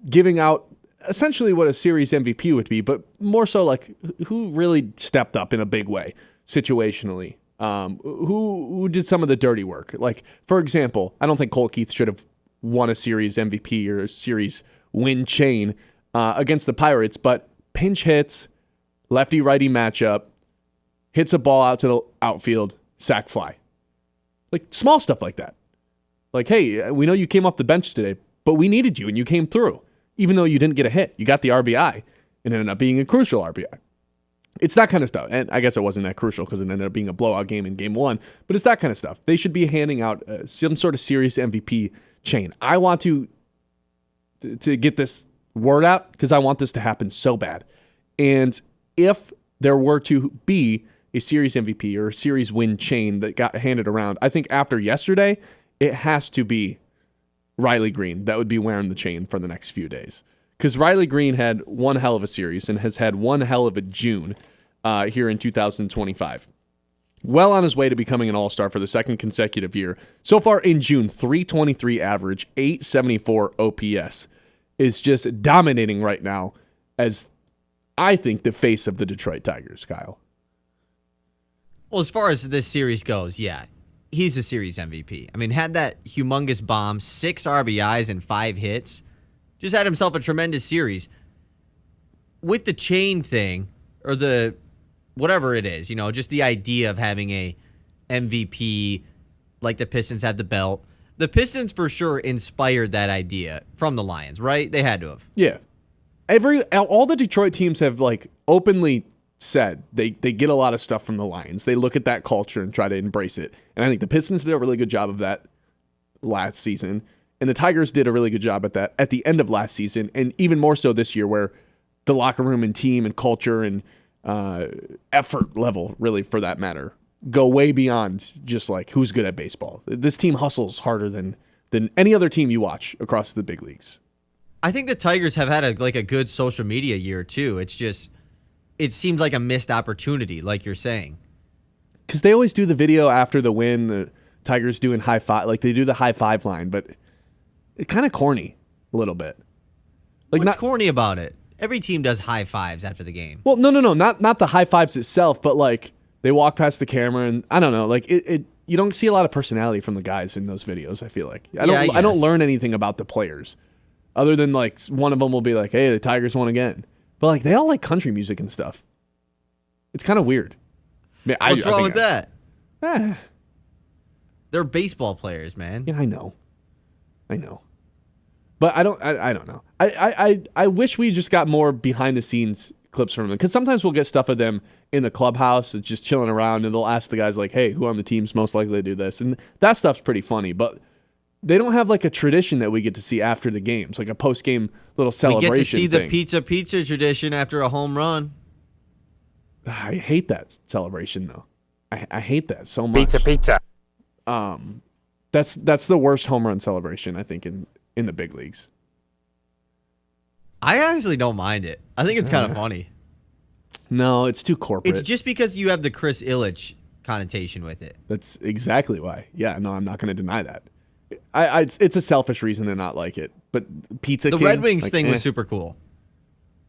giving out essentially what a series MVP would be, but more so like who really stepped up in a big way situationally. Who did some of the dirty work? Like, for example, I don't think Cole Keith should have won a series MVP or a series win chain against the Pirates, but pinch hits, lefty-righty matchup, hits a ball out to the outfield, sac fly. Like, small stuff like that. Like, hey, we know you came off the bench today, but we needed you and you came through. Even though you didn't get a hit, you got the RBI and it ended up being a crucial RBI. It's that kind of stuff. And I guess it wasn't that crucial because it ended up being a blowout game in game 1. But it's that kind of stuff. They should be handing out some sort of serious MVP chain. I want to get this word out because I want this to happen so bad. And if there were to be a series MVP or a series win chain that got handed around, I think after yesterday, it has to be Riley Greene that would be wearing the chain for the next few days. Because Riley Greene had one hell of a series and has had one hell of a June here in 2025. Well on his way to becoming an all-star for the second consecutive year. So far in June, 323 average, 874 OPS is just dominating right now as I think the face of the Detroit Tigers, Kyle. Well, as far as this series goes, yeah, he's a series MVP. I mean, had that humongous bomb, 6 RBIs and 5 hits. Just had himself a tremendous series. With the chain thing, or the whatever it is, just the idea of having a MVP like the Pistons had the belt. The Pistons for sure inspired that idea from the Lions, right? They had to have. Yeah. All the Detroit teams have openly said they get a lot of stuff from the Lions. They look at that culture and try to embrace it. And I think the Pistons did a really good job of that last season. And the Tigers did a really good job at that at the end of last season, and even more so this year, where the locker room and team and culture and effort level, really for that matter, go way beyond just who's good at baseball. This team hustles harder than any other team you watch across the big leagues. I think the Tigers have had a good social media year too. It's it seems like a missed opportunity, like you're saying. Because they always do the video after the win, the Tigers doing high five, like they do the high five line, but it's kind of corny a little bit. Like What's corny about it? Every team does high fives after the game. Well, no, not the high fives itself, but like they walk past the camera and I don't know, like it you don't see a lot of personality from the guys in those videos, I feel like. I don't learn anything about the players other than like one of them will be like, "Hey, the Tigers won again." But like they all like country music and stuff. It's kind of weird. What's wrong with that? They're baseball players, man. Yeah, I know. But I don't know. I wish we just got more behind the scenes clips from them, because sometimes we'll get stuff of them in the clubhouse just chilling around, and they'll ask the guys like, "Hey, who on the team's most likely to do this?" And that stuff's pretty funny, but they don't have like a tradition that we get to see after the games, like a post-game little celebration. We get to see thing. the pizza tradition after a home run. I hate that celebration though. I hate that so much. Pizza. That's the worst home run celebration I think in the big leagues. I honestly don't mind it. I think it's kind of funny. No, it's too corporate. It's just because you have the Chris Ilitch connotation with it. That's exactly why. Yeah, no, I'm not going to deny that. It's a selfish reason to not like it. But Pizza The King, Red Wings like, thing was super cool.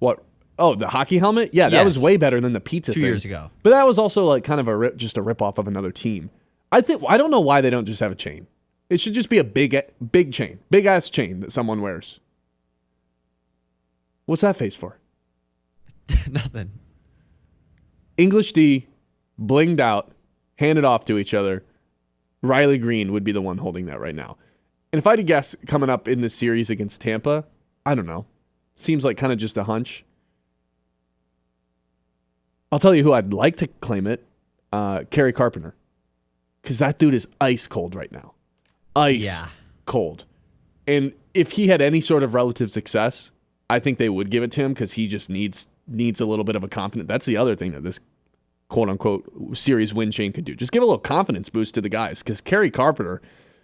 What? Oh, the hockey helmet? Yeah, that was way better than the pizza thing. 2 years ago. But that was also like kind of just a rip-off of another team. I don't know why they don't just have a chain. It should just be a big chain. Big-ass chain that someone wears. What's that face for? Nothing. English D, blinged out, handed off to each other. Riley Greene would be the one holding that right now. And if I had to guess coming up in this series against Tampa, I don't know. Seems like kind of just a hunch. I'll tell you who I'd like to claim it. Kerry Carpenter. Because that dude is ice cold right now. Cold. And if he had any sort of relative success, I think they would give it to him because he just needs a little bit of a confidence. That's the other thing that this quote-unquote series win chain could do. Just give a little confidence boost to the guys, because Kerry Carpenter,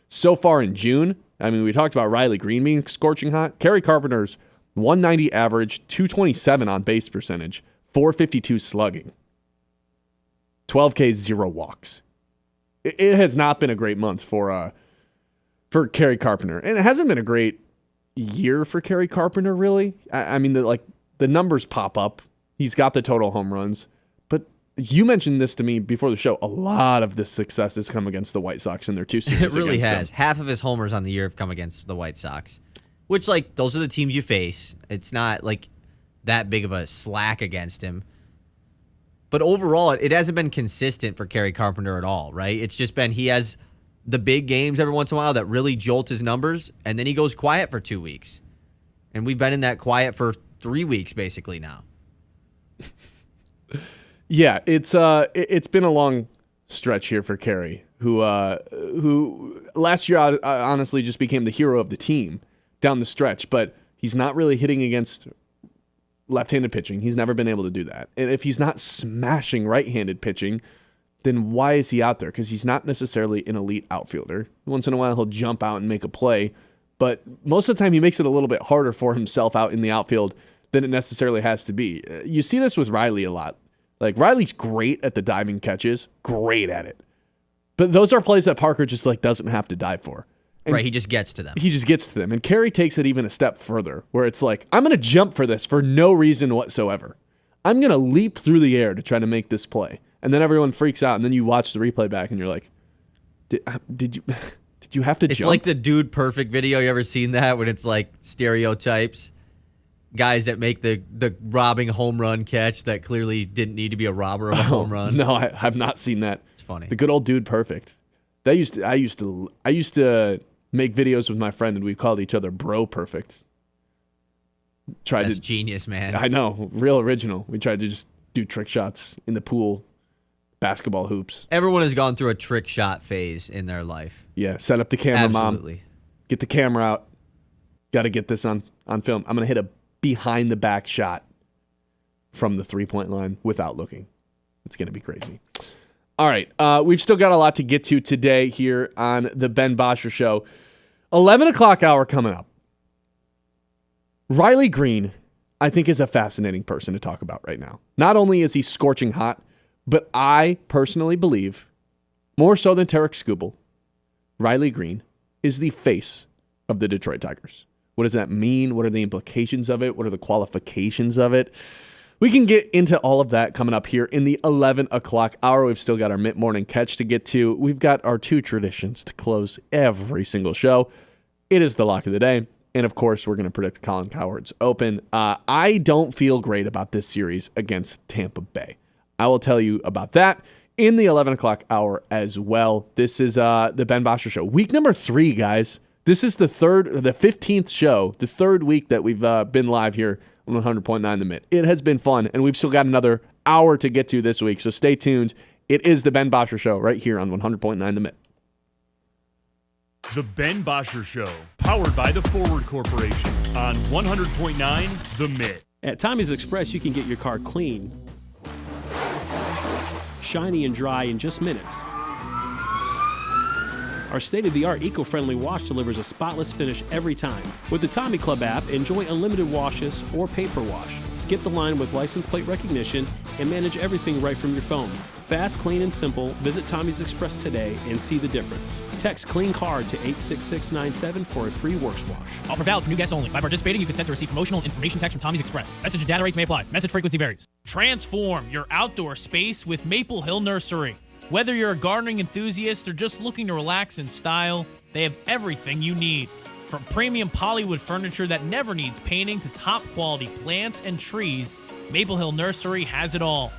so far in June, I mean, we talked about Riley Greene being scorching hot. Kerry Carpenter's 190 average, 227 on base percentage, 452 slugging, 12 Ks, 0 walks. It has not been a great month for Kerry Carpenter, and it hasn't been a great year for Kerry Carpenter, really. I mean, the numbers pop up. He's got the total home runs, but you mentioned this to me before the show. A lot of this success has come against the White Sox in their two series. It really has. Them. Half of his homers on the year have come against the White Sox, which, like, those are the teams you face. It's not like that big of a slack against him. But overall, it hasn't been consistent for Kerry Carpenter at all, right? It's just been he has the big games every once in a while that really jolt his numbers, and then he goes quiet for 2 weeks. And we've been in that quiet for 3 weeks basically now. Yeah, it's been a long stretch here for Kerry, who last year honestly just became the hero of the team down the stretch, but he's not really hitting against left-handed pitching. He's never been able to do that. And if he's not smashing right-handed pitching, then why is he out there? Because he's not necessarily an elite outfielder. Once in a while, he'll jump out and make a play, but most of the time he makes it a little bit harder for himself out in the outfield than it necessarily has to be. You see this with Riley a lot. Like, Riley's great at the diving catches, great at it. But those are plays that Parker just doesn't have to dive for. And right, he just gets to them. He just gets to them. And Kerry takes it even a step further, where it's like, I'm going to jump for this for no reason whatsoever. I'm going to leap through the air to try to make this play. And then everyone freaks out, and then you watch the replay back, and you're like, did you have to jump? It's like the Dude Perfect video. You ever seen that? When it's like stereotypes. Guys that make the robbing home run catch that clearly didn't need to be a robber of a home run. No, I have not seen that. It's funny. The good old Dude Perfect. I used to make videos with my friend, and we called each other Bro Perfect. That's genius, man. I know, real original. We tried to just do trick shots in the pool, basketball hoops. Everyone has gone through a trick shot phase in their life. Yeah, set up the camera, Absolutely. Mom. Get the camera out. Got to get this on film. I'm going to hit a behind the back shot from the 3-point line without looking. It's going to be crazy. All right, we've still got a lot to get to today here on the Ben Bosscher Show. 11 o'clock hour coming up. Riley Greene I think is a fascinating person to talk about right now. Not only is he scorching hot, but I personally believe, more so than Tarik Skubal, Riley Greene is the face of the Detroit Tigers. What does that mean? What are the implications of it? What are the qualifications of it? We can get into all of that coming up here in the 11 o'clock hour. We've still got our mid-morning catch to get to. We've got our two traditions to close every single show. It is the lock of the day. And, of course, we're going to predict Colin Cowherd's Open. I don't feel great about this series against Tampa Bay. I will tell you about that in the 11 o'clock hour as well. This is the Ben Bosscher Show. Week number 3, guys. This is the 15th show, the third week that we've been live here on 100.9 The Mitt. It has been fun, and we've still got another hour to get to this week, so stay tuned. It is the Ben Bosscher Show right here on 100.9 The Mitt. The Ben Bosscher Show, powered by the Forward Corporation on 100.9 The Mitt. At Tommy's Express, you can get your car clean, shiny and dry in just minutes. Our state-of-the-art eco-friendly wash delivers a spotless finish every time. With the Tommy Club app, enjoy unlimited washes or paper wash. Skip the line with license plate recognition and manage everything right from your phone. Fast, clean, and simple. Visit Tommy's Express today and see the difference. Text Clean Card to 86697 for a free works wash. Offer valid for new guests only. By participating, you consent to receive promotional information text from Tommy's Express. Message and data rates may apply. Message frequency varies. Transform your outdoor space with Maple Hill Nursery. Whether you're a gardening enthusiast or just looking to relax in style, they have everything you need. From premium polywood furniture that never needs painting to top quality plants and trees, Maple Hill Nursery has it all.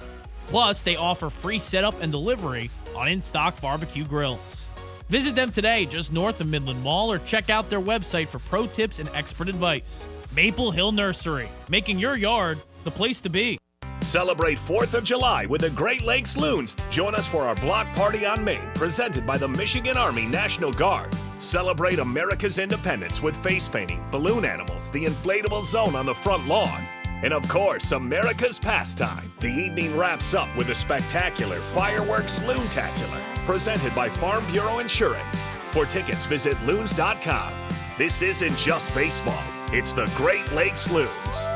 Plus, they offer free setup and delivery on in-stock barbecue grills. Visit them today just north of Midland Mall or check out their website for pro tips and expert advice. Maple Hill Nursery, making your yard the place to be. Celebrate 4th of July with the Great Lakes Loons. Join us for our block party on Main, presented by the Michigan Army National Guard. Celebrate America's independence with face painting, balloon animals, the inflatable zone on the front lawn, and of course, America's pastime. The evening wraps up with a spectacular fireworks loontacular, presented by Farm Bureau Insurance. For tickets, visit loons.com. This isn't just baseball, it's the Great Lakes Loons,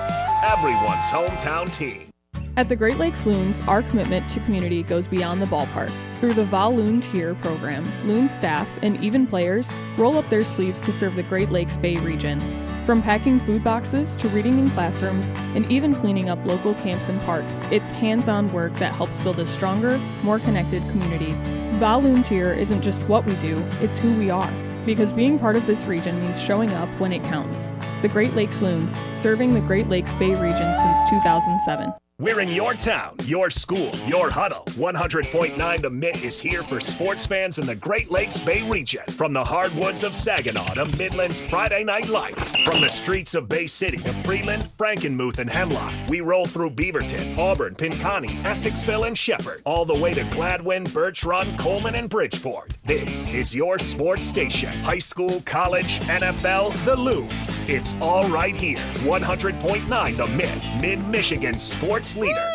everyone's hometown team. At the Great Lakes Loons, our commitment to community goes beyond the ballpark. Through the Volunteer program, Loon staff and even players roll up their sleeves to serve the Great Lakes Bay region. From packing food boxes to reading in classrooms and even cleaning up local camps and parks, it's hands-on work that helps build a stronger, more connected community. Volunteer isn't just what we do, it's who we are. Because being part of this region means showing up when it counts. The Great Lakes Loons, serving the Great Lakes Bay region since 2007. We're in your town, your school, your huddle. 100.9 The Mitt is here for sports fans in the Great Lakes Bay region. From the hardwoods of Saginaw to Midland's Friday Night Lights. From the streets of Bay City to Freeland, Frankenmuth, and Hemlock. We roll through Beaverton, Auburn, Pinconning, Essexville, and Shepherd. All the way to Gladwin, Birch Run, Coleman, and Bridgeport. This is your sports station. High school, college, NFL, the Loons. It's all right here. 100.9 The Mitt, Mid-Michigan sports leader.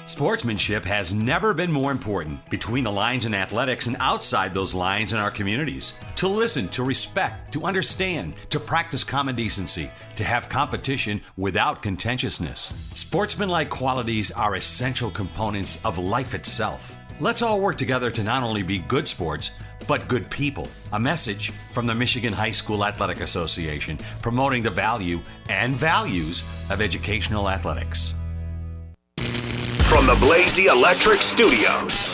Sportsmanship has never been more important between the lines in athletics and outside those lines in our communities. To listen, to respect, to understand, to practice common decency, to have competition without contentiousness. Sportsmanlike qualities are essential components of life itself. Let's all work together to not only be good sports, but good people. A message from the Michigan High School Athletic Association, promoting the value and values of educational athletics. From the Blazy Electric Studios,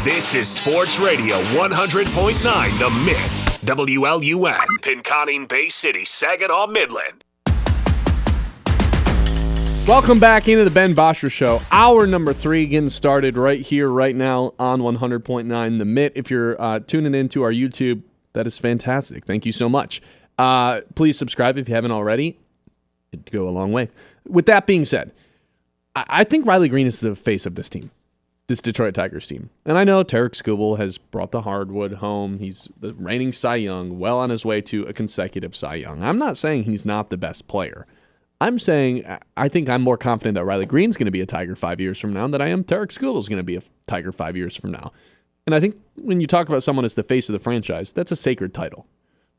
this is Sports Radio 100.9 The Mitt, WLUN, Pinconning, Bay City, Saginaw, Midland. Welcome back into the Ben Bosscher Show. Hour number 3 getting started right here, right now on 100.9 The Mitt. If you're tuning into our YouTube, that is fantastic. Thank you so much. Please subscribe if you haven't already. It'd go a long way. With that being said, I think Riley Greene is the face of this team, this Detroit Tigers team. And I know Tarik Skubal has brought the hardwood home. He's the reigning Cy Young, well on his way to a consecutive Cy Young. I'm not saying he's not the best player. I'm saying I think I'm more confident that Riley Greene's going to be a Tiger 5 years from now than I am Tarik Skubal's going to be a Tiger 5 years from now. And I think when you talk about someone as the face of the franchise, that's a sacred title.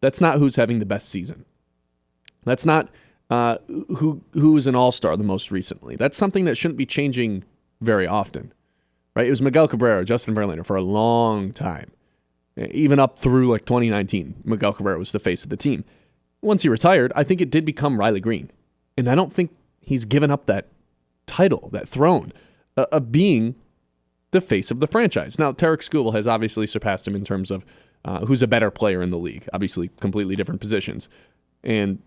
That's not who's having the best season. That's not who was an all-star the most recently. That's something that shouldn't be changing very often, right? It was Miguel Cabrera, Justin Verlander for a long time. Even up through like 2019, Miguel Cabrera was the face of the team. Once he retired, I think it did become Riley Greene. And I don't think he's given up that title, that throne of being the face of the franchise. Now, Tarik Skubal has obviously surpassed him in terms of who's a better player in the league. Obviously, completely different positions. And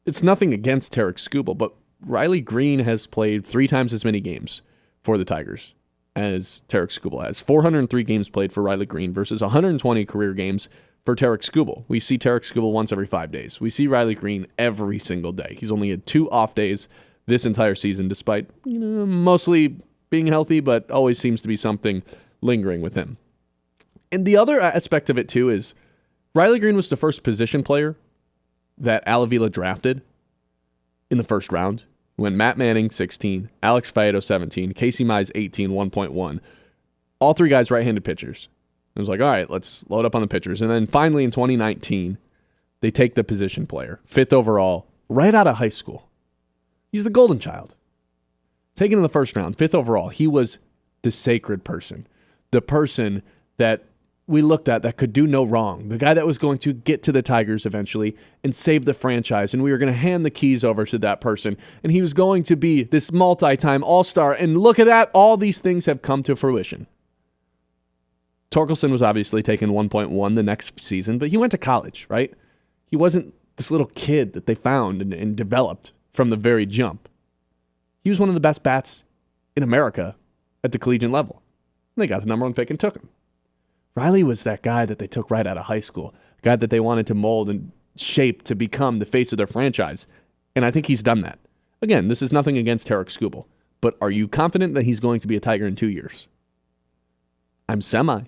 it's nothing against Tarik Skubal, but Riley Greene has played 3 times as many games for the Tigers as Tarik Skubal has. 403 games played for Riley Greene versus 120 career games for Tarik Skubal. We see Tarik Skubal once every 5 days. We see Riley Greene every single day. He's only had 2 off days this entire season, despite mostly being healthy, but always seems to be something lingering with him. And the other aspect of it, too, is Riley Greene was the first position player that Al Avila drafted in the first round. When Matt Manning, 16, Alex Faedo, 17, Casey Mize, 18, 1.1. All 3 guys right-handed pitchers. It was like, all right, let's load up on the pitchers. And then finally in 2019, they take the position player, 5th overall, right out of high school. He's the golden child. Taken in the first round, 5th overall. He was the sacred person. The person that we looked at that could do no wrong. The guy that was going to get to the Tigers eventually and save the franchise. And we were going to hand the keys over to that person. And he was going to be this multi-time all-star. And look at that. All these things have come to fruition. Torkelson was obviously taken 1.1 the next season, but he went to college, right? He wasn't this little kid that they found and developed from the very jump. He was one of the best bats in America at the collegiate level. And they got the number 1 pick and took him. Riley was that guy that they took right out of high school, a guy that they wanted to mold and shape to become the face of their franchise. And I think he's done that. Again, this is nothing against Tarik Skubal, but are you confident that he's going to be a Tiger in 2 years? I'm semi,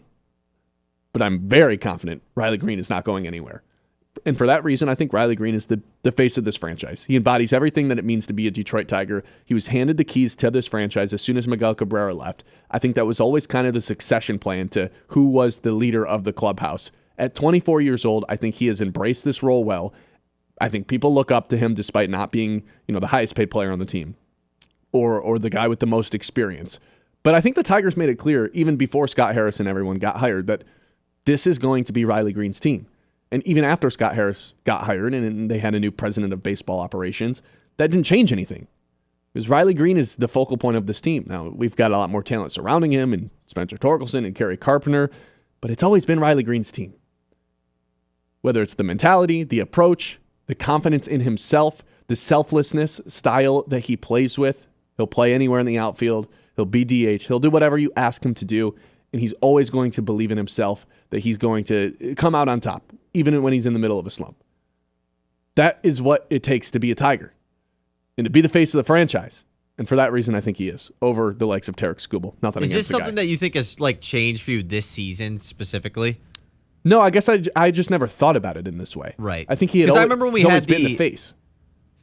but I'm very confident Riley Greene is not going anywhere. And for that reason, I think Riley Greene is the face of this franchise. He embodies everything that it means to be a Detroit Tiger. He was handed the keys to this franchise as soon as Miguel Cabrera left. I think that was always kind of the succession plan to who was the leader of the clubhouse. At 24 years old, I think he has embraced this role well. I think people look up to him despite not being, the highest paid player on the team or the guy with the most experience. But I think the Tigers made it clear, even before Scott Harris and everyone got hired, that this is going to be Riley Greene's team. And even after Scott Harris got hired and they had a new president of baseball operations, that didn't change anything. Because Riley Greene is the focal point of this team. Now, we've got a lot more talent surrounding him, and Spencer Torkelson and Kerry Carpenter, but it's always been Riley Greene's team. Whether it's the mentality, the approach, the confidence in himself, the selflessness style that he plays with. He'll play anywhere in the outfield. He'll be DH. He'll do whatever you ask him to do, and he's always going to believe in himself that he's going to come out on top, even when he's in the middle of a slump. That is what it takes to be a Tiger and to be the face of the franchise. And for that reason, I think he is over the likes of Tarik Skubal. Nothing Is against this the something guy. that you think has changed for you this season specifically? No, I guess I just never thought about it in this way. Right. I think he had Because I always, remember when we he's always had been the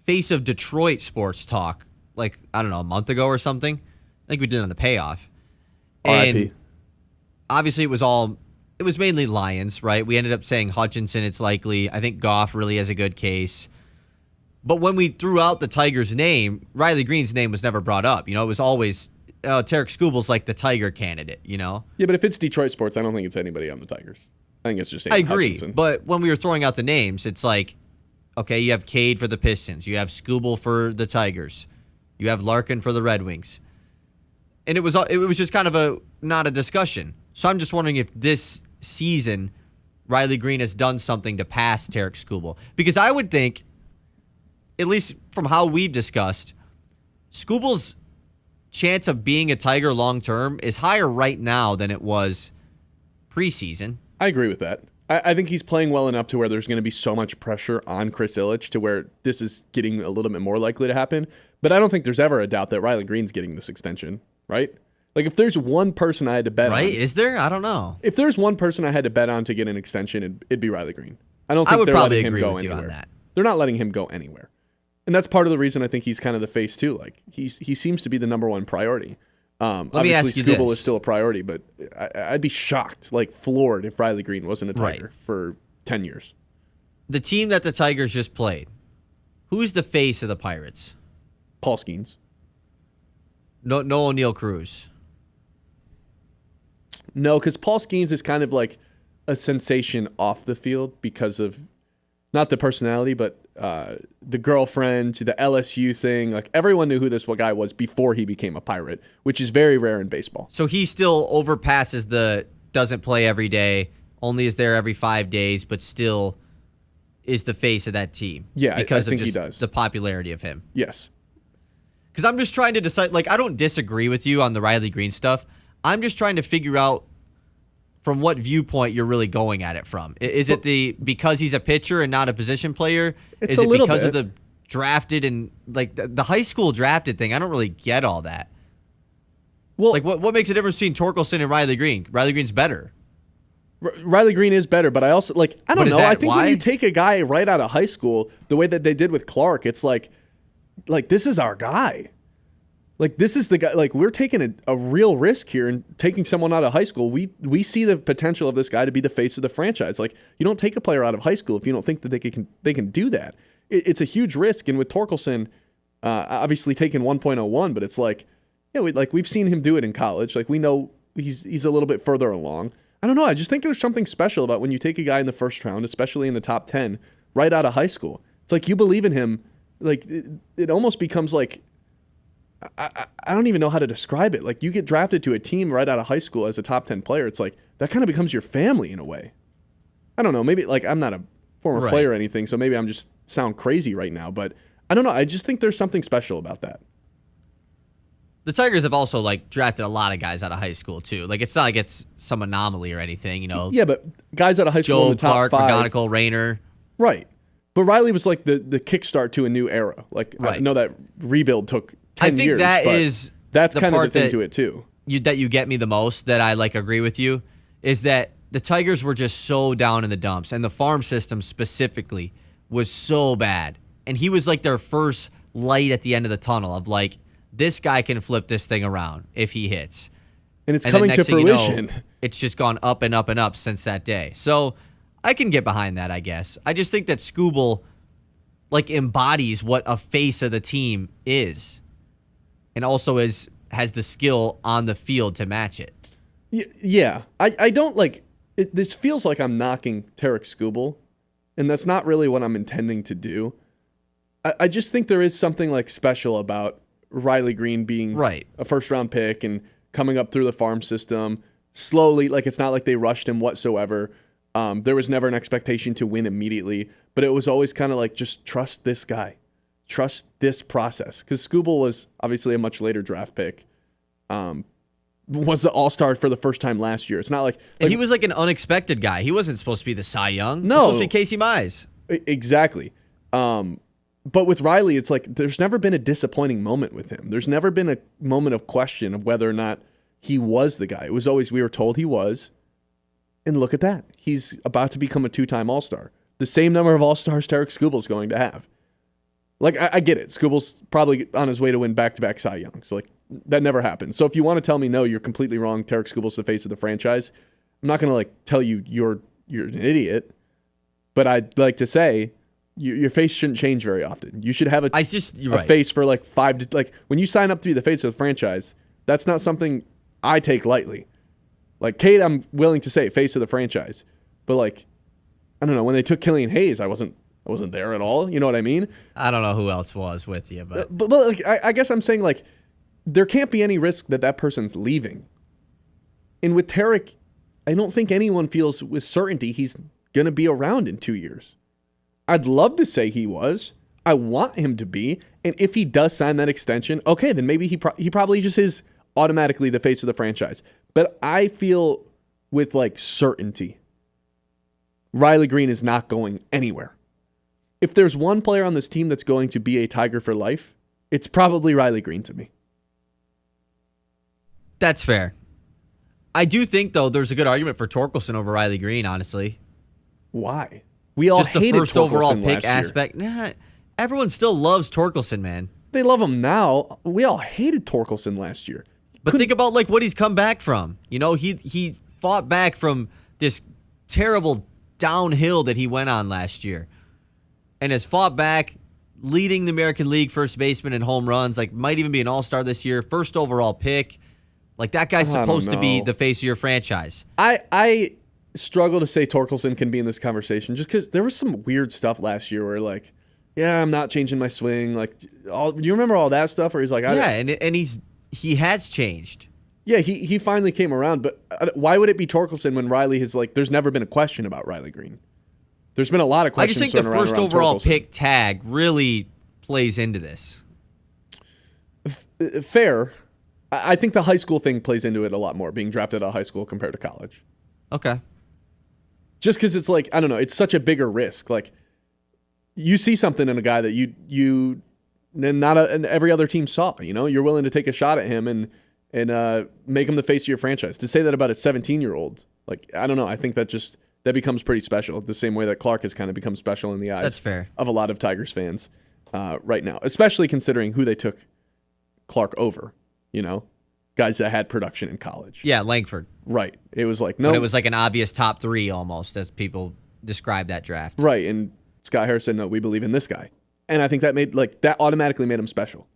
face of Detroit sports talk, I don't know, a month ago or something. I think we did it on the payoff. R.I.P. And obviously it was mainly Lions, right? We ended up saying Hutchinson, it's likely. I think Goff really has a good case. But when we threw out the Tigers' name, Riley Greene's name was never brought up. It was always Tarik Skubal's like the Tiger candidate, Yeah, but if it's Detroit sports, I don't think it's anybody on the Tigers. I think it's just I agree. Hutchinson. But when we were throwing out the names, it's like, okay, you have Cade for the Pistons. You have Skubal for the Tigers. You have Larkin for the Red Wings. And it was just kind of not a discussion. So I'm just wondering if this season Riley Greene has done something to pass Tarik Skubal. Because I would think, at least from how we've discussed, Skubal's chance of being a Tiger long-term is higher right now than it was preseason. I agree with that. I think he's playing well enough to where there's going to be so much pressure on Chris Ilitch to where this is getting a little bit more likely to happen. But I don't think there's ever a doubt that Riley Greene's getting this extension, right? Like, if there's one person I had to bet on. Right? Is there? I don't know. If there's one person I had to bet on to get an extension, it'd be Riley Greene. I don't think would they're probably letting him agree go with you anywhere. on that. They're not letting him go anywhere. And that's part of the reason I think he's kind of the face, too. Like, he seems to be the number one priority. Let me ask you Skubal this. is still a priority, but I'd be shocked, floored, if Riley Greene wasn't a Tiger for 10 years. The team that the Tigers just played, Who's the face of the Pirates? Paul Skeens. No O'Neal Cruz. No, because Paul Skeens is kind of like a sensation off the field because of not the personality, but the girlfriend, the LSU thing. Like, everyone knew who this guy was before he became a Pirate, which is very rare in baseball. So he still overpasses the doesn't play every day, only is there every 5 days, but still is the face of that team. Yeah, because I think of just he does. The popularity of him. Yes. Because I'm just trying to decide, like, I don't disagree with you on the Riley Greene stuff. I'm just trying to figure out from what viewpoint you're really going at it from. Is it because he's a pitcher and not a position player? It's Is a it little because bit. of the drafted and, like, the high school drafted thing? I don't really get all that. Well, like, what makes a difference between Torkelson and Riley Greene? Riley Greene's better. Riley Greene is better, but I also, like, I don't But is know. that I think why? when you take a guy right out of high school, the way that they did with Clark, it's like this is our guy. Like, this is the guy. Like, we're taking a real risk here and taking someone out of high school. We see the potential of this guy to be the face of the franchise. Like, you don't take a player out of high school if you don't think that they can do that. It's a huge risk. And with Torkelson, obviously taking 1.01, but it's like, yeah, we've seen him do it in college. Like, we know he's a little bit further along. I don't know. I just think there's something special about when you take a guy in the first round, especially in the top 10, right out of high school. It's like you believe in him. Like, it almost becomes like, I don't even know how to describe it. Like, you get drafted to a team right out of high school as a top 10 player. It's like that kind of becomes your family in a way. I don't know. Maybe, like, I'm not a former player or anything, so maybe I'm just sound crazy right now. But I don't know. I just think there's something special about that. The Tigers have also, like, drafted a lot of guys out of high school, too. Like, it's not like it's some anomaly or anything, you know. Yeah, but guys out of high school in the top Clark, 5. McGonigal, Rayner. Right. But Riley was like the kickstart to a new era. Like, I know that rebuild took 10 years. I think that is that's the kind of the part thing that to it, too. That you get me the most, that I, like, agree with you, is that the Tigers were just so down in the dumps, and the farm system specifically was so bad. And he was, like, their first light at the end of the tunnel of, like, this guy can flip this thing around if he hits. And it's then coming next to thing you know, fruition. it's just gone up and up and up since that day. So I can get behind that, I guess. I just think that Skubal, like, embodies what a face of the team is, and also has the skill on the field to match it. Yeah. I don't, like, this feels like I'm knocking Tarik Skubal, and that's not really what I'm intending to do. I just think there is something, like, special about Riley Greene being a first-round pick and coming up through the farm system slowly. Like, it's not like they rushed him whatsoever. There was never an expectation to win immediately, but it was always kind of like, just trust this guy. Trust this process. Because Skubal was obviously a much later draft pick. Was the all-star for the first time last year. It's not like... And he was like an unexpected guy. He wasn't supposed to be the Cy Young. No. He was supposed to be Casey Mize. Exactly. But with Riley, it's like there's never been a disappointing moment with him. There's never been a moment of question of whether or not he was the guy. It was always, we were told he was. And look at that. He's about to become a 2-time All-Star. The same number of All-Stars Tarik Skubal's going to have. Like, I get it. Skubal's probably on his way to win back-to-back Cy Young. So, like, that never happened. So if you want to tell me, no, you're completely wrong, Tarik Skubal's the face of the franchise, I'm not going to, like, tell you you're an idiot. But I'd like to say, your face shouldn't change very often. You should have a face for like 5 to, like, when you sign up to be the face of the franchise, that's not something I take lightly. Like, Cade, I'm willing to say face of the franchise, but, like, I don't know, when they took Killian Hayes, I wasn't there at all. You know what I mean? I don't know who else was with you, but like, I guess I'm saying, like, there can't be any risk that person's leaving. And with Tarik, I don't think anyone feels with certainty he's going to be around in 2 years. I'd love to say he was. I want him to be. And if he does sign that extension, okay, then maybe he probably just is automatically the face of the franchise. But I feel with, like, certainty, Riley Greene is not going anywhere. If there's one player on this team that's going to be a Tiger for life, it's probably Riley Greene to me. That's fair. I do think, though, there's a good argument for Torkelson over Riley Greene, honestly. Why? We all just the hated first Torkelson overall last pick year. aspect. Nah, everyone still loves Torkelson, man. They love him now. We all hated Torkelson last year. But think about, like, what he's come back from. You know, he fought back from this terrible downhill that he went on last year, and has fought back leading the American League first baseman in home runs, like might even be an all-star this year, first overall pick. Like that guy's supposed to be the face of your franchise. I struggle to say Torkelson can be in this conversation just because there was some weird stuff last year where like, yeah, I'm not changing my swing. Like, do you remember all that stuff where he's like, and he has changed. Yeah, he finally came around, but why would it be Torkelson when Riley has like? There's never been a question about Riley Greene. There's been a lot of questions. I just think the first overall Torkelson. pick tag really plays into this. Fair. I think the high school thing plays into it a lot more, being drafted out of high school compared to college. Okay. Just because it's like, I don't know, it's such a bigger risk. Like, you see something in a guy that you and every other team saw. You know, you're willing to take a shot at him and make him the face of your franchise. To say that about a 17-year-old, like, I don't know. I think that becomes pretty special. The same way that Clark has kind of become special in the eyes That's fair. of a lot of Tigers fans right now, especially considering who they took Clark over. You know, guys that had production in college. Yeah, Langford. Right. It was like, no. But it was like an obvious top 3 almost, as people describe that draft. Right. And Scott Harris said, no, we believe in this guy. And I think that automatically made him special,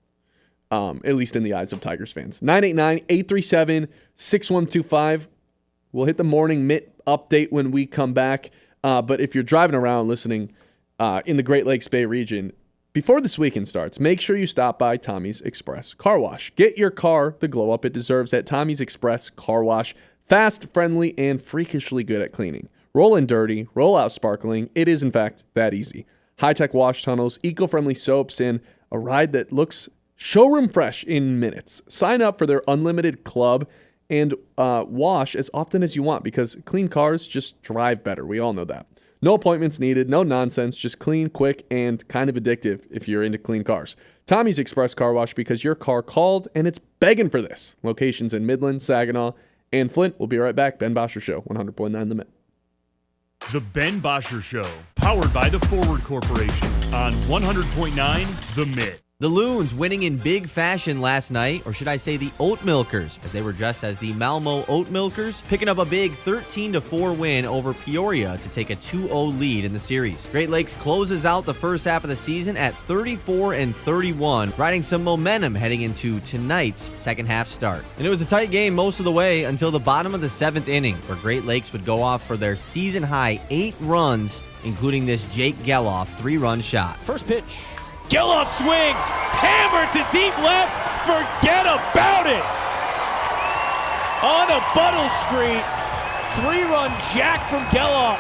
at least in the eyes of Tigers fans. 989-837-6125. We'll hit the morning Mitt update when we come back. But if you're driving around listening in the Great Lakes Bay region, before this weekend starts, make sure you stop by Tommy's Express Car Wash. Get your car the glow up it deserves at Tommy's Express Car Wash. Fast, friendly, and freakishly good at cleaning. Roll in dirty, roll out sparkling. It is, in fact, that easy. High-tech wash tunnels, eco-friendly soaps, and a ride that looks showroom fresh in minutes. Sign up for their unlimited club and wash as often as you want because clean cars just drive better. We all know that. No appointments needed, no nonsense, just clean, quick, and kind of addictive if you're into clean cars. Tommy's Express Car Wash because your car called and it's begging for this. Locations in Midland, Saginaw, and Flint. We'll be right back. Ben Bosscher Show, 100.9 The Mitt. The Ben Bosscher Show, powered by the Forward Corporation on 100.9 The Mitt. The Loons winning in big fashion last night, or should I say the Oat Milkers, as they were dressed as the Malmo Oat Milkers, picking up a big 13-4 win over Peoria to take a 2-0 lead in the series. Great Lakes closes out the first half of the season at 34-31, riding some momentum heading into tonight's second half start. And it was a tight game most of the way until the bottom of the 7th inning, where Great Lakes would go off for their season-high 8 runs, including this Jake Geloff 3-run shot. First pitch. Geloff swings, hammered to deep left, forget about it. On a Buttle Street, 3-run jack from Geloff.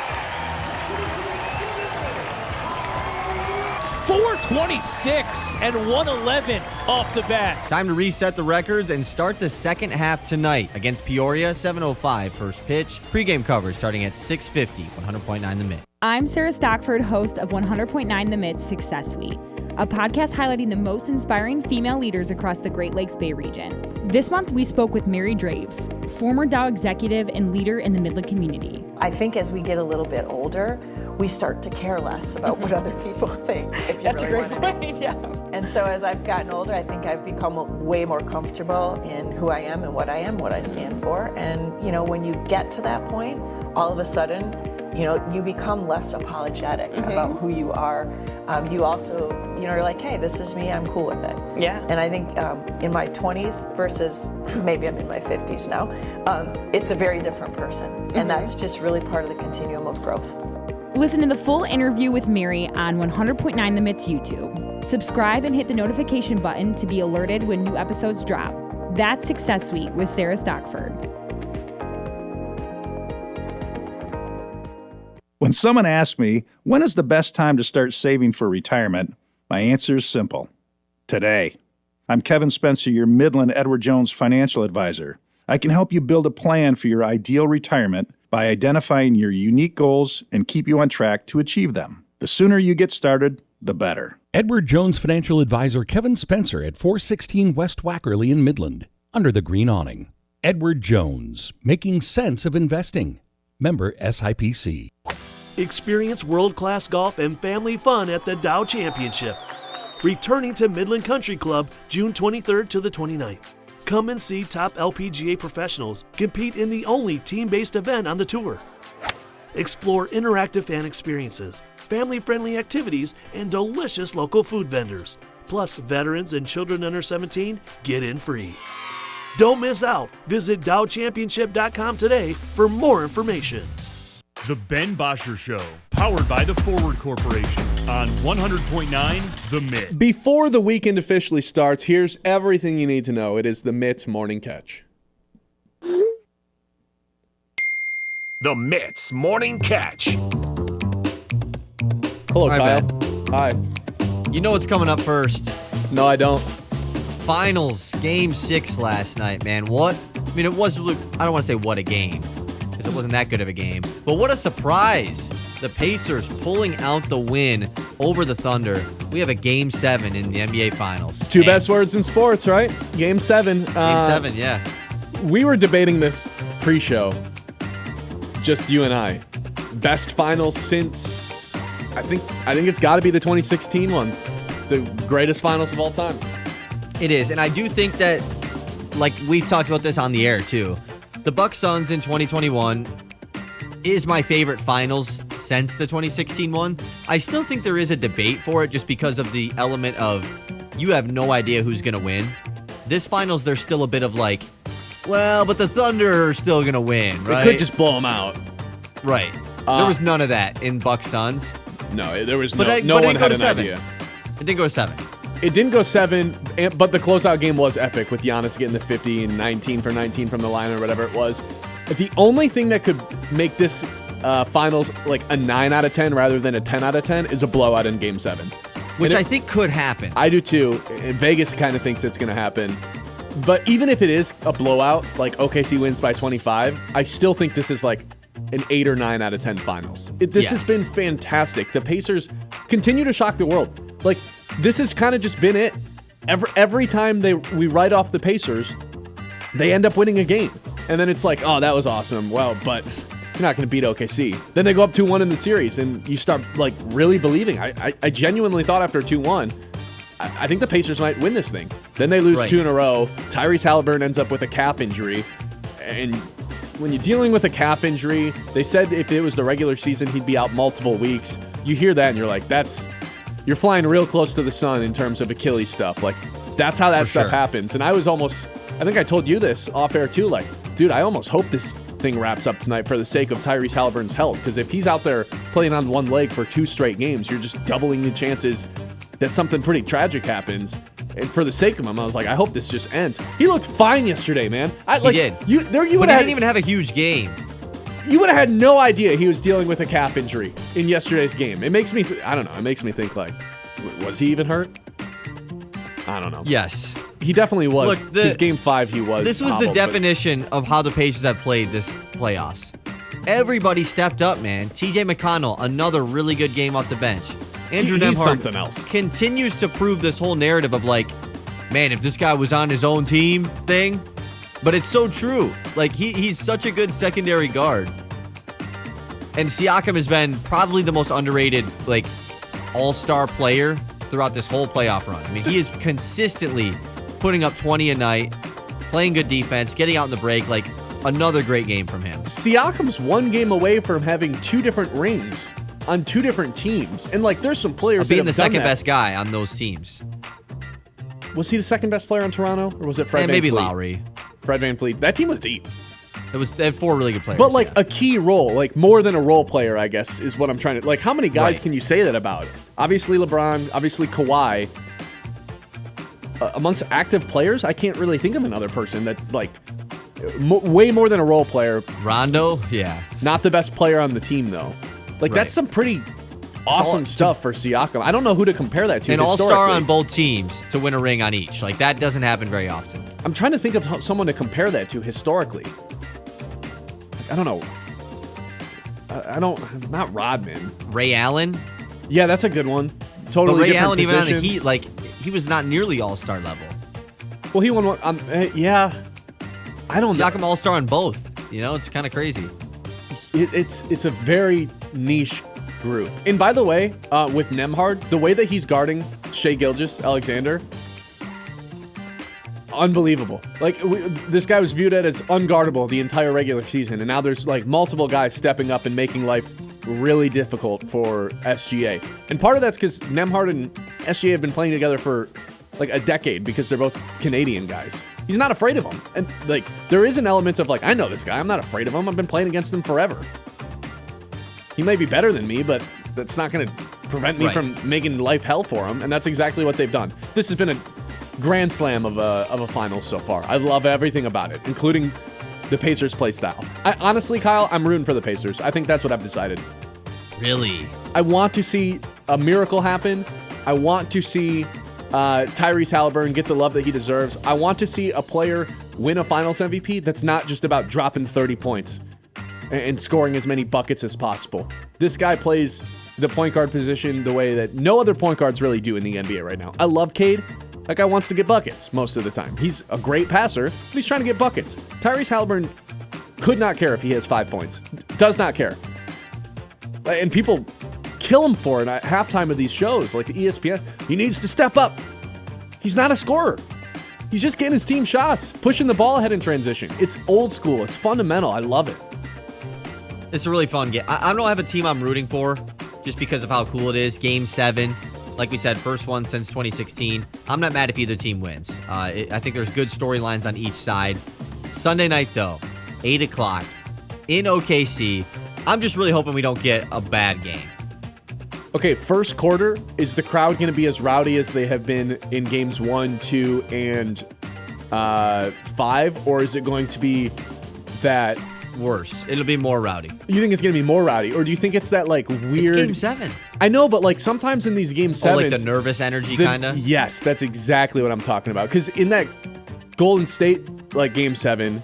426 and 111 off the bat. Time to reset the records and start the second half tonight against Peoria, 7:05 first pitch. Pre-game coverage starting at 6:50, 100.9 The Mitt. I'm Sarah Stockford, host of 100.9 The Mitt Success Suite, a podcast highlighting the most inspiring female leaders across the Great Lakes Bay region. This month, we spoke with Mary Draves, former Dow executive and leader in the Midland community. I think as we get a little bit older, we start to care less about what other people think. That's a great point, yeah. And so as I've gotten older, I think I've become way more comfortable in who I am and what I stand for. And, you know, when you get to that point, all of a sudden, you know, you become less apologetic about who you are. You also, you know, you're like, hey, this is me, I'm cool with it. Yeah. And I think in my 20s versus maybe I'm in my 50s now, it's a very different person. And that's just really part of the continuum of growth. Listen to the full interview with Mary on 100.9 The Mitt's YouTube. Subscribe and hit the notification button to be alerted when new episodes drop. That's Success Suite with Sarah Stockford. When someone asks me, when is the best time to start saving for retirement, my answer is simple. Today. I'm Kevin Spencer, your Midland Edward Jones financial advisor. I can help you build a plan for your ideal retirement by identifying your unique goals and keep you on track to achieve them. The sooner you get started, the better. Edward Jones financial advisor Kevin Spencer at 416 West Wackerly in Midland, under the green awning. Edward Jones, making sense of investing. Member SIPC. Experience world-class golf and family fun at the Dow Championship. Returning to Midland Country Club June 23rd to the 29th. Come and see top LPGA professionals compete in the only team-based event on the tour. Explore interactive fan experiences, family-friendly activities, and delicious local food vendors. Plus, veterans and children under 17 get in free. Don't miss out. Visit DowChampionship.com today for more information. The Ben Bosscher Show, powered by the Forward Corporation on 100.9 The Mitt. Before the weekend officially starts, here's everything you need to know. It is the Mitt's Morning Catch. The Mitt's Morning Catch. Hello, Hi, Kyle. Ben. Hi. You know what's coming up first? No, I don't. Finals, Game 6 last night, man. What? I mean, it was, I don't want to say what a game, because it wasn't that good of a game. But what a surprise. The Pacers pulling out the win over the Thunder. We have a Game 7 in the NBA Finals. Two best words in sports, right? Game 7. Game 7, yeah. We were debating this pre-show, just you and I. Best finals since, I think it's got to be the 2016 one. The greatest finals of all time. It is, and I do think that, like we've talked about this on the air too, the Bucks Suns in 2021 is my favorite finals since the 2016 one. I still think there is a debate for it just because of the element of you have no idea who's going to win. This finals, there's still a bit of like, well, but the Thunder are still going to win, right? They could just blow them out. Right. There was none of that in Bucks Suns. No, there was no one had an idea. It didn't go to 7. It didn't go 7, but the closeout game was epic with Giannis getting the 50 and 19 for 19 from the line or whatever it was. The only thing that could make this finals like a 9 out of 10 rather than a 10 out of 10 is a blowout in Game 7. Which I think could happen. I do too. And Vegas kind of thinks it's going to happen. But even if it is a blowout, like OKC wins by 25, I still think this is like an 8 or 9 out of 10 finals. This has been fantastic. The Pacers continue to shock the world. Like, this has kind of just been it. Every time we write off the Pacers, they end up winning a game. And then it's like, oh, that was awesome. Well, but you're not going to beat OKC. Then they go up 2-1 in the series, and you start, like, really believing. I genuinely thought after 2-1, I think the Pacers might win this thing. Then they lose 2 in a row. Tyrese Halliburton ends up with a calf injury. And when you're dealing with a calf injury, they said if it was the regular season, he'd be out multiple weeks. You hear that, and you're like, you're flying real close to the sun in terms of Achilles stuff. Like, that's how that stuff happens. And I think I told you this off air too, like, dude, I almost hope this thing wraps up tonight for the sake of Tyrese Halliburton's health. Because if he's out there playing on one leg for 2 straight games, you're just doubling the chances that something pretty tragic happens. And for the sake of him, I was like, I hope this just ends. He looked fine yesterday, man. He did. But he didn't even have a huge game. You would have had no idea he was dealing with a calf injury in yesterday's game. It makes me, I don't know, it makes me think like, was he even hurt? I don't know. Yes. He definitely was. Look, his Game 5, he was. This was hobbled, the definition of how the Pacers have played this playoffs. Everybody stepped up, man. TJ McConnell, another really good game off the bench. Andrew he's Nembhard something else. Continues to prove this whole narrative of like, man, if this guy was on his own team thing. But it's so true. Like, he's such a good secondary guard. And Siakam has been probably the most underrated, like, all-star player throughout this whole playoff run. I mean, he is consistently putting up 20 a night, playing good defense, getting out in the break. Like, another great game from him. Siakam's 1 game away from having 2 different rings on 2 different teams. And, like, there's some players being that the second best guy on those teams. Was he the second best player on Toronto? Or was it Fred Van maybe Fleet? Lowry. Fred Van Fleet. That team was deep. They had 4 really good players. But, like, a key role, like, more than a role player, I guess, is what I'm trying to... Like, how many guys can you say that about? Obviously LeBron, obviously Kawhi. Amongst active players, I can't really think of another person that's, like, way more than a role player. Rondo? Yeah. Not the best player on the team, though. Like, that's some pretty awesome stuff for Siakam. I don't know who to compare that to. An all-star on both teams to win a ring on each. Like, that doesn't happen very often. I'm trying to think of someone to compare that to historically. I don't know. Not Rodman. Ray Allen? Yeah, that's a good one. Totally but Ray different Allen, positions. even on the Heat, like, he was not nearly all-star level. Well, he won one. Yeah. I don't know. Siakam all-star on both. You know, it's kind of crazy. It's a very niche group. And by the way, with Nembhard, the way that he's guarding Shai Gilgeous-Alexander, unbelievable. Like, this guy was viewed as unguardable the entire regular season, and now there's like multiple guys stepping up and making life really difficult for SGA. And part of that's because Nembhard and SGA have been playing together for like a decade because they're both Canadian guys. He's not afraid of him. And like, there is an element of like, I know this guy. I'm not afraid of him. I've been playing against him forever. He may be better than me, but that's not going to prevent me from making life hell for him. And that's exactly what they've done. This has been a grand slam of a final so far. I love everything about it, including the Pacers play style. Honestly, Kyle, I'm rooting for the Pacers. I think that's what I've decided. Really? I want to see a miracle happen. I want to see Tyrese Halliburton get the love that he deserves. I want to see a player win a Finals MVP that's not just about dropping 30 points and scoring as many buckets as possible. This guy plays the point guard position the way that no other point guards really do in the NBA right now. I love Cade. That guy wants to get buckets most of the time. He's a great passer, but he's trying to get buckets. Tyrese Halliburton could not care if he has 5 points. Does not care. And people kill him for it at halftime of these shows, like the ESPN. He needs to step up. He's not a scorer. He's just getting his team shots, pushing the ball ahead in transition. It's old school. It's fundamental. I love it. It's a really fun game. I don't have a team I'm rooting for just because of how cool it is. Game 7, like we said, first one since 2016. I'm not mad if either team wins. I think there's good storylines on each side. Sunday night, though, 8 o'clock in OKC. I'm just really hoping we don't get a bad game. Okay, first quarter, is the crowd going to be as rowdy as they have been in games 1, 2, and 5? Or is it going to be that... Worse. It'll be more rowdy. You think it's going to be more rowdy? Or do you think it's that, like, weird... It's game 7. I know, but, like, sometimes in these game 7s... Oh, like the nervous energy, kind of? Yes, that's exactly what I'm talking about. Because in that Golden State, like, game 7,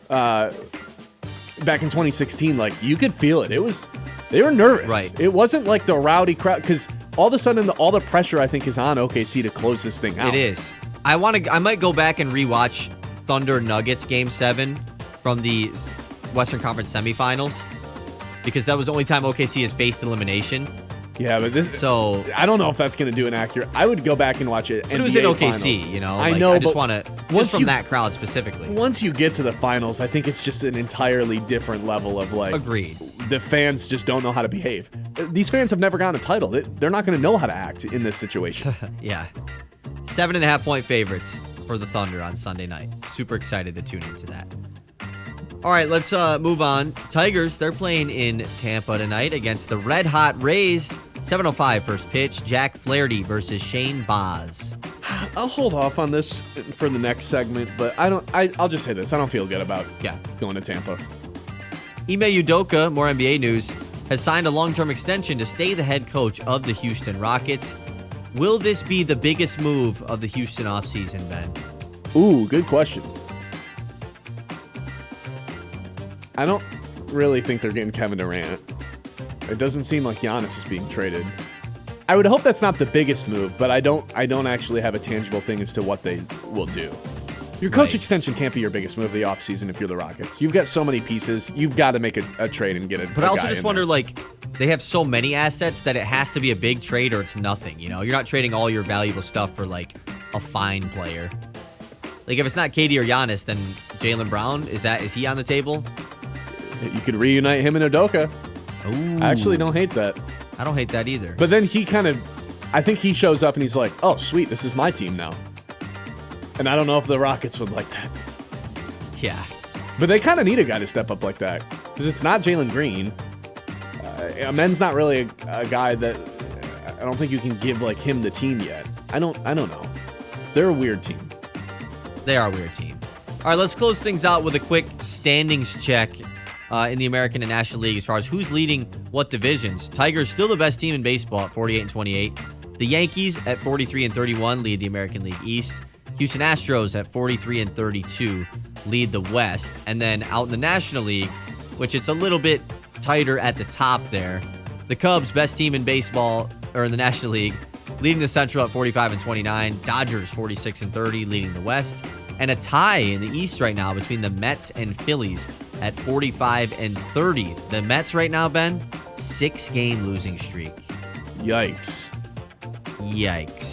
back in 2016, like, you could feel it. They were nervous. Right. It wasn't like the rowdy crowd, because all of a sudden, all the pressure, I think, is on OKC to close this thing out. It is. I might go back and rewatch Thunder Nuggets game 7 from the Western Conference semifinals, because that was the only time OKC has faced elimination. Yeah, but so I don't know if that's going to do an accurate. I would go back and watch it. But it was in OKC, finals. You know. I know. I just want to from that crowd specifically. Once you get to the finals, I think it's just an entirely different level of like. Agreed. The fans just don't know how to behave. These fans have never gotten a title. They're not going to know how to act in this situation. Yeah, 7.5-point favorites for the Thunder on Sunday night. Super excited to tune into that. All right, let's move on. Tigers, they're playing in Tampa tonight against the Red Hot Rays. 7:05 first pitch. Jack Flaherty versus Shane Baz. I'll hold off on this for the next segment, but I'll just say this. I don't feel good about going to Tampa. Ime Udoka, more NBA news, has signed a long-term extension to stay the head coach of the Houston Rockets. Will this be the biggest move of the Houston offseason, Ben? Ooh, good question. I don't really think they're getting Kevin Durant. It doesn't seem like Giannis is being traded. I would hope that's not the biggest move, but I don't actually have a tangible thing as to what they will do. Your coach extension can't be your biggest move of the offseason if you're the Rockets. You've got so many pieces. You've got to make a trade and get it. But I also just wonder, like, they have so many assets that it has to be a big trade or it's nothing. You know, you're not trading all your valuable stuff for, like, a fine player. Like, if it's not KD or Giannis, then Jaylen Brown, is he on the table? You could reunite him and Udoka. Ooh. I actually don't hate that. I don't hate that either. But then I think he shows up and he's like, oh, sweet, this is my team now. And I don't know if the Rockets would like that. Yeah. But they kind of need a guy to step up like that. Because it's not Jalen Greene. Amen's not really a guy that I don't think you can give like him the team yet. I don't know. They're a weird team. They are a weird team. All right, let's close things out with a quick standings check in the American and National League as far as who's leading what divisions. Tigers still the best team in baseball at 48-28. The Yankees at 43-31 lead the American League East. Houston Astros at 43-32 lead the West. And then out in the National League, which it's a little bit tighter at the top there, the Cubs, best team in baseball, or in the National League, leading the Central at 45-29. Dodgers 46-30 leading the West. And a tie in the East right now between the Mets and Phillies at 45-30. The Mets right now, Ben, 6-game losing streak. Yikes.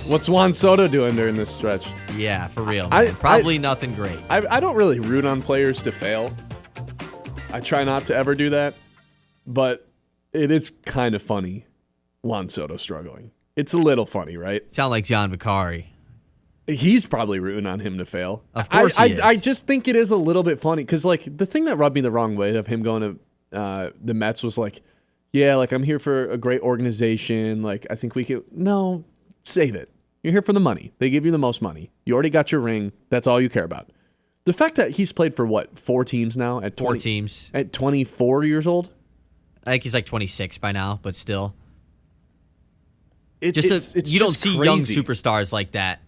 What's Juan Soto doing during this stretch? Yeah, for real. Probably nothing great. I don't really root on players to fail. I try not to ever do that. But It is kind of funny, Juan Soto struggling. It's a little funny, right? Sound like John Vicari. He's probably rooting on him to fail. Of course he is. I just think it is a little bit funny because, like, the thing that rubbed me the wrong way of him going to the Mets was like, yeah, like, I'm here for a great organization. Like, I think we could. No, save it. You're here for the money. They give you the most money. You already got your ring. That's all you care about. The fact that he's played for, what, 4 teams now? At 4 teams. At 24 years old? I think he's like 26 by now, but still. You It's don't just see crazy. young superstars like that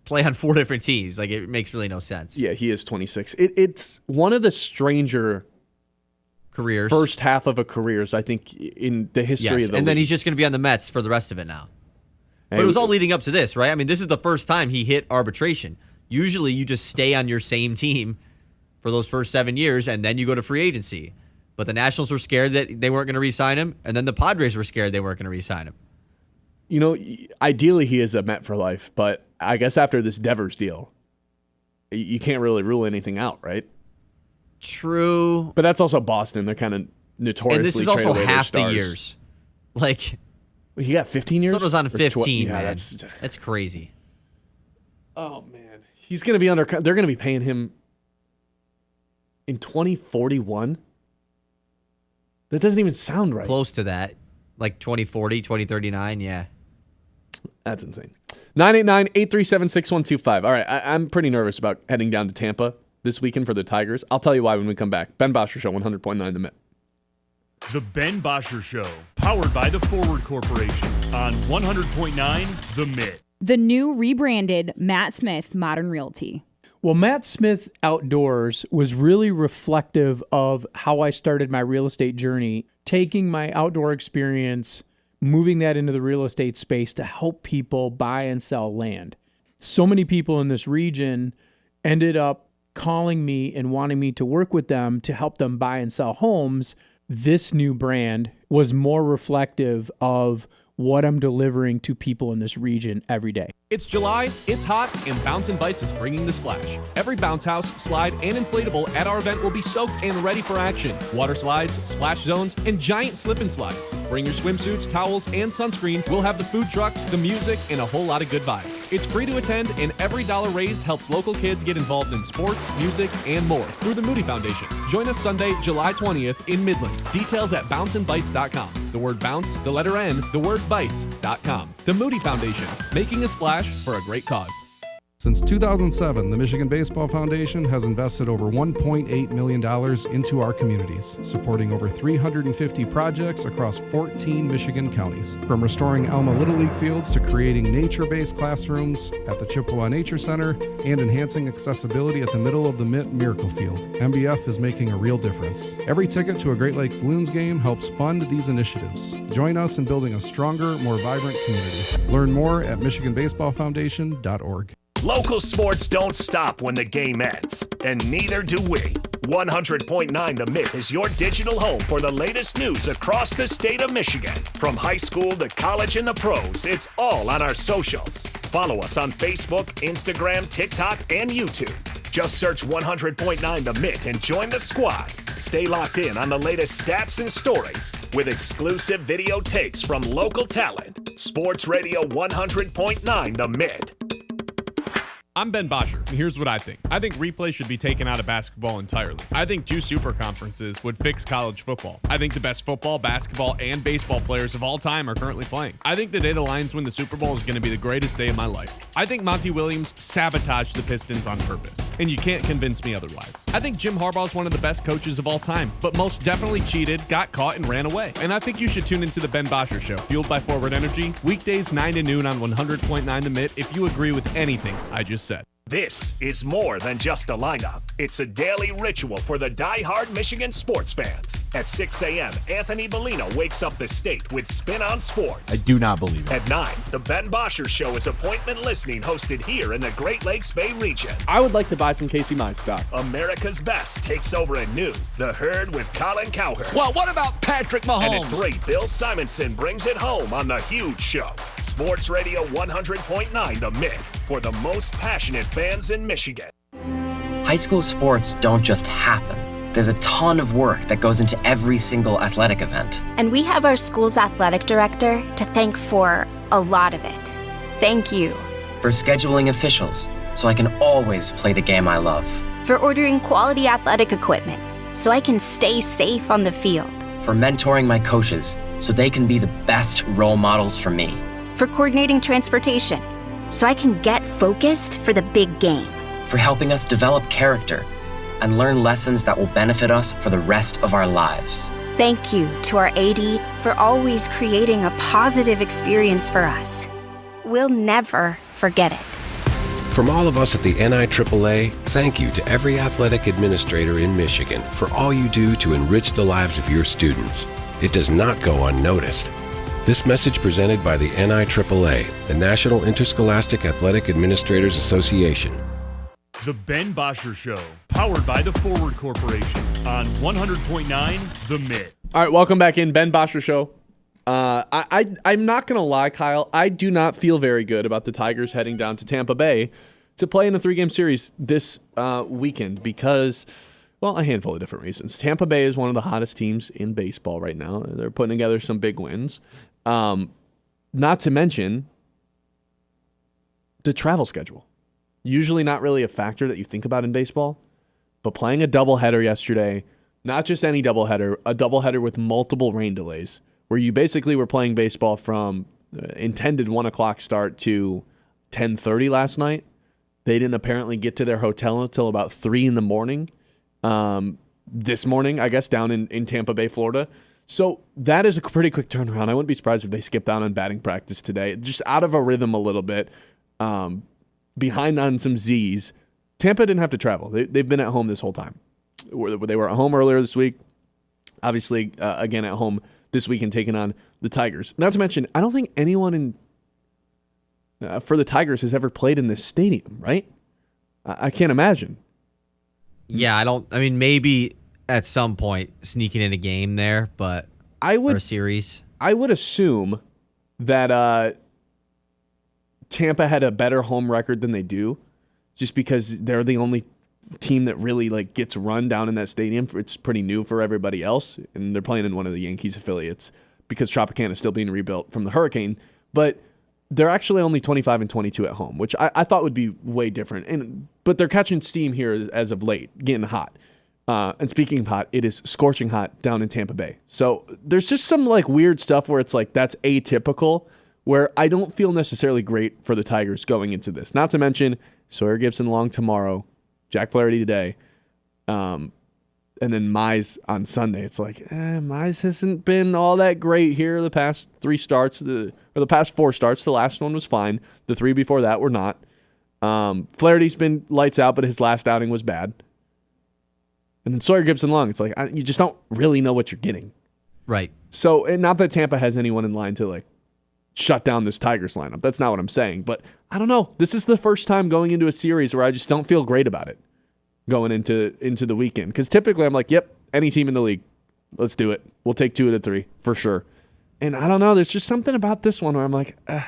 play on 4 different teams. Like, it makes really no sense. Yeah, he is 26. It's one of the stranger careers. First half of a careers, I think, in the history of the and then league. he's just going to be on the Mets for the rest of it now. But it was all leading up to this, right? I mean, this is the first time he hit arbitration. Usually you just stay on your same team for those first 7 years, and then you go to free agency. But the Nationals were scared that they weren't going to re-sign him, and then the Padres were scared they weren't going to re-sign him. You know, ideally he is a Met for life, but I guess after this Devers deal, you can't really rule anything out, right? True. But that's also Boston. They're kind of notoriously And this is also trade away their half the stars. years. Like, he got 15 years? Soto's on 15, Yeah, man. That's crazy. Oh, man. He's going to be under... They're going to be paying him in 2041? That doesn't even sound right. Close to that. Like 2040, 2039, yeah. That's insane. 989-837-6125. All right, I'm pretty nervous about heading down to Tampa this weekend for the Tigers. I'll tell you why when we come back. Ben Bosscher Show, 100.9 The Mitt. The Ben Bosscher Show, powered by the Forward Corporation on 100.9 The Mitt. The new rebranded Matt Smith Modern Realty. Well, Matt Smith Outdoors was really reflective of how I started my real estate journey, taking my outdoor experience, moving that into the real estate space to help people buy and sell land. So many people in this region ended up calling me and wanting me to work with them to help them buy and sell homes. This new brand was more reflective of what I'm delivering to people in this region every day. It's July, it's hot, and Bounce and Bites is bringing the splash. Every bounce house, slide, and inflatable at our event will be soaked and ready for action. Water slides, splash zones, and giant slip and slides. Bring your swimsuits, towels, and sunscreen. We'll have the food trucks, the music, and a whole lot of good vibes. It's free to attend, and every dollar raised helps local kids get involved in sports, music, and more through the Moody Foundation. Join us Sunday, July 20th in Midland. Details at bounceandbites.com. The word bounce, the letter N, the word bites.com. The Moody Foundation, making a splash for a great cause. Since 2007, the Michigan Baseball Foundation has invested over $1.8 million into our communities, supporting over 350 projects across 14 Michigan counties. From restoring Alma Little League fields to creating nature-based classrooms at the Chippewa Nature Center and enhancing accessibility at the middle of the Mitt Miracle Field, MBF is making a real difference. Every ticket to a Great Lakes Loons game helps fund these initiatives. Join us in building a stronger, more vibrant community. Learn more at MichiganBaseballFoundation.org. Local sports don't stop when the game ends, and neither do we. 100.9 The Mitt is your digital home for the latest news across the state of Michigan. From high school to college and the pros, it's all on our socials. Follow us on Facebook, Instagram, TikTok, and YouTube. Just search 100.9 The Mitt and join the squad. Stay locked in on the latest stats and stories with exclusive video takes from local talent. Sports Radio 100.9 The Mitt. I'm Ben Bosscher, and here's what I think. I think replay should be taken out of basketball entirely. I think 2 super conferences would fix college football. I think the best football, basketball, and baseball players of all time are currently playing. I think the day the Lions win the Super Bowl is going to be the greatest day of my life. I think Monty Williams sabotaged the Pistons on purpose, and you can't convince me otherwise. I think Jim Harbaugh is one of the best coaches of all time, but most definitely cheated, got caught, and ran away. And I think you should tune into the Ben Bosscher Show, fueled by Forward Energy, weekdays 9 to noon on 100.9 The Mitt if you agree with anything I just said. This is more than just a lineup. It's a daily ritual for the die-hard Michigan sports fans. At 6 a.m., Anthony Bellino wakes up the state with Spin on Sports. I do not believe it. At 9, the Ben Bosscher Show is appointment listening hosted here in the Great Lakes Bay region. I would like to buy some Casey Mize stock. America's Best takes over at noon. The Herd with Colin Cowherd. Well, what about Patrick Mahomes? And at 3, Bill Simonson brings it home on The Huge Show. Sports Radio 100.9 The Mitt for the most passionate fans in Michigan. High school sports don't just happen. There's a ton of work that goes into every single athletic event. And we have our school's athletic director to thank for a lot of it. Thank you. For scheduling officials, so I can always play the game I love. For ordering quality athletic equipment, so I can stay safe on the field. For mentoring my coaches, so they can be the best role models for me. For coordinating transportation, so I can get focused for the big game. For helping us develop character and learn lessons that will benefit us for the rest of our lives. Thank you to our AD for always creating a positive experience for us. We'll never forget it. From all of us at the NIAAA, thank you to every athletic administrator in Michigan for all you do to enrich the lives of your students. It does not go unnoticed. This message presented by the NIAAA, the National Interscholastic Athletic Administrators Association. The Ben Bosscher Show, powered by the Forward Corporation on 100.9 The Mitt. All right, welcome back in, Ben Bosscher Show. I'm not going to lie, Kyle. I do not feel very good about the Tigers heading down to Tampa Bay to play in a 3-game series this weekend because, well, a handful of different reasons. Tampa Bay is one of the hottest teams in baseball right now. They're putting together some big wins. Not to mention the travel schedule. Usually not really a factor that you think about in baseball, but playing a doubleheader yesterday, not just any doubleheader, a doubleheader with multiple rain delays, where you basically were playing baseball from intended 1 o'clock start to 10:30 last night. They didn't apparently get to their hotel until about 3 in the morning. This morning, I guess, down in Tampa Bay, Florida. So that is a pretty quick turnaround. I wouldn't be surprised if they skipped out on batting practice today. Just out of a rhythm a little bit. Behind on some Z's. Tampa didn't have to travel. They've been at home this whole time. They were at home earlier this week. Obviously, again at home this weekend taking on the Tigers. Not to mention, I don't think anyone for the Tigers has ever played in this stadium, right? I can't imagine. Yeah, I mean, maybe at some point sneaking in a game there, but or a series. I would assume that Tampa had a better home record than they do, just because they're the only team that really gets run down in that stadium. It's pretty new for everybody else, and they're playing in one of the Yankees affiliates because Tropicana is still being rebuilt from the hurricane. But they're actually only 25-22 at home, which I thought would be way different. But they're catching steam here as of late, getting hot. And speaking of hot, it is scorching hot down in Tampa Bay. So there's just some weird stuff where it's that's atypical, where I don't feel necessarily great for the Tigers going into this. Not to mention Sawyer Gipson-Long tomorrow, Jack Flaherty today, and then Mize on Sunday. It's Mize hasn't been all that great here the past 3 starts, or the past 4 starts. The last one was fine. The 3 before that were not. Flaherty's been lights out, but his last outing was bad. And then Sawyer Gipson-Long, it's you just don't really know what you're getting. Right. So, and not that Tampa has anyone in line to shut down this Tigers lineup. That's not what I'm saying. But I don't know. This is the first time going into a series where I just don't feel great about it going into the weekend. Because typically I'm yep, any team in the league, let's do it. We'll take 2 out of 3 for sure. And I don't know. There's just something about this one where I'm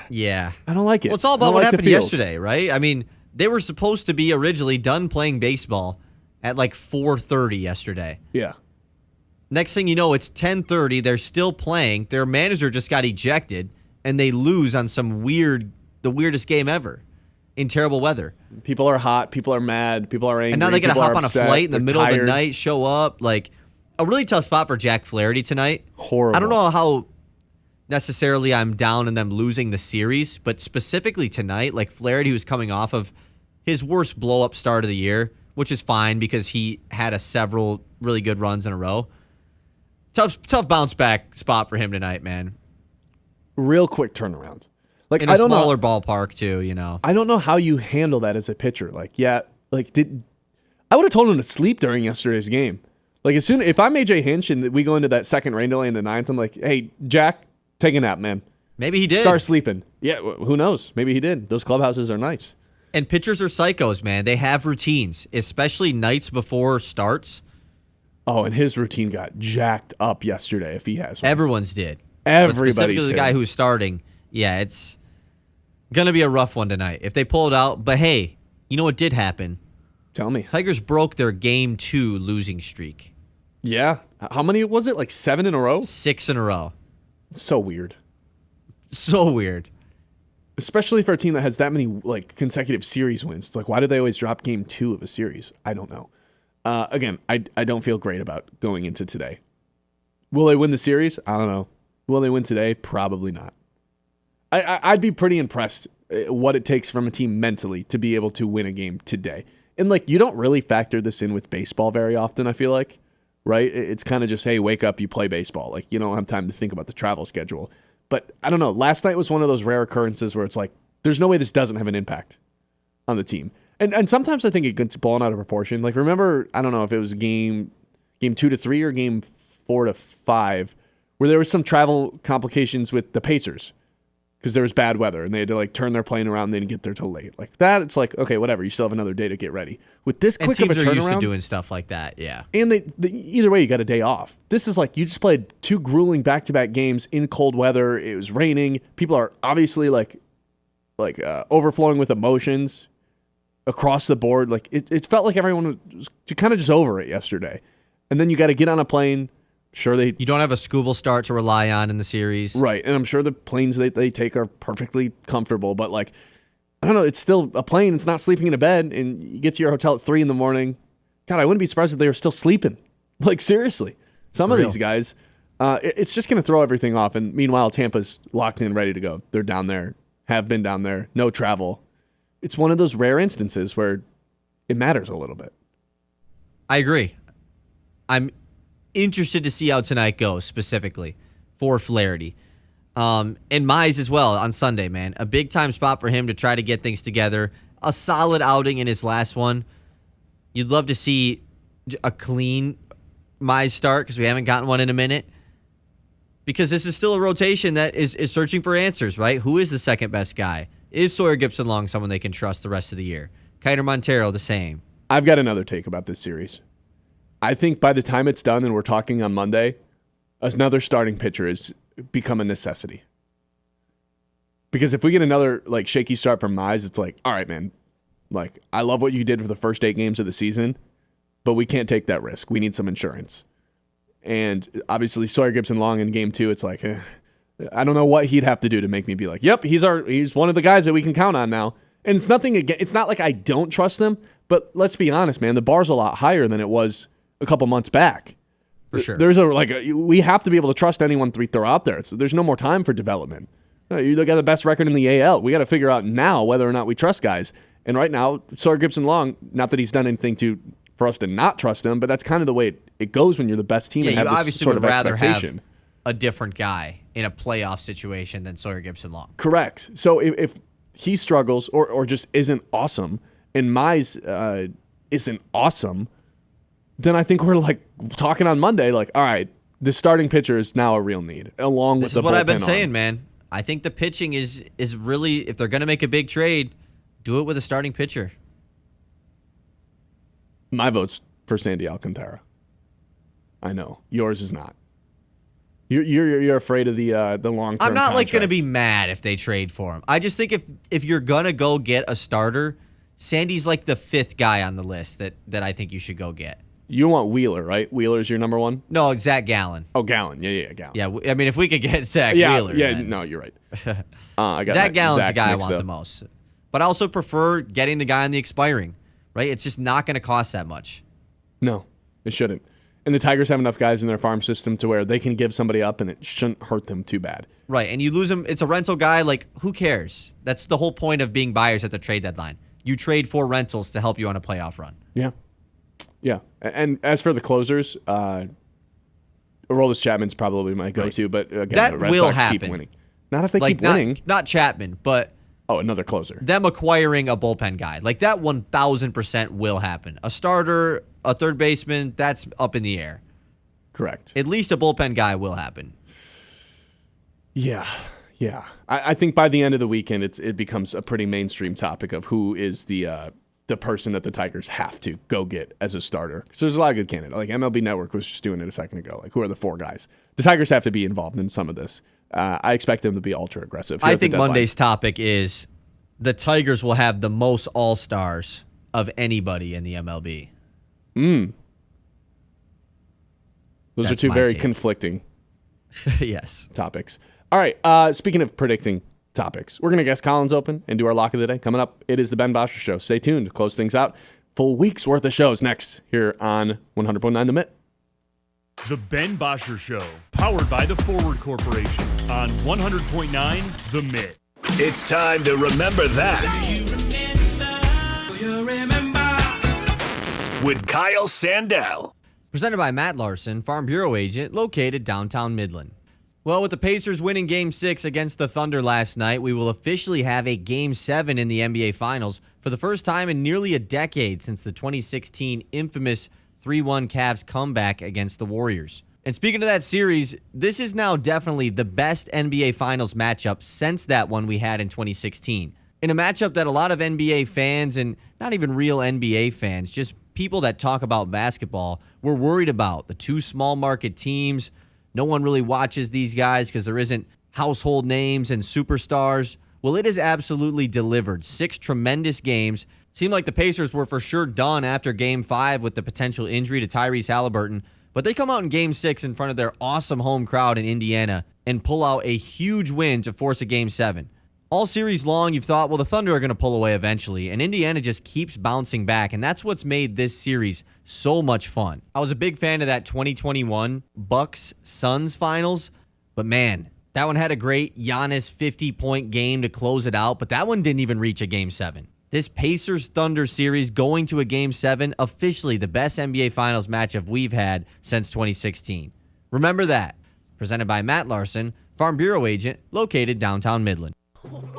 yeah, I don't like it. Well, it's all about what happened yesterday, right? I mean, they were supposed to be originally done playing baseball at 4:30 yesterday. Yeah. Next thing you know, it's 10:30. They're still playing. Their manager just got ejected, and they lose on the weirdest game ever in terrible weather. People are hot. People are mad. People are angry. And now they got to hop on a flight in the middle tired. of the night, show up. A really tough spot for Jack Flaherty tonight. Horrible. I don't know how necessarily I'm down in them losing the series, but specifically tonight, Flaherty was coming off of his worst blow-up start of the year, which is fine because he had several really good runs in a row. Tough bounce back spot for him tonight, man. Real quick turnaround. In a smaller ballpark too, I don't know how you handle that as a pitcher. I would have told him to sleep during yesterday's game. If I'm AJ Hinch and we go into that second rain delay in the 9th, I'm hey, Jack, take a nap, man. Maybe he did. Start sleeping. Yeah, who knows? Maybe he did. Those clubhouses are nice. And pitchers are psychos, man. They have routines, especially nights before starts. Oh, and his routine got jacked up yesterday if he has one. Everyone's did. Everybody's specifically the guy who's starting. Yeah, it's going to be a rough one tonight if they pull it out. But hey, you know what did happen? Tell me. Tigers broke their Game 2 losing streak. Yeah. How many was it? Like 7 in a row? 6 in a row. So weird. So weird. Especially for a team that has that many like consecutive series wins. It's like, why do they always drop Game 2 of a series? I don't know. Again, I don't feel great about going into today. Will they win the series? I don't know. Will they win today? Probably not. I'd be pretty impressed what it takes from a team mentally to be able to win a game today. And like, you don't really factor this in with baseball very often, I feel like, right? It's kind of just, hey, wake up, you play baseball. Like, you don't have time to think about the travel schedule. But I don't know. Last night was one of those rare occurrences where it's like, there's no way this doesn't have an impact on the team. And sometimes I think it gets blown out of proportion. Like, remember, I don't know if it was game 2-3 or game 4-5, where there was some travel complications with the Pacers because there was bad weather and they had to like turn their plane around and they didn't get there till late. Like that, it's like, okay, whatever. You still have another day to get ready. With this quick of a turnaround, teams are used to doing stuff like that, yeah. And either way, you got a day off. This is like you just played 2 grueling back-to-back games in cold weather. It was raining. People are obviously like overflowing with emotions across the board. Like it felt like everyone was kind of just over it yesterday. And then you got to get on a plane. Sure, you don't have a Skubal start to rely on in the series. Right, and I'm sure the planes they take are perfectly comfortable, but like, I don't know, it's still a plane. It's not sleeping in a bed, and you get to your hotel at 3 in the morning. God, I wouldn't be surprised if they were still sleeping. Like, seriously. Some of these guys, it's just going to throw everything off, and meanwhile, Tampa's locked in, ready to go. They're down there, have been down there, no travel. It's one of those rare instances where it matters a little bit. I agree. I'm interested to see how tonight goes specifically for Flaherty. And Mize as well on Sunday, man. A big-time spot for him to try to get things together. A solid outing in his last one. You'd love to see a clean Mize start because we haven't gotten one in a minute. Because this is still a rotation that is searching for answers, right? Who is the second-best guy? Is Sawyer Gipson-Long someone they can trust the rest of the year? Kiter Montero the same. I've got another take about this series. I think by the time it's done and we're talking on Monday, another starting pitcher has become a necessity. Because if we get another like shaky start from Mize, it's like, all right, man, like I love what you did for the first 8 games of the season, but we can't take that risk. We need some insurance. And obviously Sawyer Gipson-Long in game 2, it's like, I don't know what he'd have to do to make me be like, yep, he's one of the guys that we can count on now. And it's nothing again. It's not like I don't trust them, but let's be honest, man, the bar's a lot higher than it was a couple months back. For sure. There's we have to be able to trust anyone we throw out there. So there's no more time for development. You got the best record in the AL. We got to figure out now whether or not we trust guys. And right now, Sawyer Gipson-Long, not that he's done anything for us to not trust him, but that's kind of the way it goes when you're the best team and have this obviously sort would of rather expectation. Have a different guy in a playoff situation than Sawyer Gipson-Long. Correct. So if he struggles or just isn't awesome, and Mize isn't awesome, then I think we're like talking on Monday, like, all right, the starting pitcher is now a real need, along with the bullpen. This is what I've been saying, man. I think the pitching is really, if they're going to make a big trade, do it with a starting pitcher. My vote's for Sandy Alcantara. I know yours is not. You're afraid of the long-term. I'm not contract. going to be mad if they trade for him. I just think if you're going to go get a starter, Sandy's like the 5th guy on the list that I think you should go get. You want Wheeler, right? Wheeler's your number 1? No, Zach Gallen. Oh, Gallen. Yeah, Gallen. Yeah, I mean, if we could get Zach Wheeler. Yeah, no, you're right. Zach Gallen's the guy I want the most. But I also prefer getting the guy on the expiring, right? It's just not going to cost that much. No, it shouldn't. And the Tigers have enough guys in their farm system to where they can give somebody up and it shouldn't hurt them too bad. Right, and you lose him. It's a rental guy. Like, who cares? That's the whole point of being buyers at the trade deadline. You trade for rentals to help you on a playoff run. Yeah. Yeah. And as for the closers, Aroldis Chapman's probably my go-to, but again, that the Red will Sox happen. keep winning. Not if they keep winning. Not Chapman, but another closer. Them acquiring a bullpen guy. Like, that 1,000% will happen. A starter, a third baseman, that's up in the air. Correct. At least a bullpen guy will happen. Yeah. I think by the end of the weekend, it becomes a pretty mainstream topic of who is the person that the Tigers have to go get as a starter. Because there's a lot of good candidates. Like MLB Network was just doing it a second ago. Like, who are the 4 guys? The Tigers have to be involved in some of this. I expect them to be ultra aggressive. I think Monday's topic is the Tigers will have the most all-stars of anybody in the MLB. Those That's are two my very take. conflicting Yes. topics. All right, speaking of predicting topics, we're going to guess Colin's Open and do our lock of the day. Coming up, it is the Ben Bosscher Show. Stay tuned to close things out. Full week's worth of shows next here on 100.9 The Mitt. The Ben Bosscher Show, powered by the Forward Corporation on 100.9 The Mitt. It's time to remember that. With Kyle Sandell. Presented by Matt Larson, Farm Bureau agent located downtown Midland. Well, with the Pacers winning Game 6 against the Thunder last night, we will officially have a Game 7 in the NBA Finals for the first time in nearly a decade since the 2016 infamous 3-1 Cavs comeback against the Warriors. And speaking of that series, this is now definitely the best NBA Finals matchup since that one we had in 2016. In a matchup that a lot of NBA fans, and not even real NBA fans, just people that talk about basketball, were worried about. The two small market teams. No one really watches these guys because there isn't household names and superstars. Well, it has absolutely delivered. 6 tremendous games. Seemed like the Pacers were for sure done after Game 5 with the potential injury to Tyrese Halliburton. But they come out in Game 6 in front of their awesome home crowd in Indiana and pull out a huge win to force a Game 7. All series long, you've thought, well, the Thunder are going to pull away eventually, and Indiana just keeps bouncing back, and that's what's made this series so much fun. I was a big fan of that 2021 Bucks-Suns finals, but man, that one had a great Giannis 50-point game to close it out, but that one didn't even reach a Game 7. This Pacers-Thunder series going to a Game 7, officially the best NBA Finals matchup we've had since 2016. Remember that. Presented by Matt Larson, Farm Bureau agent located downtown Midland.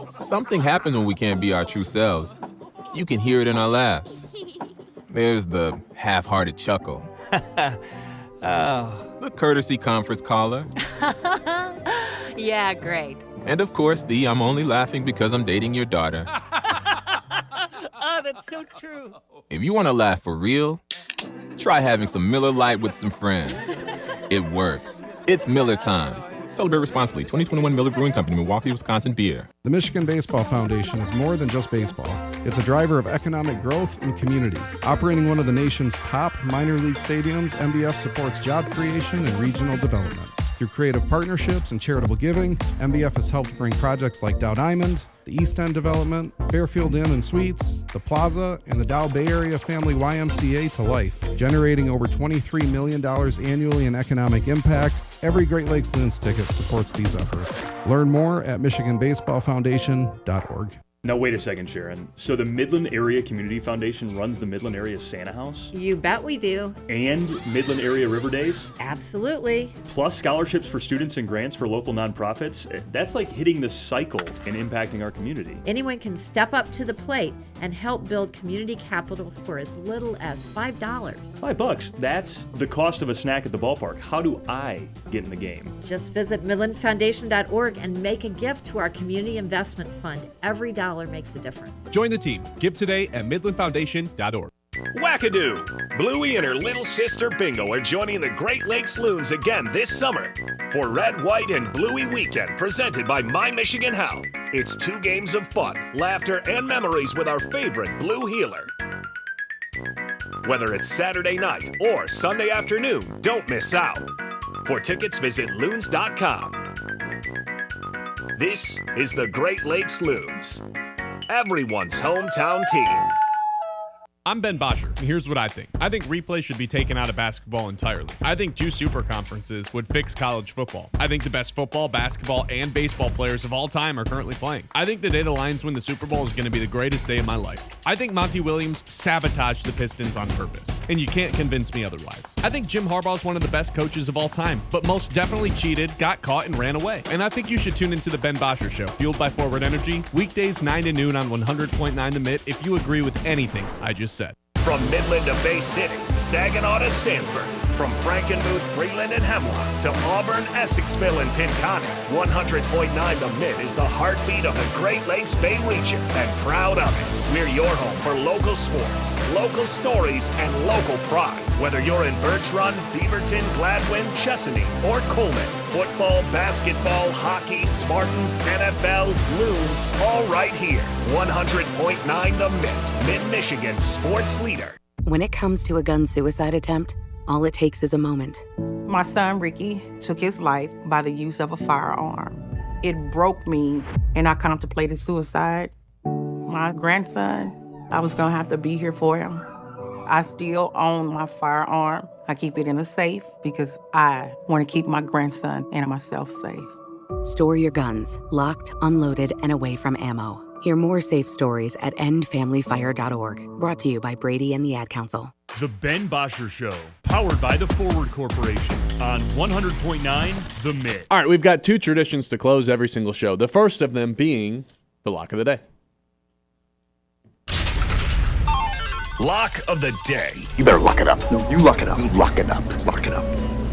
Something happens when we can't be our true selves. You can hear it in our laughs. There's the half-hearted chuckle. The courtesy conference caller. Yeah, great. And of course, the I'm only laughing because I'm dating your daughter. Oh, that's so true. If you want to laugh for real, try having some Miller Lite with some friends. It works. It's Miller time. Celebrate responsibly. 2021 Miller Brewing Company, Milwaukee, Wisconsin beer. The Michigan Baseball Foundation is more than just baseball. It's a driver of economic growth and community. Operating one of the nation's top minor league stadiums, MBF supports job creation and regional development. Through creative partnerships and charitable giving, MBF has helped bring projects like Dow Diamond, the East End Development, Fairfield Inn and Suites, the Plaza, and the Dow Bay Area Family YMCA to life, generating over $23 million annually in economic impact. Every Great Lakes Loons ticket supports these efforts. Learn more at MichiganBaseballFoundation.org. Now, wait a second, Sharon. So the Midland Area Community Foundation runs the Midland Area Santa House? You bet we do. And Midland Area River Days? Absolutely. Plus scholarships for students and grants for local nonprofits? That's like hitting the cycle and impacting our community. Anyone can step up to the plate and help build community capital for as little as $5. $5? That's the cost of a snack at the ballpark. How do I get in the game? Just visit MidlandFoundation.org and make a gift to our community investment fund. Every dollar makes a difference. Join the team. Give today at MidlandFoundation.org. Wackadoo! Bluey and her little sister Bingo are joining the Great Lakes Loons again this summer for Red, White, and Bluey Weekend presented by My Michigan How. It's 2 games of fun, laughter, and memories with our favorite Blue healer. Whether it's Saturday night or Sunday afternoon, don't miss out. For tickets, visit loons.com. This is the Great Lakes Loons, everyone's hometown team. I'm Ben Bosscher, and here's what I think. I think replay should be taken out of basketball entirely. I think 2 super conferences would fix college football. I think the best football, basketball, and baseball players of all time are currently playing. I think the day the Lions win the Super Bowl is going to be the greatest day of my life. I think Monty Williams sabotaged the Pistons on purpose, and you can't convince me otherwise. I think Jim Harbaugh is one of the best coaches of all time, but most definitely cheated, got caught, and ran away. And I think you should tune into the Ben Bosscher Show, fueled by Forward Energy, weekdays 9 to noon on 100.9 The Mitt if you agree with anything I just said. From Midland to Bay City, Saginaw to Sanford, From Frankenmuth, Freeland, and Hemlock to Auburn, Essexville, and Pinconning, 100.9 The Mitt is the heartbeat of the Great Lakes Bay region, and proud of it. We're your home for local sports, local stories, and local pride. Whether you're in Birch Run, Beaverton, Gladwin, Chesaning, or Coleman, football, basketball, hockey, Spartans, NFL, Loons, all right here. 100.9 The Mitt, Mid-Michigan's sports leader. When it comes to a gun suicide attempt, all it takes is a moment. My son, Ricky, took his life by the use of a firearm. It broke me, and I contemplated suicide. My grandson, I was gonna have to be here for him. I still own my firearm. I keep it in a safe because I want to keep my grandson and myself safe. Store your guns, locked, unloaded, and away from ammo. Hear more safe stories at endfamilyfire.org. Brought to you by Brady and the Ad Council. The Ben Bosscher Show, powered by the Forward Corporation on 100.9 The Mitt. All right, we've got two traditions to close every single show. The first of them being the lock of the day. Lock of the day. You better lock it up. No, you lock it up. You lock it up. Lock it up.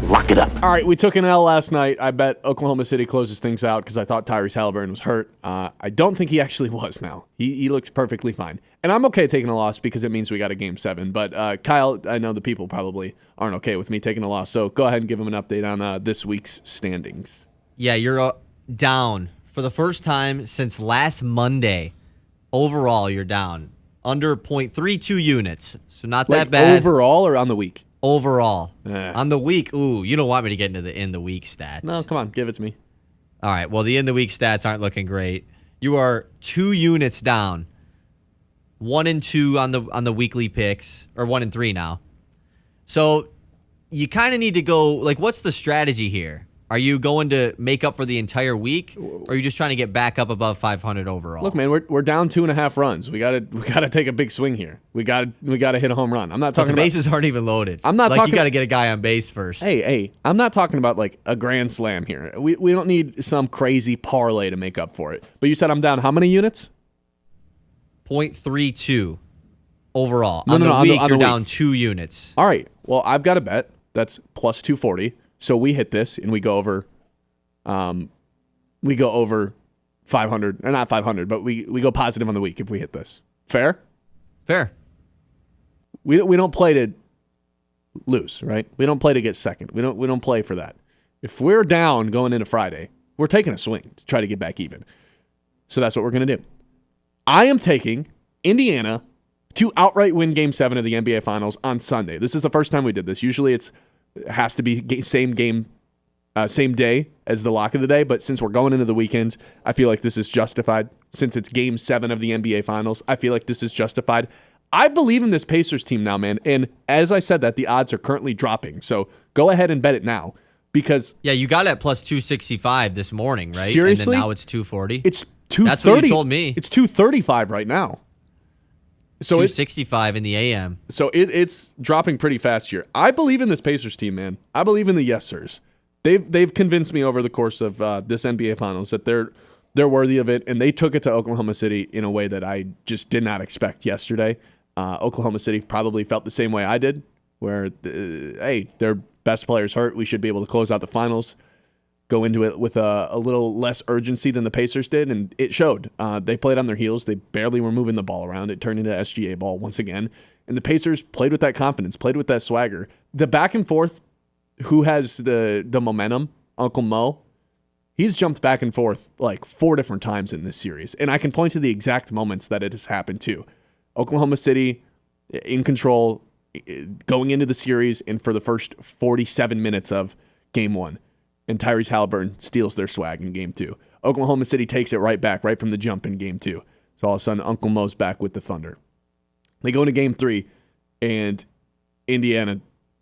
Lock it up. All right, we took an L last night. I bet Oklahoma City closes things out because I thought Tyrese Halliburton was hurt. I don't think he actually was now. He looks perfectly fine. And I'm okay taking a loss because it means we got a Game 7. But Kyle, I know the people probably aren't okay with me taking a loss. So go ahead and give them an update on this week's standings. Yeah, you're down for the first time since last Monday. Overall, you're down. Under 0.32 units. So not that bad. Overall or on the week? Overall. On the week, ooh, you don't want me to get into the in-the-week stats. No, come on, give it to me. All right, well, the in-the-week stats aren't looking great. You are 2 units down. 1 and 2 on the weekly picks, or 1 and 3 now. So you kind of need to go, like, what's the strategy here? Are you going to make up for the entire week, or are you just trying to get back up above 500 overall? Look, man, we're down 2.5 runs. We gotta take a big swing here. We gotta hit a home run. I'm not talking but the about bases aren't even loaded. I'm not like talking. You got to get a guy on base first. Hey, I'm not talking about like a grand slam here. We don't need some crazy parlay to make up for it. But you said I'm down how many units? 0.32 overall. No, on the week, you're you're down 2 units. All right. Well, I've got a bet that's plus 240. So we hit this and we go over 500, or not 500, but we go positive on the week if we hit this. Fair? Fair. We don't play to lose, right? We don't play to get second. We don't play for that. If we're down going into Friday, we're taking a swing to try to get back even. So that's what we're going to do. I am taking Indiana to outright win Game 7 of the NBA Finals on Sunday. This is the first time we did this. Usually it has to be same day as the lock of the day, but since we're going into the weekend, I feel like this is justified. Since it's Game 7 of the NBA Finals, I feel like this is justified. I believe in this Pacers team now, man, and as I said that, the odds are currently dropping, so go ahead and bet it now, because... Yeah, you got it at plus 265 this morning, right? Seriously? And then now it's 240? It's 230. That's what you told me. It's 235 right now. So 265 in the AM. So it's dropping pretty fast here. I believe in this Pacers team, man. I believe in the yes sirs. They've convinced me over the course of this NBA Finals that they're worthy of it, and they took it to Oklahoma City in a way that I just did not expect yesterday. Oklahoma City probably felt the same way I did, where hey, their best players hurt. We should be able to close out the finals, go into it with a little less urgency than the Pacers did, and it showed. They played on their heels. They barely were moving the ball around. It turned into SGA ball once again, and the Pacers played with that confidence, played with that swagger. The back and forth, who has the momentum? Uncle Mo. He's jumped back and forth like 4 different times in this series, and I can point to the exact moments that it has happened to. Oklahoma City in control going into the series and for the first 47 minutes of Game 1. And Tyrese Halliburton steals their swag in Game 2. Oklahoma City takes it right back, right from the jump in Game 2. So all of a sudden, Uncle Mo's back with the Thunder. They go into Game 3, and Indiana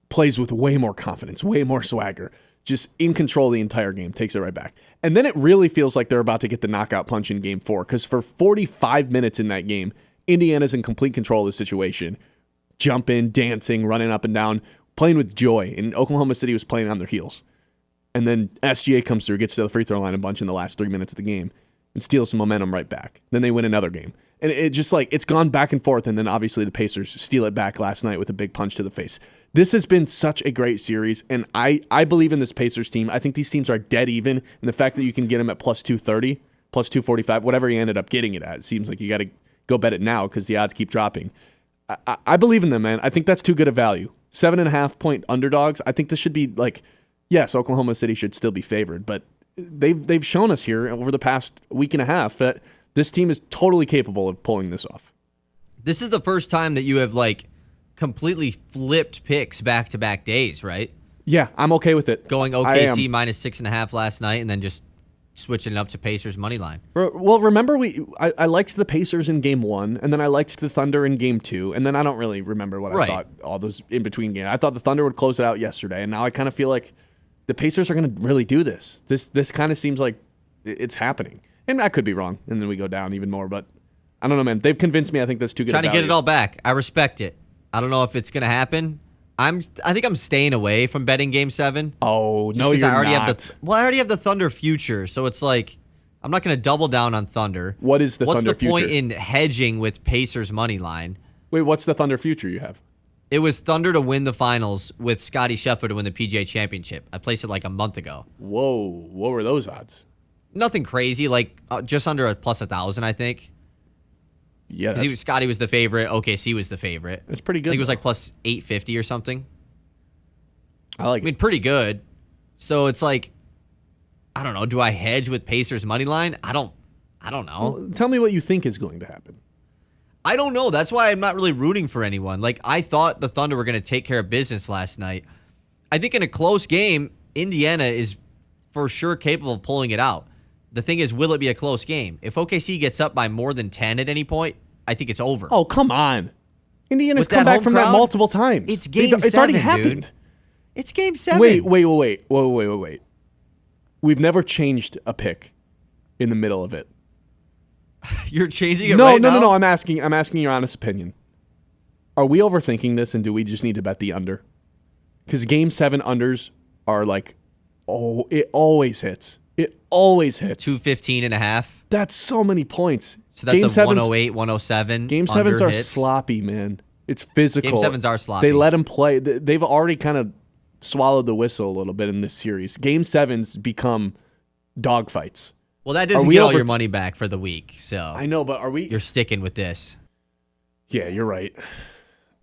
plays with way more confidence, way more swagger, just in control the entire game, takes it right back. And then it really feels like they're about to get the knockout punch in Game 4, because for 45 minutes in that game, Indiana's in complete control of the situation, jumping, dancing, running up and down, playing with joy, and Oklahoma City was playing on their heels. And then SGA comes through, gets to the free throw line a bunch in the last 3 minutes of the game, and steals some momentum right back. Then they win another game. And it just like, it's gone back and forth, and then obviously the Pacers steal it back last night with a big punch to the face. This has been such a great series, and I believe in this Pacers team. I think these teams are dead even, and the fact that you can get them at plus 230, plus 245, whatever he ended up getting it at, it seems like you got to go bet it now because the odds keep dropping. I believe in them, man. I think that's too good a value. 7.5-point underdogs. I think this should be like, yes, Oklahoma City should still be favored, but they've shown us here over the past week and a half that this team is totally capable of pulling this off. This is the first time that you have completely flipped picks back-to-back days, right? Yeah, I'm okay with it. Going OKC minus 6.5 last night and then just switching it up to Pacers money line. Well, remember I liked the Pacers in game 1, and then I liked the Thunder in game 2, and then I don't really remember what I thought all those in between games. I thought the Thunder would close it out yesterday, and now I kind of feel like the Pacers are going to really do this. This kind of seems like it's happening. And I could be wrong, and then we go down even more, but I don't know, man. They've convinced me. I think that's too good. Trying to get it all back. I respect it. I don't know if it's going to happen. I think I'm staying away from betting Game 7. Oh, no, you're not. I already have the Thunder future, so it's like I'm not going to double down on Thunder. What is the Thunder future? What's the point in hedging with Pacers money line? Wait, what's the Thunder future you have? It was Thunder to win the finals with Scottie Scheffler to win the PGA Championship. I placed it like a month ago. Whoa, what were those odds? Nothing crazy, just under a plus 1,000, I think. Yeah, Scottie was the favorite. OKC was the favorite. That's pretty good. I think it was like plus 850 or something. I mean, pretty good. So it's like, I don't know. Do I hedge with Pacers money line? I don't know. Well, tell me what you think is going to happen. I don't know. That's why I'm not really rooting for anyone. I thought the Thunder were going to take care of business last night. I think in a close game, Indiana is for sure capable of pulling it out. The thing is, will it be a close game? If OKC gets up by more than 10 at any point, I think it's over. Oh, come on. Indiana's come back from that multiple times. It's game 7, It's already happened. Dude. It's game 7. Wait. We've never changed a pick in the middle of it. You're changing it right now? No. I'm asking your honest opinion. Are we overthinking this, and do we just need to bet the under? Because game 7 unders are it always hits. It always hits. 215.5. That's so many points. So that's a 108, 107. Game 7s are sloppy, man. It's physical. Game 7s are sloppy. They let them play. They've already kind of swallowed the whistle a little bit in this series. Game 7s become dogfights. Well, that doesn't get all your money back for the week. So I know, but are we? You're sticking with this. Yeah, you're right.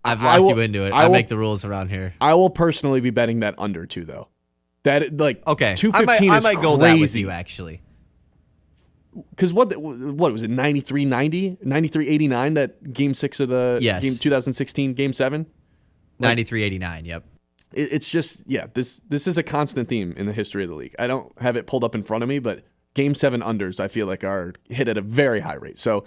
I've locked you into it. I make the rules around here. I will personally be betting that under too, though. That okay. 215 I is might go crazy. that with you actually. Because what was it? 93-90, 93-89. That game 6 of the game 2016 game 7. 93-89. Yep. It's just This is a constant theme in the history of the league. I don't have it pulled up in front of me, but game 7 unders I feel like are hit at a very high rate. So,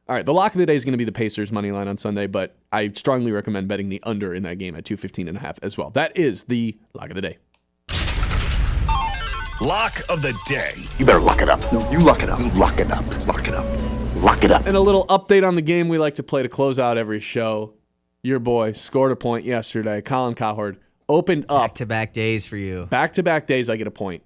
all right, the lock of the day is going to be the Pacers money line on Sunday, but I strongly recommend betting the under in that game at 215.5 as well. That is the lock of the day. Lock of the day. You better lock it up. No, you lock it up. Lock it up. Lock it up. Lock it up. And a little update on the game we like to play to close out every show. Your boy scored a point yesterday. Colin Cowherd opened up. Back-to-back days for you. Back-to-back days, I get a point.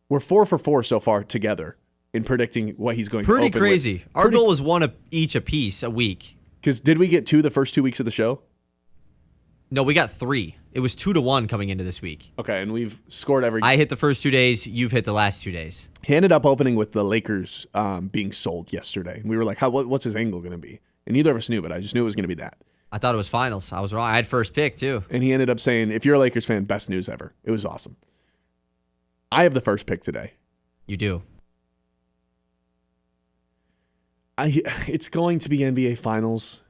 We're 4 for 4 so far together in predicting what he's going to open with. Pretty crazy. Our goal was one each a piece a week. Because did we get 2 the first 2 weeks of the show? No, we got 3. It was 2-1 coming into this week. Okay, and we've scored every... I hit the first 2 days. You've hit the last 2 days. He ended up opening with the Lakers being sold yesterday. And we were like, what's his angle going to be? And neither of us knew, but I just knew it was going to be that. I thought it was finals. I was wrong. I had first pick, too. And he ended up saying, if you're a Lakers fan, best news ever. It was awesome. I have the first pick today. You do. It's going to be NBA Finals.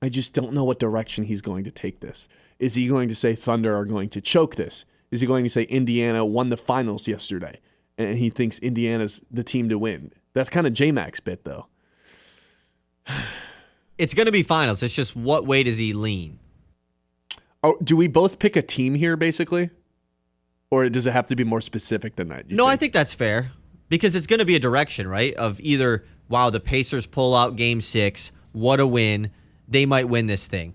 I just don't know what direction he's going to take this. Is he going to say Thunder are going to choke this? Is he going to say Indiana won the finals yesterday and he thinks Indiana's the team to win? That's kind of J-Mac's bit, though. It's going to be finals. It's just what way does he lean? Oh, do we both pick a team here, basically? Or does it have to be more specific than that? I think that's fair. Because it's going to be a direction, right? Of either, wow, the Pacers pull out game 6, what a win, they might win this thing.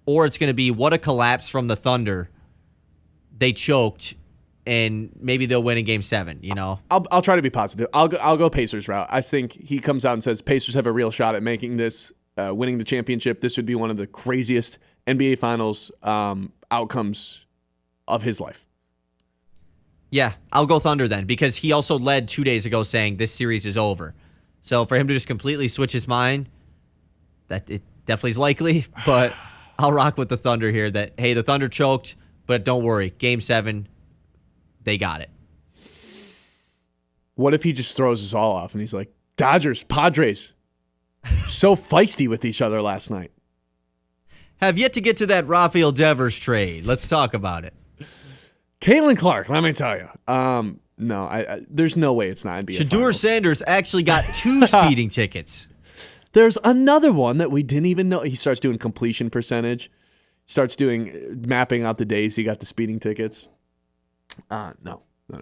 Or it's going to be, what a collapse from the Thunder, they choked, and maybe they'll win in game 7, you know? I'll try to be positive. I'll go Pacers route. I think he comes out and says Pacers have a real shot at making this, winning the championship. This would be one of the craziest NBA Finals outcomes of his life. Yeah, I'll go Thunder then, because he also led 2 days ago saying this series is over. So for him to just completely switch his mind, that it definitely is likely, but I'll rock with the Thunder here that, hey, the Thunder choked, but don't worry, Game 7, they got it. What if he just throws us all off and he's like, Dodgers, Padres, so feisty with each other last night. Have yet to get to that Rafael Devers trade. Let's talk about it. Caitlin Clark, let me tell you. No, there's no way it's not NBA Shedeur Finals. Sanders actually got 2 speeding tickets. There's another one that we didn't even know. He starts doing completion percentage. Starts doing mapping out the days he got the speeding tickets. No. All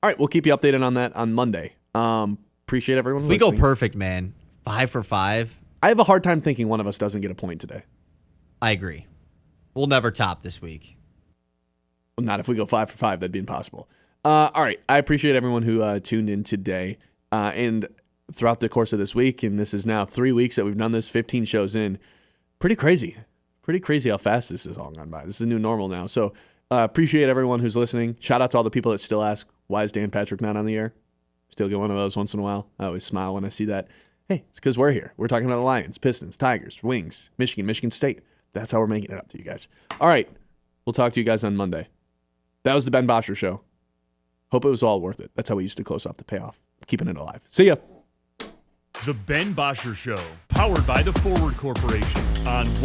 right, we'll keep you updated on that on Monday. Appreciate everyone listening. We go perfect, man. 5 for 5. I have a hard time thinking one of us doesn't get a point today. I agree. We'll never top this week. Well, not if we go 5 for 5. That'd be impossible. All right. I appreciate everyone who tuned in today and throughout the course of this week. And this is now 3 weeks that we've done this, 15 shows in. Pretty crazy. Pretty crazy how fast this has all gone by. This is a new normal now. So appreciate everyone who's listening. Shout out to all the people that still ask, why is Dan Patrick not on the air? Still get one of those once in a while. I always smile when I see that. Hey, it's because we're here. We're talking about the Lions, Pistons, Tigers, Wings, Michigan State. That's how we're making it up to you guys. All right. We'll talk to you guys on Monday. That was the Ben Bosscher Show. Hope it was all worth it. That's how we used to close off the payoff. Keeping it alive. See ya. The Ben Bosscher Show, powered by the Forward Corporation on